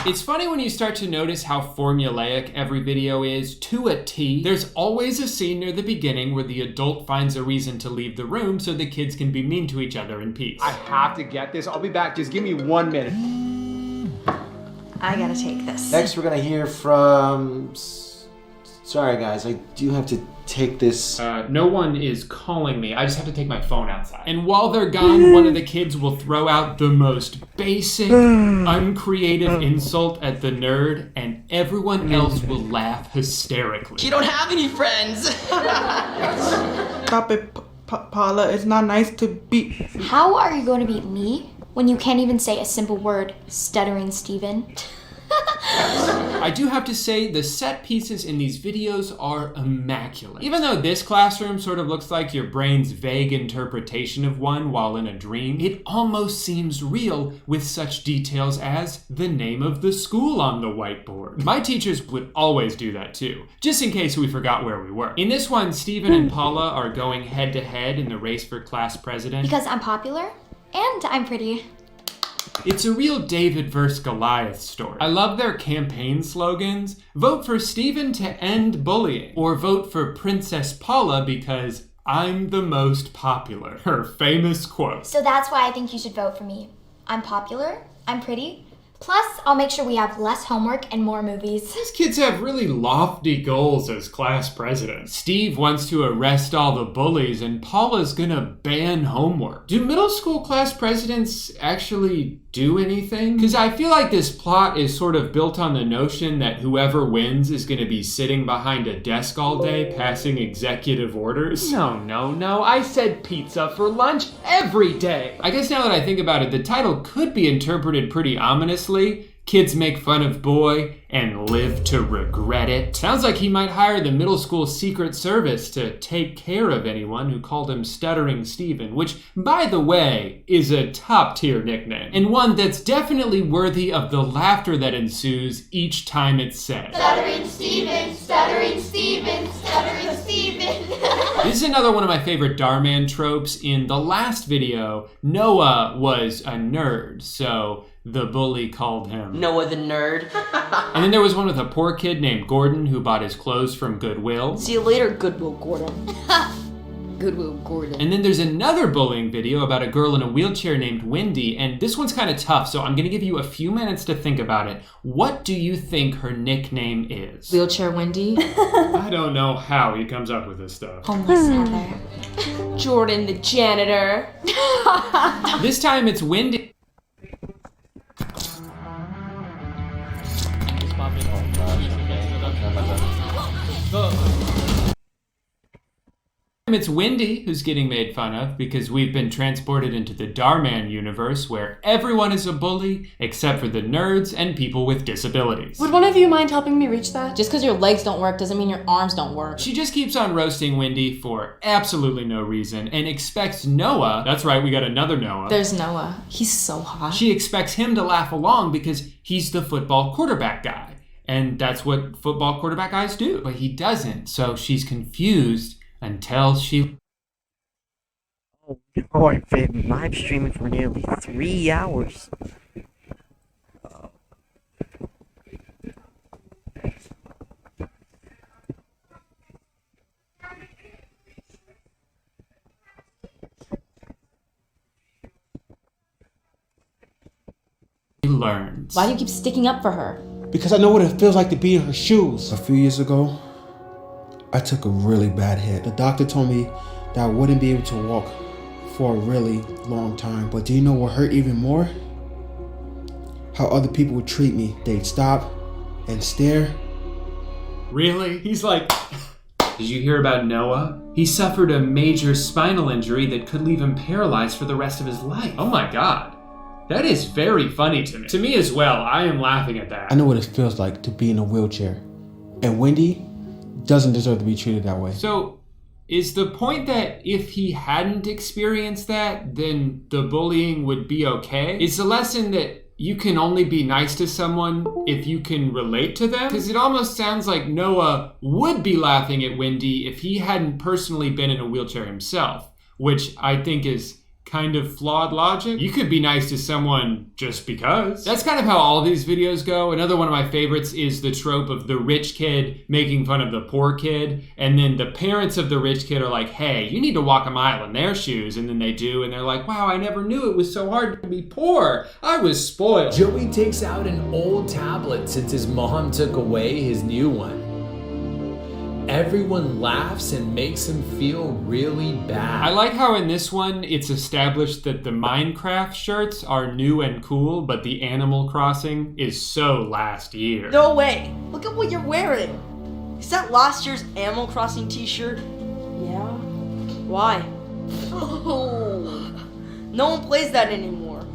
It's funny when you start to notice how formulaic every video is to a T. There's always a scene near the beginning where the adult finds a reason to leave the room so the kids can be mean to each other in peace. I have to get this. I'll be back. Just give me 1 minute. I gotta take this. Next, we're gonna hear from. Sorry, guys, I do have to take this. No one is calling me. I just have to take my phone outside. And while they're gone, one of the kids will throw out the most basic, uncreative insult at the nerd, and everyone else will laugh hysterically. You don't have any friends. Stop it, Paula. It's not nice to beat. How are you going to beat me when you can't even say a simple word, stuttering Steven? I do have to say the set pieces in these videos are immaculate. Even though this classroom sort of looks like your brain's vague interpretation of one while in a dream, it almost seems real with such details as the name of the school on the whiteboard. My teachers would always do that too, just in case we forgot where we were. In this one, Steven and Paula are going head to head in the race for class president. Because I'm popular and I'm pretty. It's a real David versus Goliath story. I love their campaign slogans. Vote for Steven to end bullying. Or vote for Princess Paula because I'm the most popular. Her famous quote. So that's why I think you should vote for me. I'm popular, I'm pretty, plus I'll make sure we have less homework and more movies. These kids have really lofty goals as class president. Steve wants to arrest all the bullies and Paula's gonna ban homework. Do middle school class presidents actually do anything? Because I feel like this plot is sort of built on the notion that whoever wins is gonna be sitting behind a desk all day passing executive orders. No, I said pizza for lunch every day. I guess now that I think about it, the title could be interpreted pretty ominously. Kids make fun of boy and live to regret it. Sounds like he might hire the middle school Secret Service to take care of anyone who called him Stuttering Steven, which, by the way, is a top-tier nickname, and one that's definitely worthy of the laughter that ensues each time it's said. Stuttering Steven, Stuttering Steven, Stuttering Steven. This is another one of my favorite Darman tropes. In the last video, Noah was a nerd, so the bully called him Noah the nerd. And then there was one with a poor kid named Gordon who bought his clothes from Goodwill. See you later, Goodwill Gordon. Goodwill Gordon. And then there's another bullying video about a girl in a wheelchair named Wendy, and this one's kind of tough, so I'm gonna give you a few minutes to think about it. What do you think her nickname is? Wheelchair Wendy. I don't know how he comes up with this stuff. Homeless Heather. Jordan the janitor. This time it's Wendy. It's Wendy who's getting made fun of because we've been transported into the Darman universe where everyone is a bully except for the nerds and people with disabilities. Would one of you mind helping me reach that? Just because your legs don't work doesn't mean your arms don't work. She just keeps on roasting Wendy for absolutely no reason and expects Noah, that's right, we got another Noah. There's Noah. He's so hot. She expects him to laugh along because he's the football quarterback guy. And that's what football quarterback guys do. But he doesn't, so she's confused until she... Oh no, I've been live streaming for nearly 3 hours. She learns. Why do you keep sticking up for her? Because I know what it feels like to be in her shoes. A few years ago, I took a really bad hit. The doctor told me that I wouldn't be able to walk for a really long time. But do you know what hurt even more? How other people would treat me. They'd stop and stare. Really? He's like... Did you hear about Noah? He suffered a major spinal injury that could leave him paralyzed for the rest of his life. Oh my god. That is very funny to me. To me as well, I am laughing at that. I know what it feels like to be in a wheelchair. And Wendy doesn't deserve to be treated that way. So, is the point that if he hadn't experienced that, then the bullying would be okay? Is the lesson that you can only be nice to someone if you can relate to them? Because it almost sounds like Noah would be laughing at Wendy if he hadn't personally been in a wheelchair himself, which I think is kind of flawed logic. You could be nice to someone just because. That's kind of how all these videos go. Another one of my favorites is the trope of the rich kid making fun of the poor kid, and then the parents of the rich kid are like, hey, you need to walk a mile in their shoes, and then they do, and they're like, wow, I never knew it was so hard to be poor. I was spoiled. Joey takes out an old tablet since his mom took away his new one. Everyone laughs and makes him feel really bad. I like how in this one, it's established that the Minecraft shirts are new and cool, but the Animal Crossing is so last year. No way! Look at what you're wearing! Is that last year's Animal Crossing t-shirt? Yeah. Why? No one plays that anymore.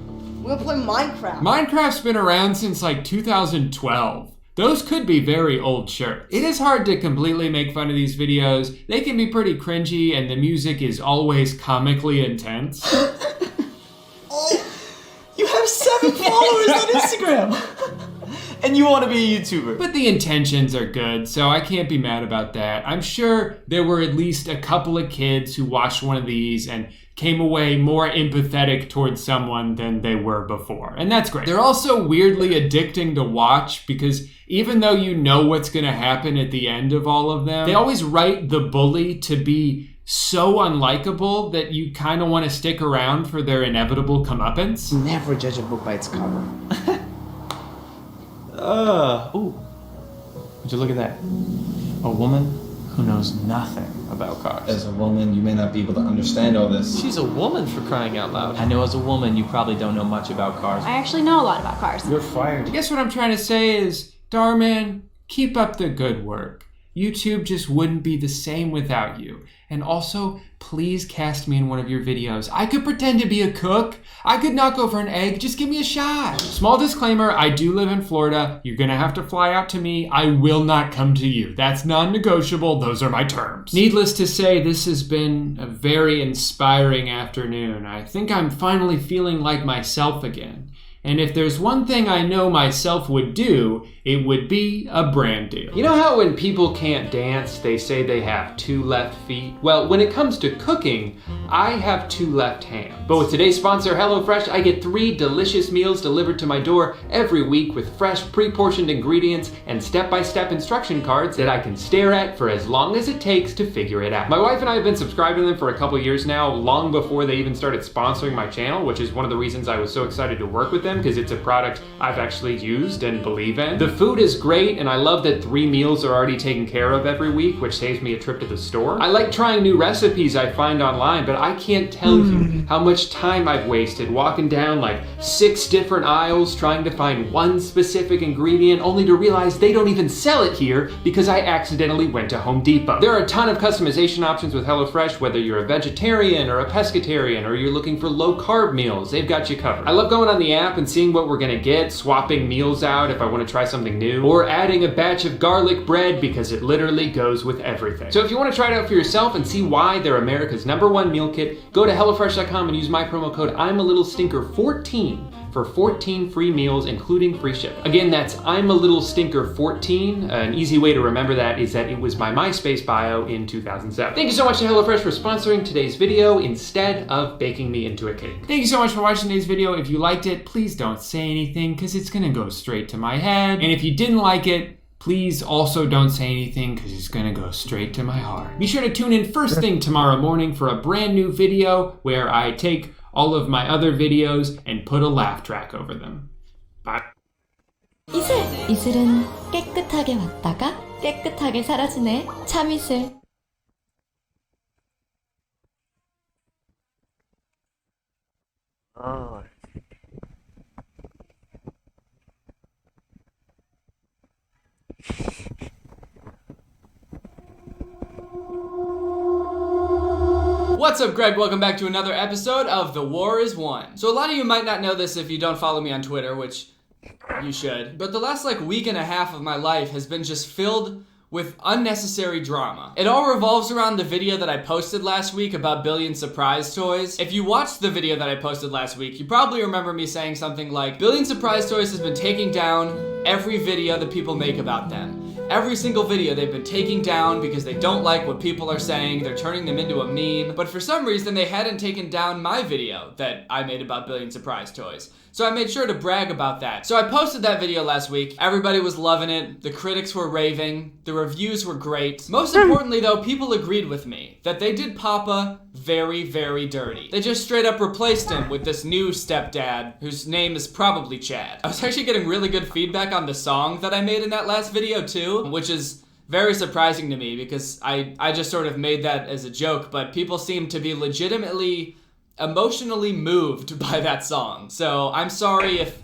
We'll play Minecraft. Minecraft's been around since like 2012. Those could be very old shirts. It is hard to completely make fun of these videos. They can be pretty cringy and the music is always comically intense. You have 7 followers on Instagram! And you want to be a YouTuber. But the intentions are good, so I can't be mad about that. I'm sure there were at least a couple of kids who watched one of these and came away more empathetic towards someone than they were before. And that's great. They're also weirdly addicting to watch because even though you know what's gonna happen at the end of all of them, they always write the bully to be so unlikable that you kind of want to stick around for their inevitable comeuppance? Never judge a book by its cover. Ooh. Would you look at that? A woman who knows nothing about cars. As a woman, you may not be able to understand all this. She's a woman, for crying out loud. I know as a woman, you probably don't know much about cars. I actually know a lot about cars. You're fired. I guess what I'm trying to say is, Darman, keep up the good work. YouTube just wouldn't be the same without you. And also, please cast me in one of your videos. I could pretend to be a cook. I could knock over an egg. Just give me a shot. Small disclaimer, I do live in Florida. You're gonna have to fly out to me. I will not come to you. That's non-negotiable. Those are my terms. Needless to say, this has been a very inspiring afternoon. I think I'm finally feeling like myself again. And if there's one thing I know myself would do, it would be a brand deal. You know how when people can't dance, they say they have 2 left feet? Well, when it comes to cooking, I have 2 left hands. But with today's sponsor, HelloFresh, I get 3 delicious meals delivered to my door every week with fresh, pre-portioned ingredients and step-by-step instruction cards that I can stare at for as long as it takes to figure it out. My wife and I have been subscribing to them for a couple years now, long before they even started sponsoring my channel, which is one of the reasons I was so excited to work with them, because it's a product I've actually used and believe in. The food is great, and I love that 3 meals are already taken care of every week, which saves me a trip to the store. I like trying new recipes I find online, but I can't tell you how much time I've wasted walking down like 6 different aisles trying to find one specific ingredient, only to realize they don't even sell it here because I accidentally went to Home Depot. There are a ton of customization options with HelloFresh, whether you're a vegetarian or a pescatarian, or you're looking for low-carb meals, they've got you covered. I love going on the app and seeing what we're gonna get, swapping meals out if I wanna try something new, or adding a batch of garlic bread because it literally goes with everything. So if you wanna try it out for yourself and see why they're America's #1 meal kit, go to HelloFresh.com and use my promo code I'mALittleStinker14 for 14 free meals, including free shipping. Again, that's I'mALittleStinker14. An easy way to remember that is that it was my MySpace bio in 2007. Thank you so much to HelloFresh for sponsoring today's video instead of baking me into a cake. Thank you so much for watching today's video. If you liked it, please don't say anything because it's gonna go straight to my head. And if you didn't like it, please also don't say anything because it's gonna go straight to my heart. Be sure to tune in first thing tomorrow morning for a brand new video where I take all of my other videos and put a laugh track over them. Bye. 이슬은 깨끗하게 왔다가 깨끗하게 사라지네. 참이슬. Oh. What's up, Greg? Welcome back to another episode of The War is Won. So a lot of you might not know this if you don't follow me on Twitter, which you should, but the last week and a half of my life has been just filled with unnecessary drama. It all revolves around the video that I posted last week about Billion Surprise Toys. If you watched the video that I posted last week, you probably remember me saying something like, Billion Surprise Toys has been taking down every video that people make about them. Every single video they've been taking down because they don't like what people are saying, they're turning them into a meme, but for some reason they hadn't taken down my video that I made about Billion Surprise Toys. So I made sure to brag about that. So I posted that video last week, everybody was loving it, the critics were raving, the reviews were great. Most importantly though, people agreed with me that they did Papa very, very dirty. They just straight up replaced him with this new stepdad whose name is probably Chad. I was actually getting really good feedback on the song that I made in that last video too, which is very surprising to me because I just sort of made that as a joke, but people seem to be legitimately emotionally moved by that song. So I'm sorry if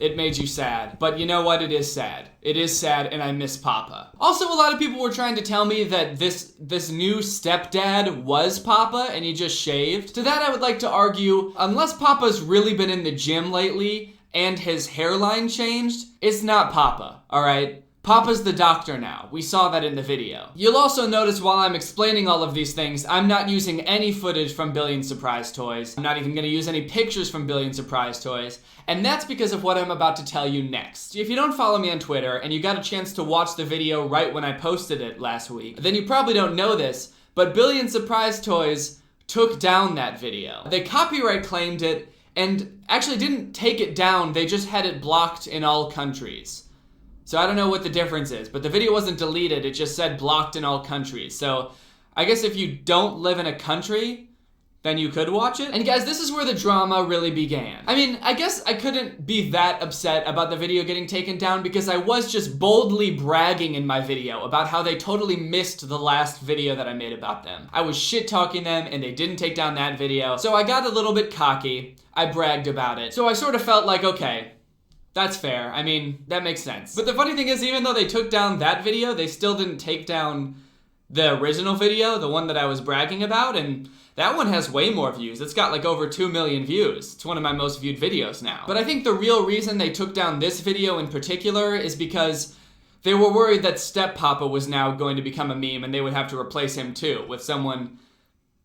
it made you sad, but you know what? It is sad. It is sad, and I miss Papa. Also, a lot of people were trying to tell me that this new stepdad was Papa and he just shaved. To that I would like to argue, unless Papa's really been in the gym lately and his hairline changed, it's not Papa, alright? Papa's the doctor now. We saw that in the video. You'll also notice while I'm explaining all of these things, I'm not using any footage from Billion Surprise Toys. I'm not even gonna use any pictures from Billion Surprise Toys. And that's because of what I'm about to tell you next. If you don't follow me on Twitter and you got a chance to watch the video right when I posted it last week, then you probably don't know this, but Billion Surprise Toys took down that video. They copyright claimed it and actually didn't take it down, they just had it blocked in all countries. So I don't know what the difference is, but the video wasn't deleted, it just said blocked in all countries. So I guess if you don't live in a country, then you could watch it. And guys, this is where the drama really began. I mean, I guess I couldn't be that upset about the video getting taken down because I was just boldly bragging in my video about how they totally missed the last video that I made about them. I was shit-talking them and they didn't take down that video. So I got a little bit cocky. I bragged about it. So I sort of felt like, okay, that's fair. I mean, that makes sense. But the funny thing is, even though they took down that video, they still didn't take down the original video, the one that I was bragging about, and that one has way more views. It's got like over 2 million views. It's one of my most viewed videos now. But I think the real reason they took down this video in particular is because they were worried that Step Papa was now going to become a meme and they would have to replace him too with someone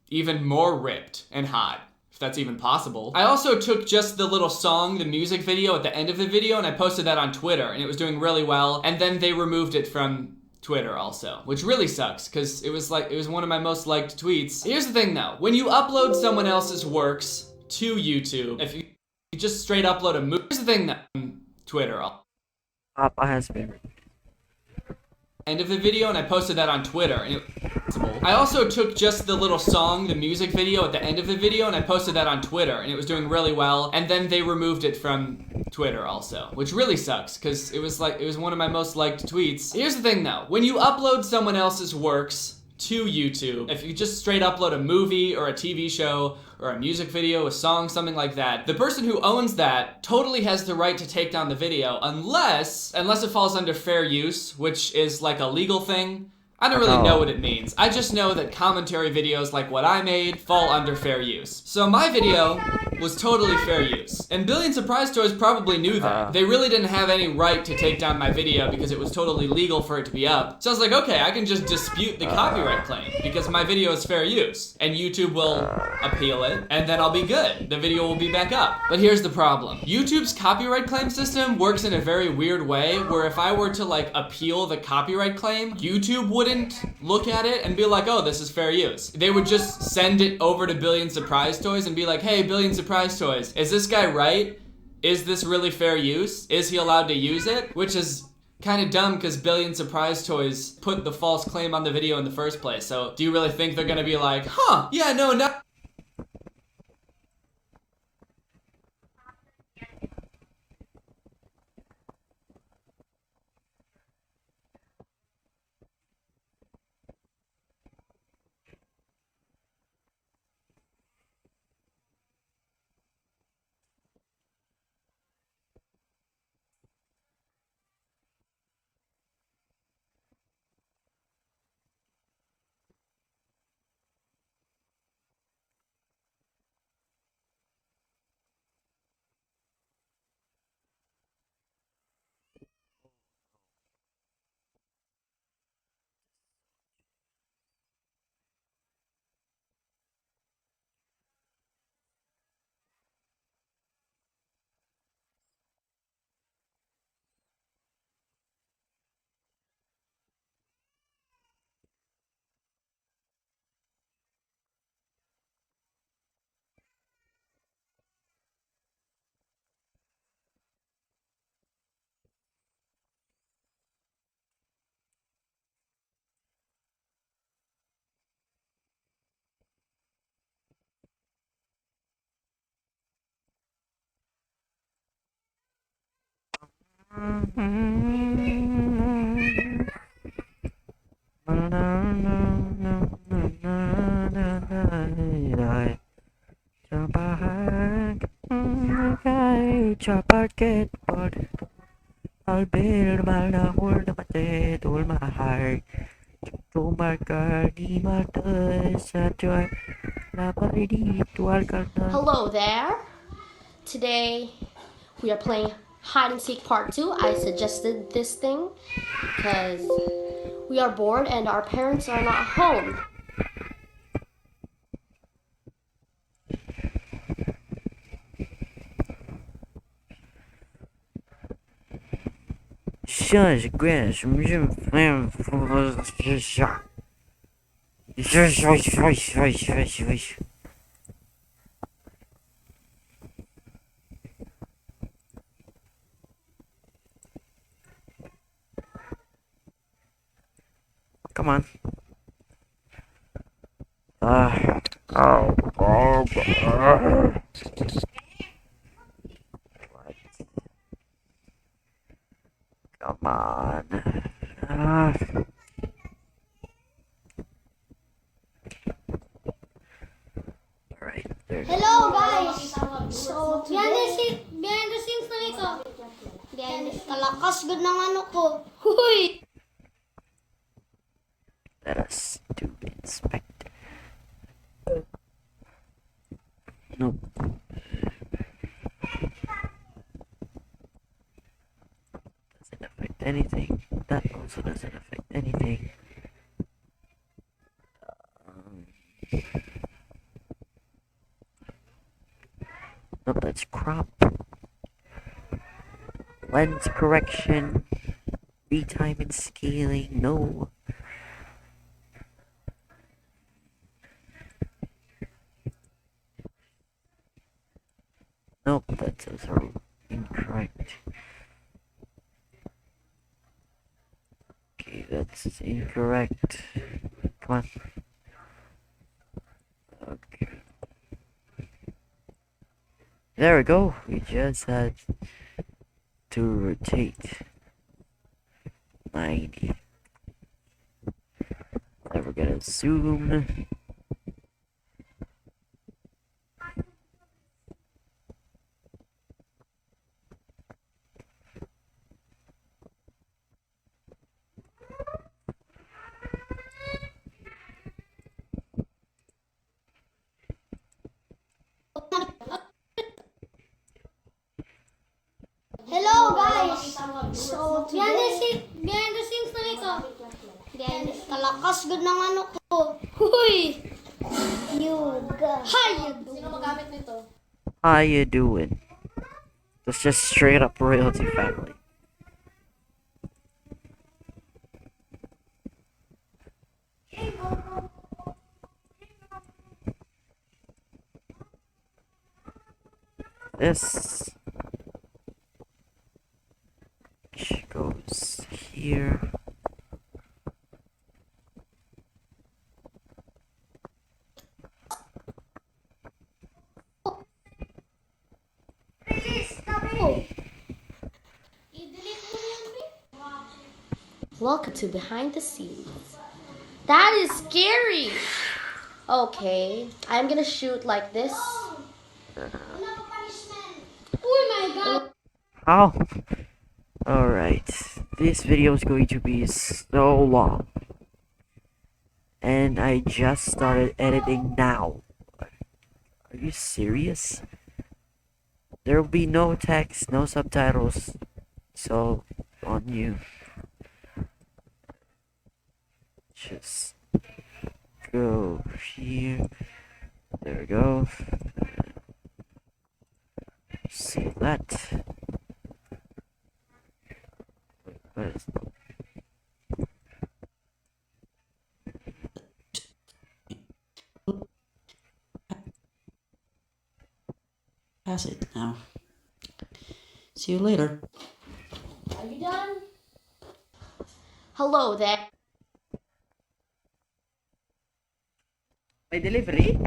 even more ripped and hot, if that's even possible. I also took just the little song, the music video at the end of the video, and I posted that on Twitter and it was doing really well, and then they removed it from Twitter also, which really sucks because it was one of my most liked tweets. Here's the thing though, when you upload someone else's works to YouTube, if you just straight upload a movie, here's the thing though, Twitter, Papa has been. End of the video, and I posted that on Twitter, and I also took just the little song, the music video at the end of the video, and I posted that on Twitter, and it was doing really well, and then they removed it from Twitter also, which really sucks, because it was one of my most liked tweets. Here's the thing though, when you upload someone else's works to YouTube, if you just straight upload a movie or a TV show or a music video, a song, something like that, the person who owns that totally has the right to take down the video unless it falls under fair use, which is like a legal thing. I don't really know what it means. I just know that commentary videos like what I made fall under fair use. So my video was totally fair use. And Billion Surprise Toys probably knew that. They really didn't have any right to take down my video because it was totally legal for it to be up. So I was like, okay, I can just dispute the copyright claim because my video is fair use. And YouTube will appeal it, and then I'll be good. The video will be back up. But here's the problem. YouTube's copyright claim system works in a very weird way where if I were to like appeal the copyright claim, YouTube wouldn't look at it and be like, oh, this is fair use. They would just send it over to Billion Surprise Toys and be like, hey, Billion Surprise Toys, is this guy right? Is this really fair use? Is he allowed to use it? Which is kind of dumb because Billion Surprise Toys put the false claim on the video in the first place. So do you really think they're gonna be like, huh, yeah, no, not. Coba skateboard, I'll build my hold my dead all my heart. To my garden, my joy. Hello there. Today we are playing hide and seek part 2. I suggested this thing because we are bored and our parents are not home. Come on. Oh, Bob. What? Come on. Alright, there. Hello guys! So, behind the scenes na ito. Kalakas good ng ano ko. Huy! Let us do inspect. Nope. Doesn't affect anything. That also doesn't affect anything. Nope, that's crop. Lens correction. Retime and scaling. No. Nope, that's also incorrect. Okay, that's incorrect. Come on. Okay. There we go. We just had to rotate 90. Then we're gonna zoom. Hello guys! So, behind the scenes na ito. Kalakas good ng ano ko. Huy! Sino magamit nito? How you doing? It's just straight up royalty family. This goes here. Welcome to Behind the Scenes. That is scary! Okay, I'm gonna shoot like this. Oh my god! How? Alright, this video is going to be so long. And I just started editing now. Are you serious? There will be no text, no subtitles. So, on you. Just go here. There we go. See that. What is Pass it now. See you later. Are you done? Hello there. May delivery?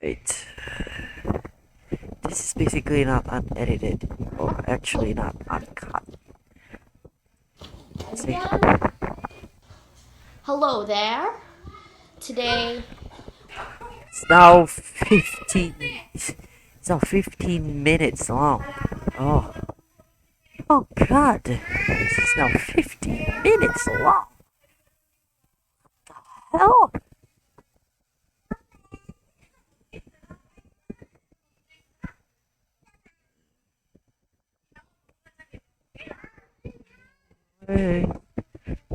Wait. This is basically not unedited, or actually not uncut. Let's see. Hello there. Today It's now 15. It's now 15 minutes long. Oh. Oh God. This is now 15 minutes long. What the hell? Hey,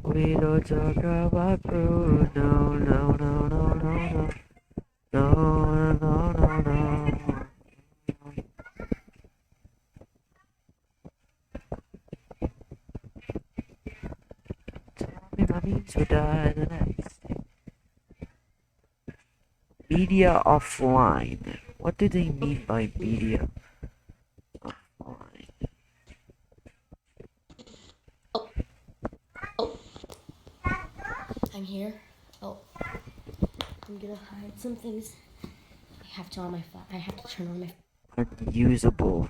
we don't talk about Bruno. No, no, no, no, no. No, no, no, no. Tell me my niece will die the next day. Media offline. What do they mean by media offline? I'm here. Oh, I'm gonna hide some things. I have to I have to turn on my. Unusable.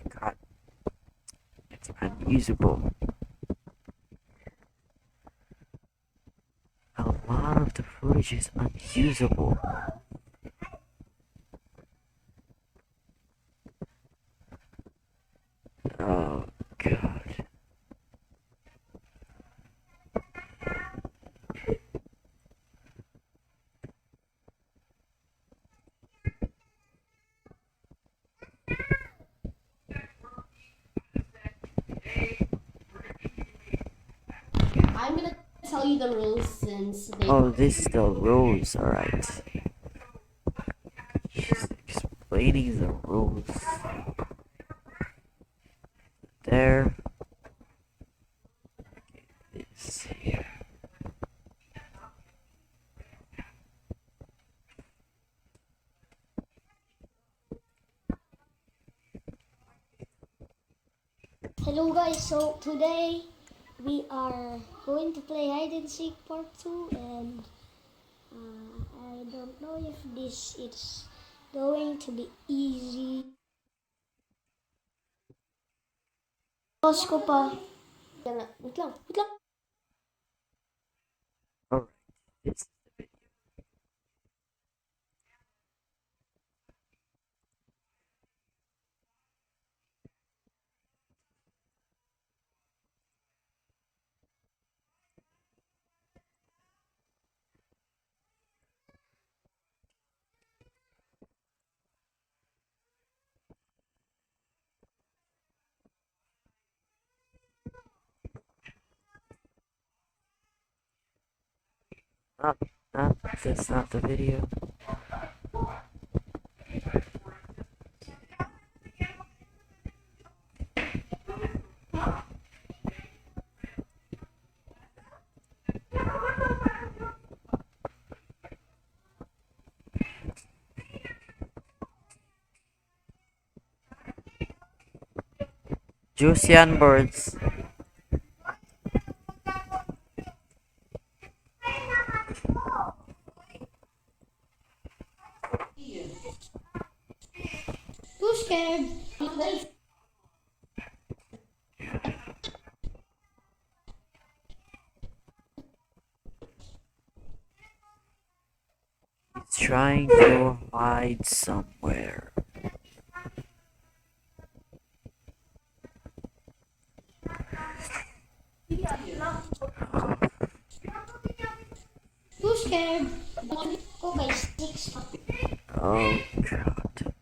God, it's unusable. A lot of the footage is unusable. Oh God. I'm gonna tell you the rules since they. Oh, this is the rules, alright. She's explaining the rules. There. This here. Hello guys, so today we are going to play hide and seek part 2 and I don't know if this is going to be easy. Pause ko pa. Wait lang, wait lang. Alright, this is the video. That's not the video. Juicean birds. Too scared. He's trying to hide somewhere. Too scared. Okay, 6. Oh God.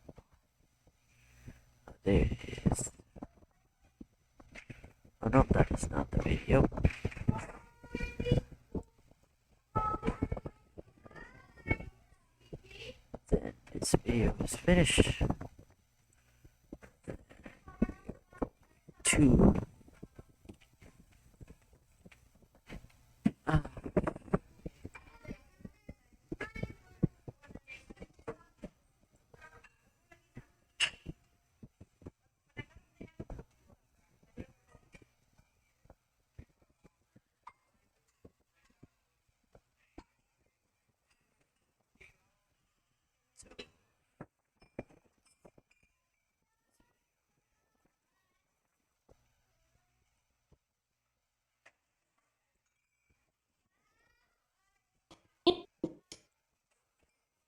There it is. Oh no, that is not the video. Then this video is finished. Two.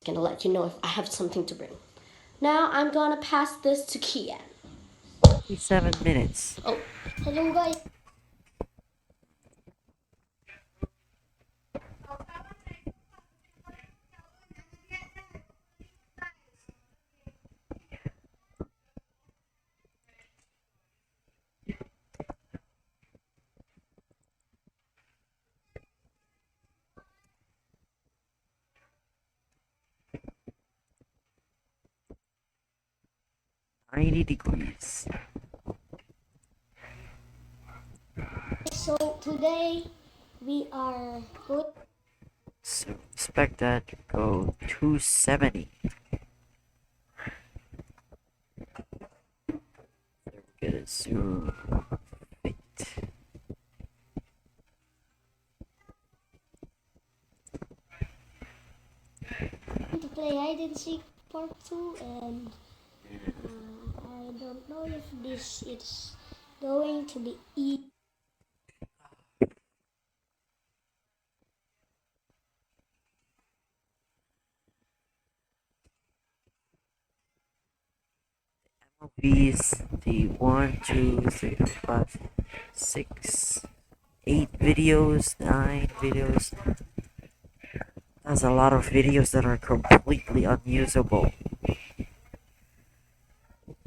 gonna let you know if I have something to bring. Now I'm gonna pass this to Kian. 7 minutes. Oh. Hello guys. $90. So today we are good. So expect that to go 270. There we get a zoom. Fit. To play hide and seek part 2, and I don't know if this is going to be easy. Movies, the 1, 2, 3, 4, 5, 6, 8 videos, 9 videos. That's a lot of videos that are completely unusable.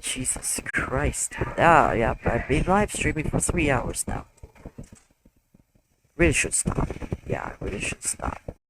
Jesus Christ. Yeah, I've been live streaming for 3 hours now. Really should stop. Yeah, I really should stop.